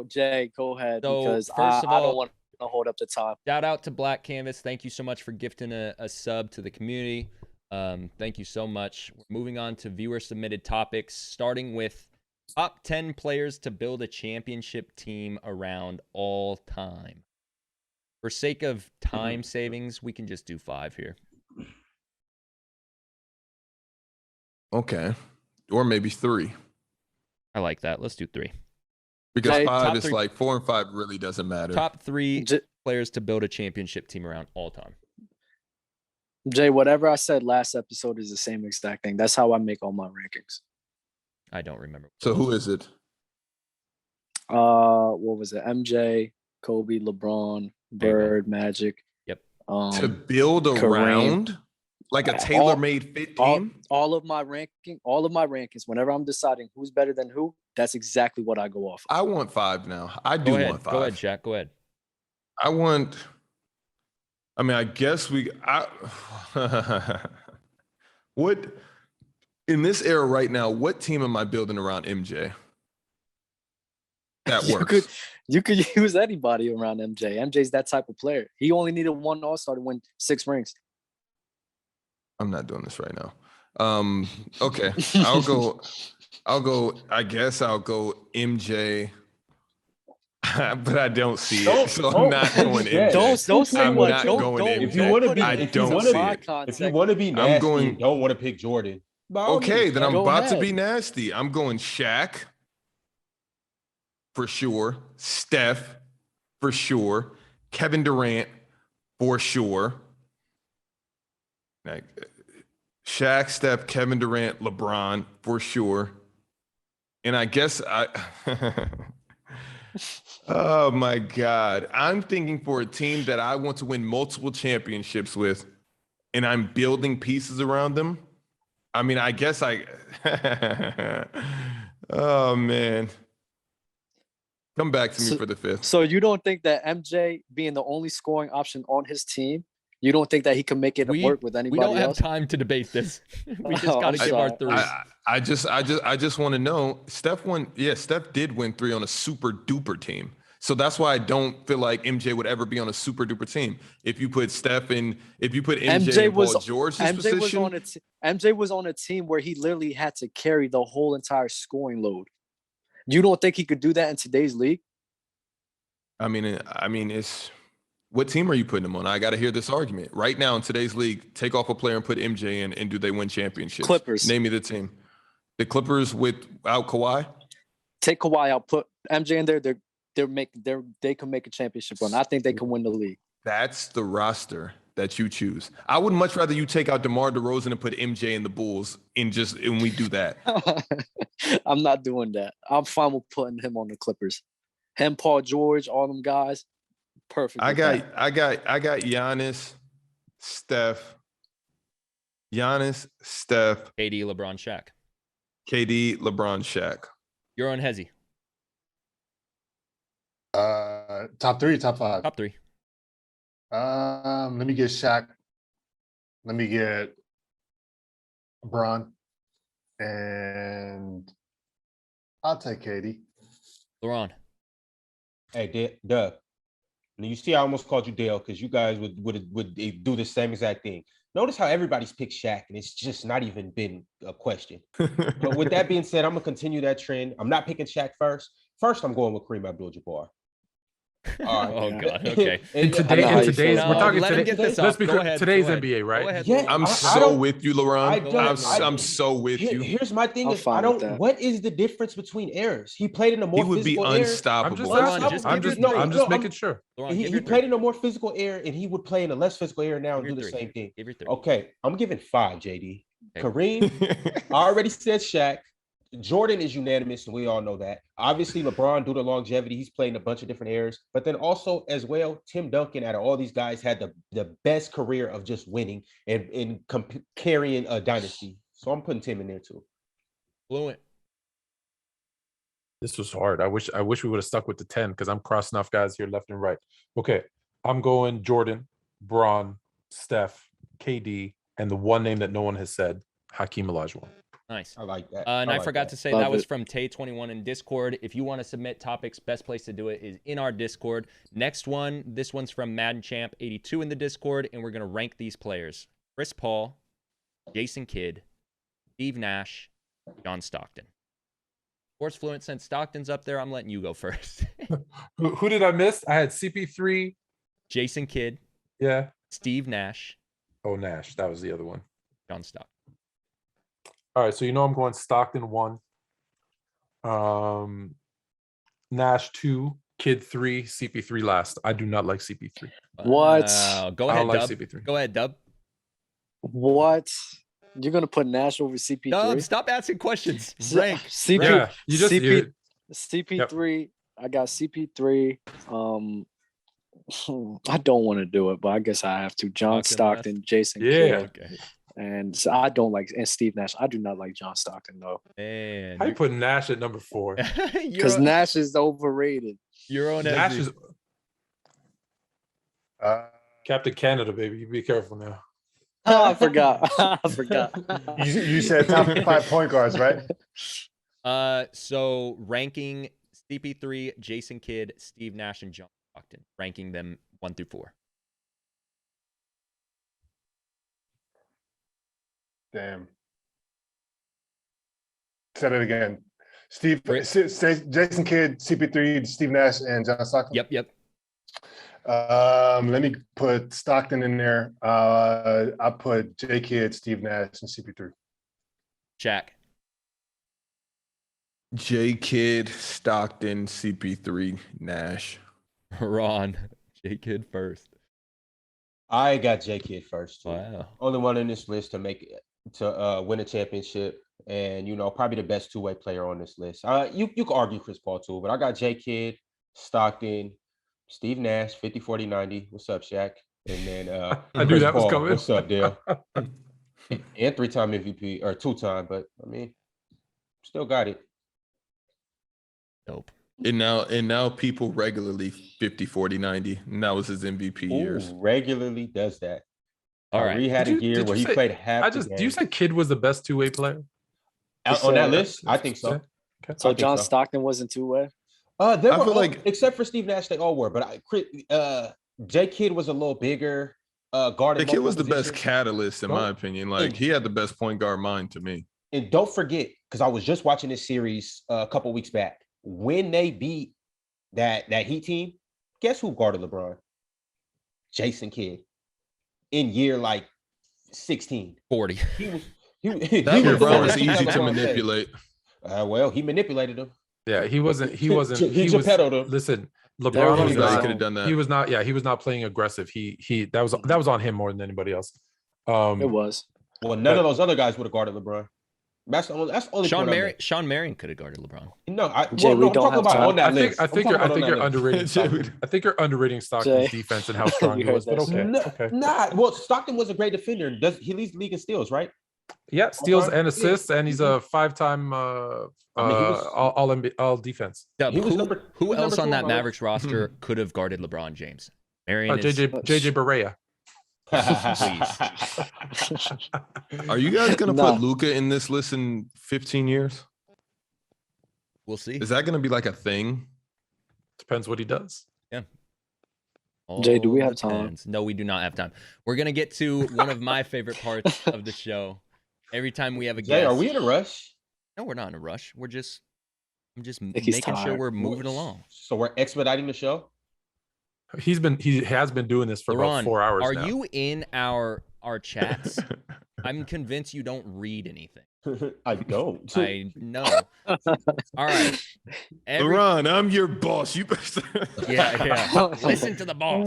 Jay, go ahead. So, because first of all, I don't want to hold up the time. Shout out to Black Canvas. Thank you so much for gifting a sub to the community. Thank you so much. We're moving on to viewer submitted topics, starting with top 10 players to build a championship team around all time. For sake of time savings, we can just do 5 here. Okay. Or maybe 3. I like that. Let's do 3. Because 5 is 4 and 5 really doesn't matter. Top 3 players to build a championship team around all time. Jay, whatever I said last episode is the same exact thing. That's how I make all my rankings. I don't remember. So who is it? What was it? MJ, Kobe, LeBron, Bird, Magic. Yep. To build around like a tailor-made fit team. All of my rankings. Whenever I'm deciding who's better than who, that's exactly what I go off of. I want 5 now. I do want 5. Go ahead, Shaq. Go ahead. I guess what in this era right now, what team am I building around MJ? That works. You could use anybody around MJ. MJ's that type of player. He only needed 1 All-Star to win 6 rings. I'm not doing this right now. Okay. I guess I'll go MJ. But I don't see it, so I'm not going MJ. Don't say I'm what. not going MJ. If you want to be, if you want to be nasty, you don't want to pick Jordan. Okay, then I'm about to be nasty. I'm going Shaq for sure. Steph for sure. Kevin Durant for sure. Like Shaq, Steph, Kevin Durant, LeBron for sure. And I guess oh my God. I'm thinking for a team that I want to win multiple championships with, and I'm building pieces around them. I guess oh man. Come back to me for the 5th. So you don't think that MJ being the only scoring option on his team, you don't think that he can make it work with anybody else? We don't have time to debate this. We just got to give our 3. I just want to know. Steph did win 3 on a super duper team. So that's why I don't feel like MJ would ever be on a super duper team. If you put Steph in, if you put MJ in Paul George's position, MJ was on a team where he literally had to carry the whole entire scoring load. You don't think he could do that in today's league? I mean, it's what team are you putting him on? I got to hear this argument right now in today's league. Take off a player and put MJ in, and do they win championships? Clippers. Name me the team. The Clippers without Kawhi. Take Kawhi out, put MJ in there. They can make a championship run. I think they can win the league. That's the roster that you choose. I would much rather you take out DeMar DeRozan and put MJ in the Bulls and we do that. I'm not doing that. I'm fine with putting him on the Clippers. Him, Paul George, all them guys, perfect. I got Giannis, Steph, KD, LeBron, Shaq. KD, LeBron, Shaq. Euroandhesi. Top 3, top 5. Top 3. Let me get Shaq. Let me get LeBron, and I'll take KD. LeBron. Hey, Doug. Now you see, I almost called you Dale because you guys would do the same exact thing. Notice how everybody's picked Shaq, and it's just not even been a question. But with that being said, I'm gonna continue that trend. I'm not picking Shaq first. First, I'm going with Kareem Abdul-Jabbar. All right. Oh God. Okay. In today's, we're talking let him today. get this Let's off. be Go clear. ahead, Today's go ahead. NBA, right? Go ahead, Yeah, LeBron. I'm so with you, LeBron. I'm so with you. Here's my thing: I'm is fine I with don't. that. What is the difference between eras? He played in a more He would be physical era. unstoppable. I'm just making sure. LeBron, He played in a more physical era, and he would play in a less physical era now and do the same thing. Give your 3. Okay, I'm giving 5, JD. Okay. Kareem, I already said Shaq. Jordan is unanimous, and we all know that. Obviously, LeBron, due to longevity, he's played in a bunch of different eras. But then also, as well, Tim Duncan, out of all these guys, had the best career of just winning and carrying a dynasty. So I'm putting Tim in there too. Fluent. This was hard. I wish we would have stuck with the 10 because I'm crossing off guys here left and right. Okay, I'm going Jordan, Braun, Steph, KD, and the one name that no one has said, Hakeem Olajuwon. Nice. I like that. And I like forgot that. to say Love that was it. from Tay21 in Discord. If you want to submit topics, best place to do it is in our Discord. Next one, this one's from Madden Champ 82 in the Discord, and we're going to rank these players. Chris Paul, Jason Kidd, Steve Nash, John Stockton. Sports Fluent, since Stockton's up there, I'm letting you go first. Who did I miss? I had CP3. Jason Kidd, Yeah. Steve Nash, Oh, Nash. That was the other one. John Stockton. All right, so I'm going Stockton 1, Nash 2, Kidd 3, CP3 last. I do not like CP3. What? Go I ahead, don't like Dub. CP3. Go ahead, Dub. What? You're gonna put Nash over CP3? Dub, stop asking questions. Rank. CP, Yeah, you just CP3. I got CP3. I don't want to do it, but I guess I have to. John Stockton, Jason Kidd. Okay. And so I don't like, and Steve Nash. I do not like John Stockton though, Man. How you put Nash at number 4? because Nash is overrated. Nash is Captain Canada, baby. You be careful now. Oh, I forgot. I forgot. You said top 5 point guards, right? So ranking CP3, Jason Kidd, Steve Nash, and John Stockton. Ranking them 1 through 4. Damn. Said it again. Jason Kidd, CP3, Steve Nash, and John Stockton. Yep. Let me put Stockton in there. I put J Kidd, Steve Nash, and CP3. Shaq. J Kidd, Stockton, CP3, Nash. Ron. J Kidd first. I got J Kidd first too. Wow. Only one in this list to win a championship, and probably the best two-way player on this list. You could argue Chris Paul too, but I got J Kidd, Stockton, Steve Nash, 50, 40, 90. What's up, Shaq? And then I knew Chris that was Paul. coming. What's up, Dale? And 3-time MVP, or 2-time, but I mean, still got it. Dope. And now people regularly 50, 40, 90. And that was his MVP years. Regularly does that. All right. He had a year where he played half. Do you say Kidd was the best 2-way player? on that list? I think so. Okay. So John Stockton wasn't 2-way. They I were feel all, like except for Steve Nash, they all were. But J Kidd was a little bigger, guarded the kid multiple was the best positions. catalyst in my Don't opinion. Like and, he had the best point guard mind to me. and don't forget, because I was just watching this series a couple weeks back when they beat that Heat team. Guess who guarded LeBron? Jason Kidd in year like 16. 40. He was That was the LeBron one was that easy let to LeBron play. manipulate. Well, he manipulated him. Yeah, he wasn't. He wasn't. He He was. Geppetto'd him. Listen, There LeBron was was Anybody not. could have done that. He was not. Yeah, he was not playing aggressive. He that was on him more than anybody else. It was. Well, none of those other guys would have guarded LeBron. That's the only Sean point Marion. Sean Marion could have guarded LeBron. No, Jay, we I'm don't talking have about time. on that list. I think you're underrating Jay, Stockton. I think you're underrating Stockton's Jay. defense and how strong You he was. heard But that okay, okay. Well, Stockton was a great defender. He leads the league in steals, right? Yeah, steals Okay. and assists, and he's a 5-time all defense. Dub, He was who else on that two Mavericks roster could have guarded LeBron James? Marion is JJ Barea. Are you guys gonna Nah. put Luka in this list in 15 years? We'll see. Is that gonna be like a thing? Depends what he does. Jay, do we All have time? depends. No, we do not have time. We're gonna get to one of my favorite parts of the show. Every time we have a Jay, guest. are we in a rush? No, we're not in a rush. I'm just He's making sure tired. we're moving along. So we're expediting the show. He has been doing this for Laurent, about 4 hours are now. you in our chats? I'm convinced you don't read anything. I don't. I know. All right. Ron, I'm your boss. You Yeah. Listen to the boss.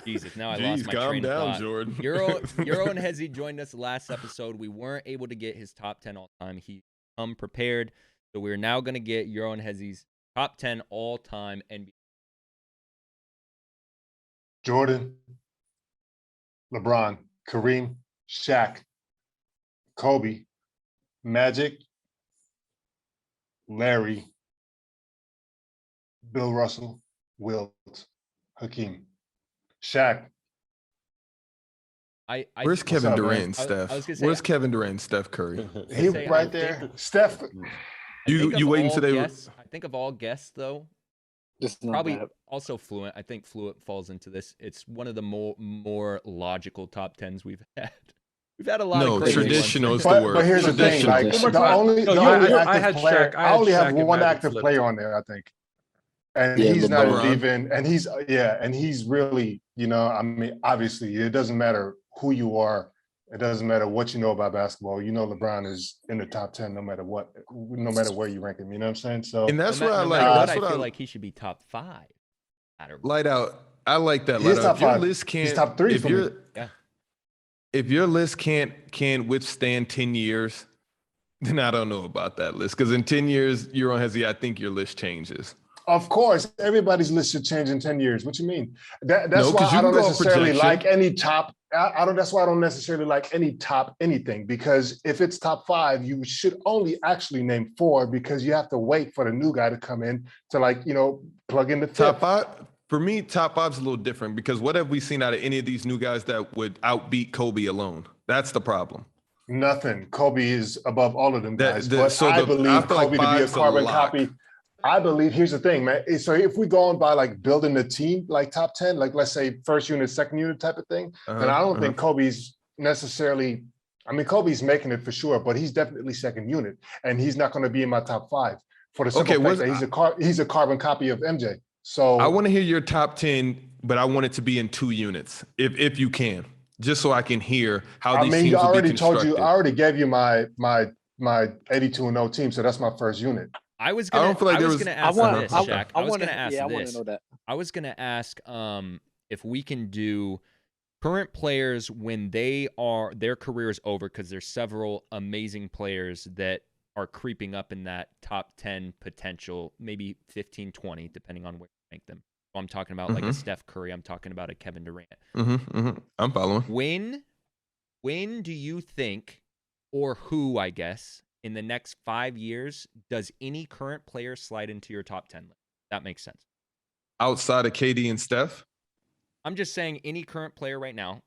Jesus, now I lost my calm train of down, thought. Jordan. Euroandhesi joined us last episode. We weren't able to get his top 10 all time. He come prepared. So we're now going to get Euroandhesi's top 10 all time NBA. Jordan, LeBron, Kareem, Shaq, Kobe, Magic, Larry, Bill Russell, Wilt, Hakeem, Shaq. Where's Kevin up, Durant, man? Steph? I was gonna say- Where's Kevin Durant, Steph Curry? He say, right I there. think- Steph. You waiting today? I think of all guests, though, Just not probably bad. also Fluent. I think Fluent falls into this. It's one of the more logical top 10s we've had. We've had a lot No, of crazy traditional ones. is the word. But here's the thing, like Traditional. the only I had active player, Shaq- I only Shaq have and one Magic active flipped. player on there, I think. And Yeah, he's not LeBron. even, and he's really, I mean, obviously, it doesn't matter who you are, it doesn't matter what you know about basketball. You know, LeBron is in the top 10, no matter what, no matter where you rank him. You know what I'm saying? So, And that's No what I no like. matter what, That's what I I feel like he should be top 5. light out. I like that. He Light is out. top If your five. list can't, He's top 3 if for your me. Yeah. if your list can't withstand 10 years, then I don't know about that list. Because in 10 years, Euroandhesi, I think your list changes. Of course, everybody's list should change in 10 years. What you mean? That's No, 'cause why you I can don't go off necessarily projection. like any top. I don't. That's why I don't necessarily like any top anything, because if it's top 5, you should only actually name 4, because you have to wait for the new guy to come in to plug in the Top fifth. 5 for me. Top 5's a little different because what have we seen out of any of these new guys that would outbeat Kobe alone? That's the problem. Nothing. Kobe is above all of them guys. I I feel believe like Kobe to be a 5's a carbon lock. copy. I believe, here's the thing, man. So if we go on by like building the team, like top 10, like let's say first unit, second unit type of thing, then I don't think Kobe's necessarily, I mean, Kobe's making it for sure, but he's definitely second unit, and he's not going to be in my top 5 for the simple fact that he's a carbon copy of MJ. So I want to hear your top 10, but I want it to be in 2 units, if you can, just so I can hear how these teams I will be already told constructed. you, I already gave you my 82-0 team, so that's my first unit. I was I gonna. don't feel like I there was was- gonna I ask want. this, I, Shaq. I I was want gonna to. ask Yeah, I want this. to know that. I was gonna ask if we can do current players when their career is over, because there's several amazing players that are creeping up in that top 10 potential, maybe 15, 20, depending on where you rank them. So I'm talking about like a Steph Curry. I'm talking about a Kevin Durant. I'm following. When do you think, or who, I guess, in the next 5 years, does any current player slide into your top 10 list? That makes sense. Outside of KD and Steph? I'm just saying any current player right now,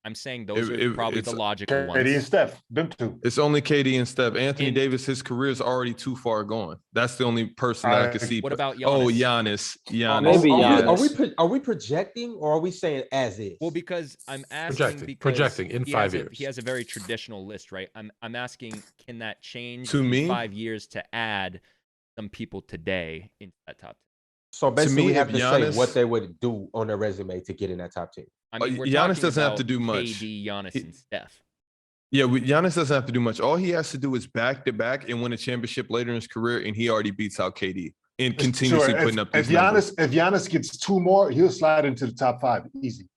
I'm saying those are probably the logical KD and ones. Steph, them two. It's only KD and Steph. Anthony Davis, his career is already too far gone. That's the only person that I can see. What about Giannis? Oh, Giannis. Maybe Giannis. Are we projecting or are we saying as is? Well, because I'm asking projecting in 5 years. He has a very traditional list, right? I'm asking, can that change To in me? 5 years to add some people today into that top 10? So basically, me, we have if to Giannis- say what they would do on their resume to get in that top 10. I mean, we're Giannis talking doesn't have about to do much. KD, Giannis, and Steph. Yeah, Giannis doesn't have to do much. All he has to do is back to back and win a championship later in his career, and he already beats out KD and continuously putting up these numbers. If Giannis gets 2 more, he'll slide into the top 5 easy.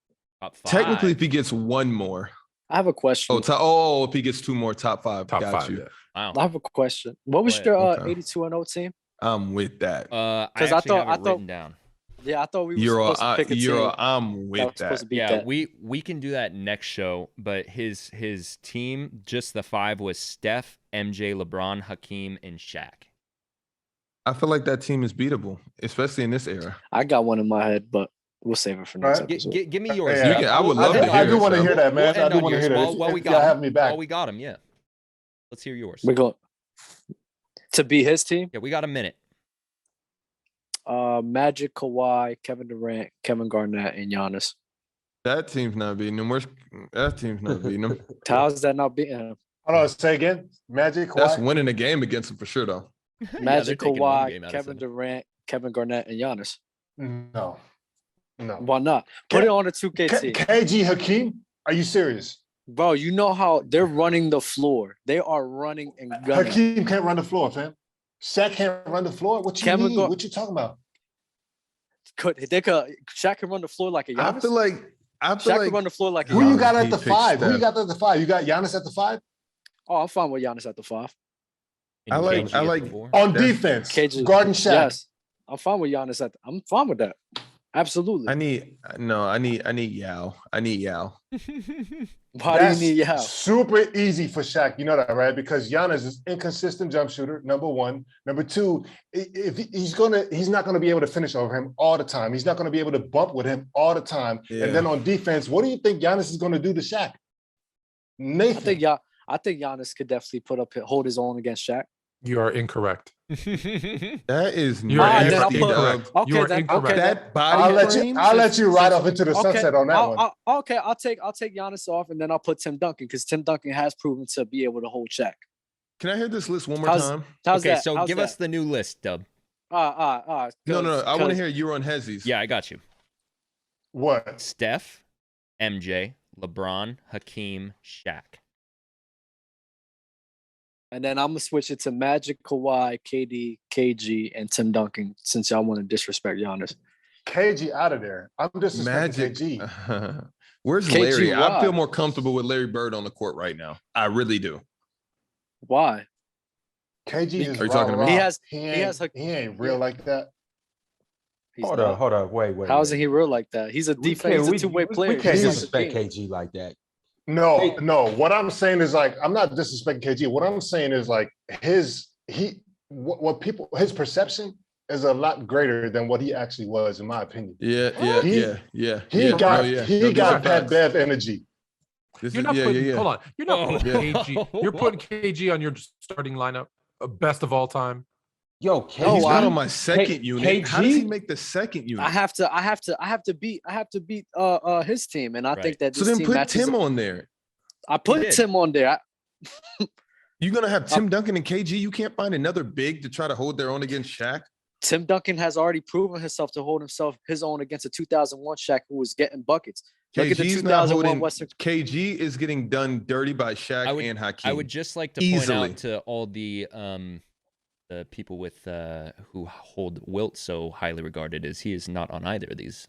Top 5. Technically, if he gets 1 more. I have a question. If he gets 2 more, top 5. Top Got 5. you. Yeah. Wow. I have a question. What was Go your Okay. 82-0 team? I'm with that. I I actually thought- have it written down. Yeah, I thought we were supposed to pick a team. I'm that with was supposed to that. beat Yeah, that. we can do that next show. But his team, just the 5 was Steph, MJ, LeBron, Hakeem, and Shaq. I feel like that team is beatable, especially in this era. I got one in my head, but we'll save it for next Right. episode. Give me yours. Yeah. Steve. I would love to hear I do it, want to Shaq. hear that, man. We'll I end do on want to yours hear that. while we If y'all got have him. me back. While we got him, yeah. Let's hear yours. We're going to beat his team. Yeah, we got a minute. Magic, Kawhi, Kevin Durant, Kevin Garnett, and Giannis. That team's not beating them. That team's not beating them. How's that not beating him? Hold on, say again. Magic, That's Kawhi? winning a game against them for sure, though. they're Magic, taking one game Kawhi, out of Kevin seven. Durant, Kevin Garnett, and Giannis. No. Why not? Put it on a 2K team. KG Hakeem? Are you serious? Bro, you know how they're running the floor. They are running and gunning. Hakeem can't run the floor, fam. Shaq can't run the floor. What you Kevin mean? Gar- What you talking about? Shaq can run the floor like a Giannis? I feel like Shaq can run the floor like a Who you Giannis. got at he the picked 5? Who you Steph. got at the 5? You got Giannis at the 5? Oh, I'm fine with Giannis at the 5. And I like- KG I at like- the 4. On That's- defense, KG. guarding Shaq. Yes. I'm fine with Giannis I'm fine with that. Absolutely. I need Yao. I need Yao. Why That's do you need Yao? super easy for Shaq. You know that, right? Because Giannis is inconsistent jump shooter, number 1. Number 2, if he's not gonna be able to finish over him all the time. He's not gonna be able to bump with him all the time. Yeah. And then on defense, what do you think Giannis is gonna do to Shaq? I Nathan. think Giannis could definitely hold his own against Shaq. You are incorrect. That is You are Alright, then I'll nasty, put- dog. incorrect. Okay, You are then- incorrect. okay, That body I'll let frame. you ride off into the sunset on that one. Okay, I'll take Giannis off, and then I'll put Tim Duncan because Tim Duncan has proven to be able to hold Shaq. Can I hear this list one more How's- time? How's Okay, that? so How's give that? us the new list, Dub. No. I want to hear Euroandhesi's. Yeah, I got you. What? Steph, MJ, LeBron, Hakeem, Shaq. And then I'm gonna switch it to Magic, Kawhi, KD, KG, and Tim Duncan since y'all want to disrespect Giannis. KG out of there. I'm disrespecting Magic. KG. Where's KG, Larry? I why? feel more comfortable with Larry Bird on the court right now. I really do. Why? KG is Are you talking to me? He has- He he has ain't real like that. He's Hold not. on. Wait. How isn't he real like that? He's a defense. He's a two-way player. We can't He's like a disrespect king. KG like that. No. What I'm saying is like I'm not disrespecting KG. What I'm saying is like his perception is a lot greater than what he actually was, in my opinion. Yeah. He got No, Pat facts. Bev energy. This You're is- not putting. yeah. Hold on. You're not putting Yeah. KG. You're putting KG on your starting lineup, best of all time. Yo, He's KG. not on my second unit. How does he KG? make the second unit? I have to beat his team, and I Right. think that So this then team put matches. Tim on there. I put did. Tim on there. You're gonna have Tim Duncan and KG. You can't find another big to try to hold their own against Shaq. Tim Duncan has already proven himself to hold his own against a 2001 Shaq who was getting buckets. Look at the KG's not 2001 holding. Western. KG is getting done dirty by Shaq and Hakeem. I would just like to Easily. point out to all the people with who hold Wilt so highly regarded is he is not on either of these.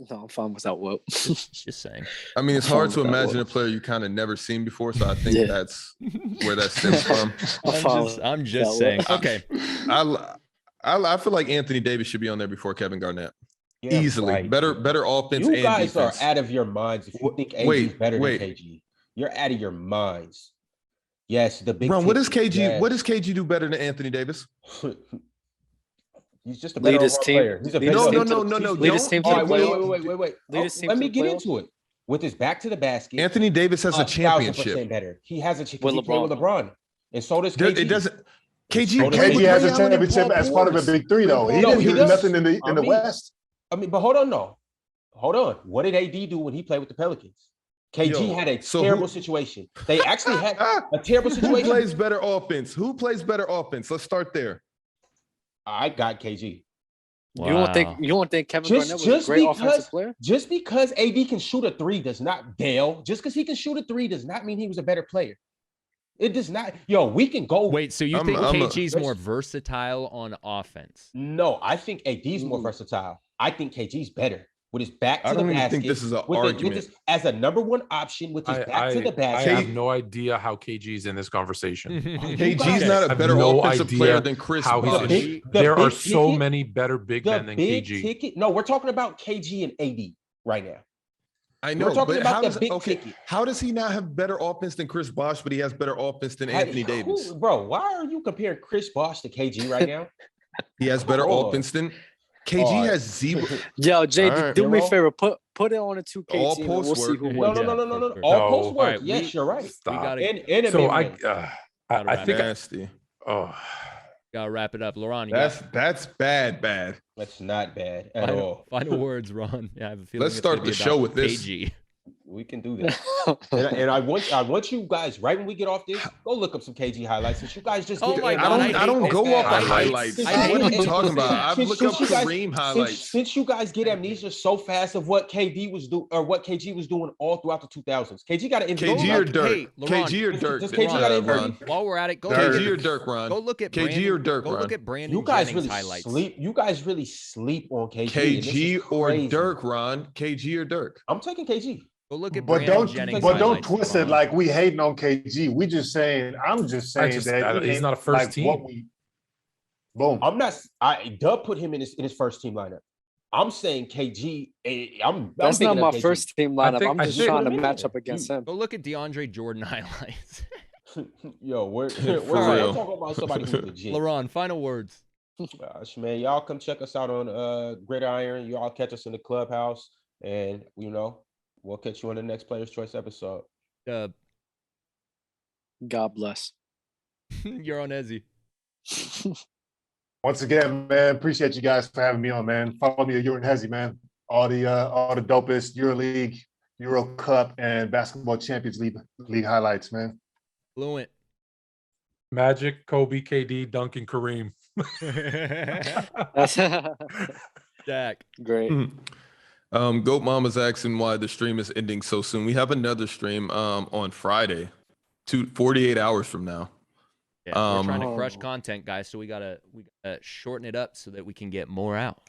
No, I'm fine without Wilt. Just saying. I mean, it's I'm hard fine to with that imagine one. a player you kind of never seen before, so I think Yeah. that's where that stems from. I'm just saying. Okay. I feel like Anthony Davis should be on there before Kevin Garnett. Yeah, Easily. right. Better offense You and guys defense. are out of your minds if you think AG is Wait, better wait. than KG. You're out of your minds. Yes, the big. Ron, what does ticket, KG? yes. What does KG do better than Anthony Davis? He's just a better Lead his overall team. player. He's a Lead better his No, team no, to no, the- no, no. lead his Don't- team to All the right, playoff. wait. Lead his team Let to me the get playoff. into it. with his back to the basket. Anthony Davis has a 1,000% championship. better. He has a With he played with LeBron, and so does KG. It doesn't. KG, So does played with KG has Ray a Allen and championship Paul as part of a Pierce. big three, though. He No, didn't he do does. nothing in the I mean, West. but hold on, no. Hold on. What did AD do when he played with the Pelicans? KG had a terrible situation. They actually had a terrible Who situation. plays better offense? Who plays better offense? Let's start there. I got KG. You don't think Kevin Garnett was a great offensive player? Just because AD can shoot a three does not just because he can shoot a three does not mean he was a better player. It does not. Yo, we can go. Wait, so you think KG's more versatile on offense? No, I think AD's more versatile. I think KG's better with his back to the basket. I don't even think this is an argument. As a number one option with his back to the basket. I have no idea how KG's in this conversation. KG's not a better offensive player than Chris Bosh. There are so many better big men than KG. No, we're talking about KG and AD right now. I know, we're talking but about the big ticket. How does he not have better offense than Chris Bosh, but he has better offense than Anthony Davis? Bro, why are you comparing Chris Bosh to KG right now? He has better offense than KG has zero. Yo, Jay, do me a favor. Put it on a 2K all team. Post we'll see who wins. No. All post work. Right, yes, you're right. Stop. So I think nasty. Gotta wrap it up, Laurent. That's bad. That's not bad at all. Final words, Ron. Yeah, I have a feeling. Let's start the show with this. KG. We can do that. and I want you guys, right when we get off this, go look up some KG highlights. Since you guys just Oh my God, I don't go off the highlights. Since What are you- you talking about? I've looked up since you guys- Kareem highlights. Since you guys get amnesia so fast of what KD was doing or what KG was doing all throughout the 2000s. KG got an MVP. KG or Dirk? Hey, Laurent, KG or Dirk? Does KG got an Ron? MVP? While we're at it, go KG or Dirk, Ron? Go look at KG Brandon, or Dirk, Go Ron? look at Brandon You guys Jennings really highlights. sleep. You guys really sleep on KG. and this KG is or crazy. Dirk, Ron? KG or Dirk? I'm taking KG. Go look at But Brandon Jennings don't highlights, twist it Ron. like we hating on KG. I'm just saying that he's not a first team. Boom. I'm not. Dub put him in his first team lineup. I'm saying KG. That's not my first team lineup. think- I'm I just think- trying to match up against him. Go look at DeAndre Jordan highlights. Yo, we're real. talking about somebody who's legit. Laurent, final words. Gosh, man, y'all come check us out on Gridiron. Y'all catch us in the Clubhouse, and we'll catch you on the next Players Choice episode. God bless. Euroandhesi. Once again, man, appreciate you guys for having me on, man. Follow me at Euroandhesi, man. All the dopest EuroLeague, Euro Cup, and Basketball Champions League highlights, man. Fluent. Magic, Kobe, KD, Duncan, Kareem. That's Jack. great. Goat Mama's asking why the stream is ending so soon. We have another stream on Friday, 48 hours from now. Yeah, we're trying to crush content, guys, so we gotta shorten it up so that we can get more out.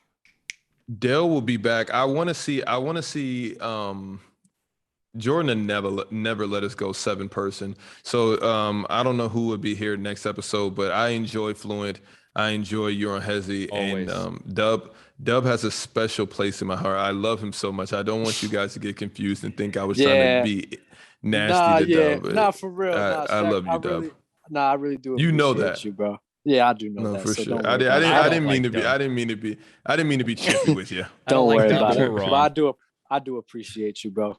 Dale will be back. I want to see Jordan never let us go 7-person. So I don't know who would be here next episode, but I enjoy Fluent. I enjoy Euroandhesi, and Dub has a special place in my heart. I love him so much. I don't want you guys to get confused and think I was trying to be nasty to Dub. Nah, for real. I love you, Dub. I really do. You know appreciate that. you, bro. Yeah, I do know No, that. for so sure. don't I worry about it. didn't mean to be chippy with you. Don't worry Dub about or it. Ron. But I do appreciate you, bro.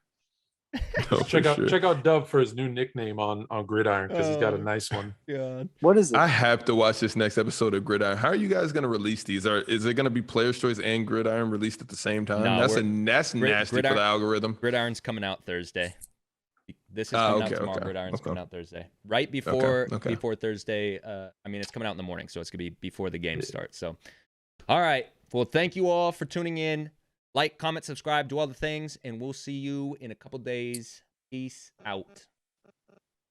No, check sure. out Dub for his new nickname on Gridiron because he's got a nice one. God. What is it? I have to watch this next episode of Gridiron. How are you guys going to release these? Is it going to be Players' Choice and Gridiron released at the same time? No, that's nasty for the algorithm. Gridiron's coming out Thursday. This is coming out tomorrow. Gridiron's coming out Thursday. Right before Thursday. I mean, it's coming out in the morning, so it's going to be before the game starts. So, all right. Well, thank you all for tuning in. Like, comment, subscribe, do all the things, and we'll see you in a couple days. Peace out.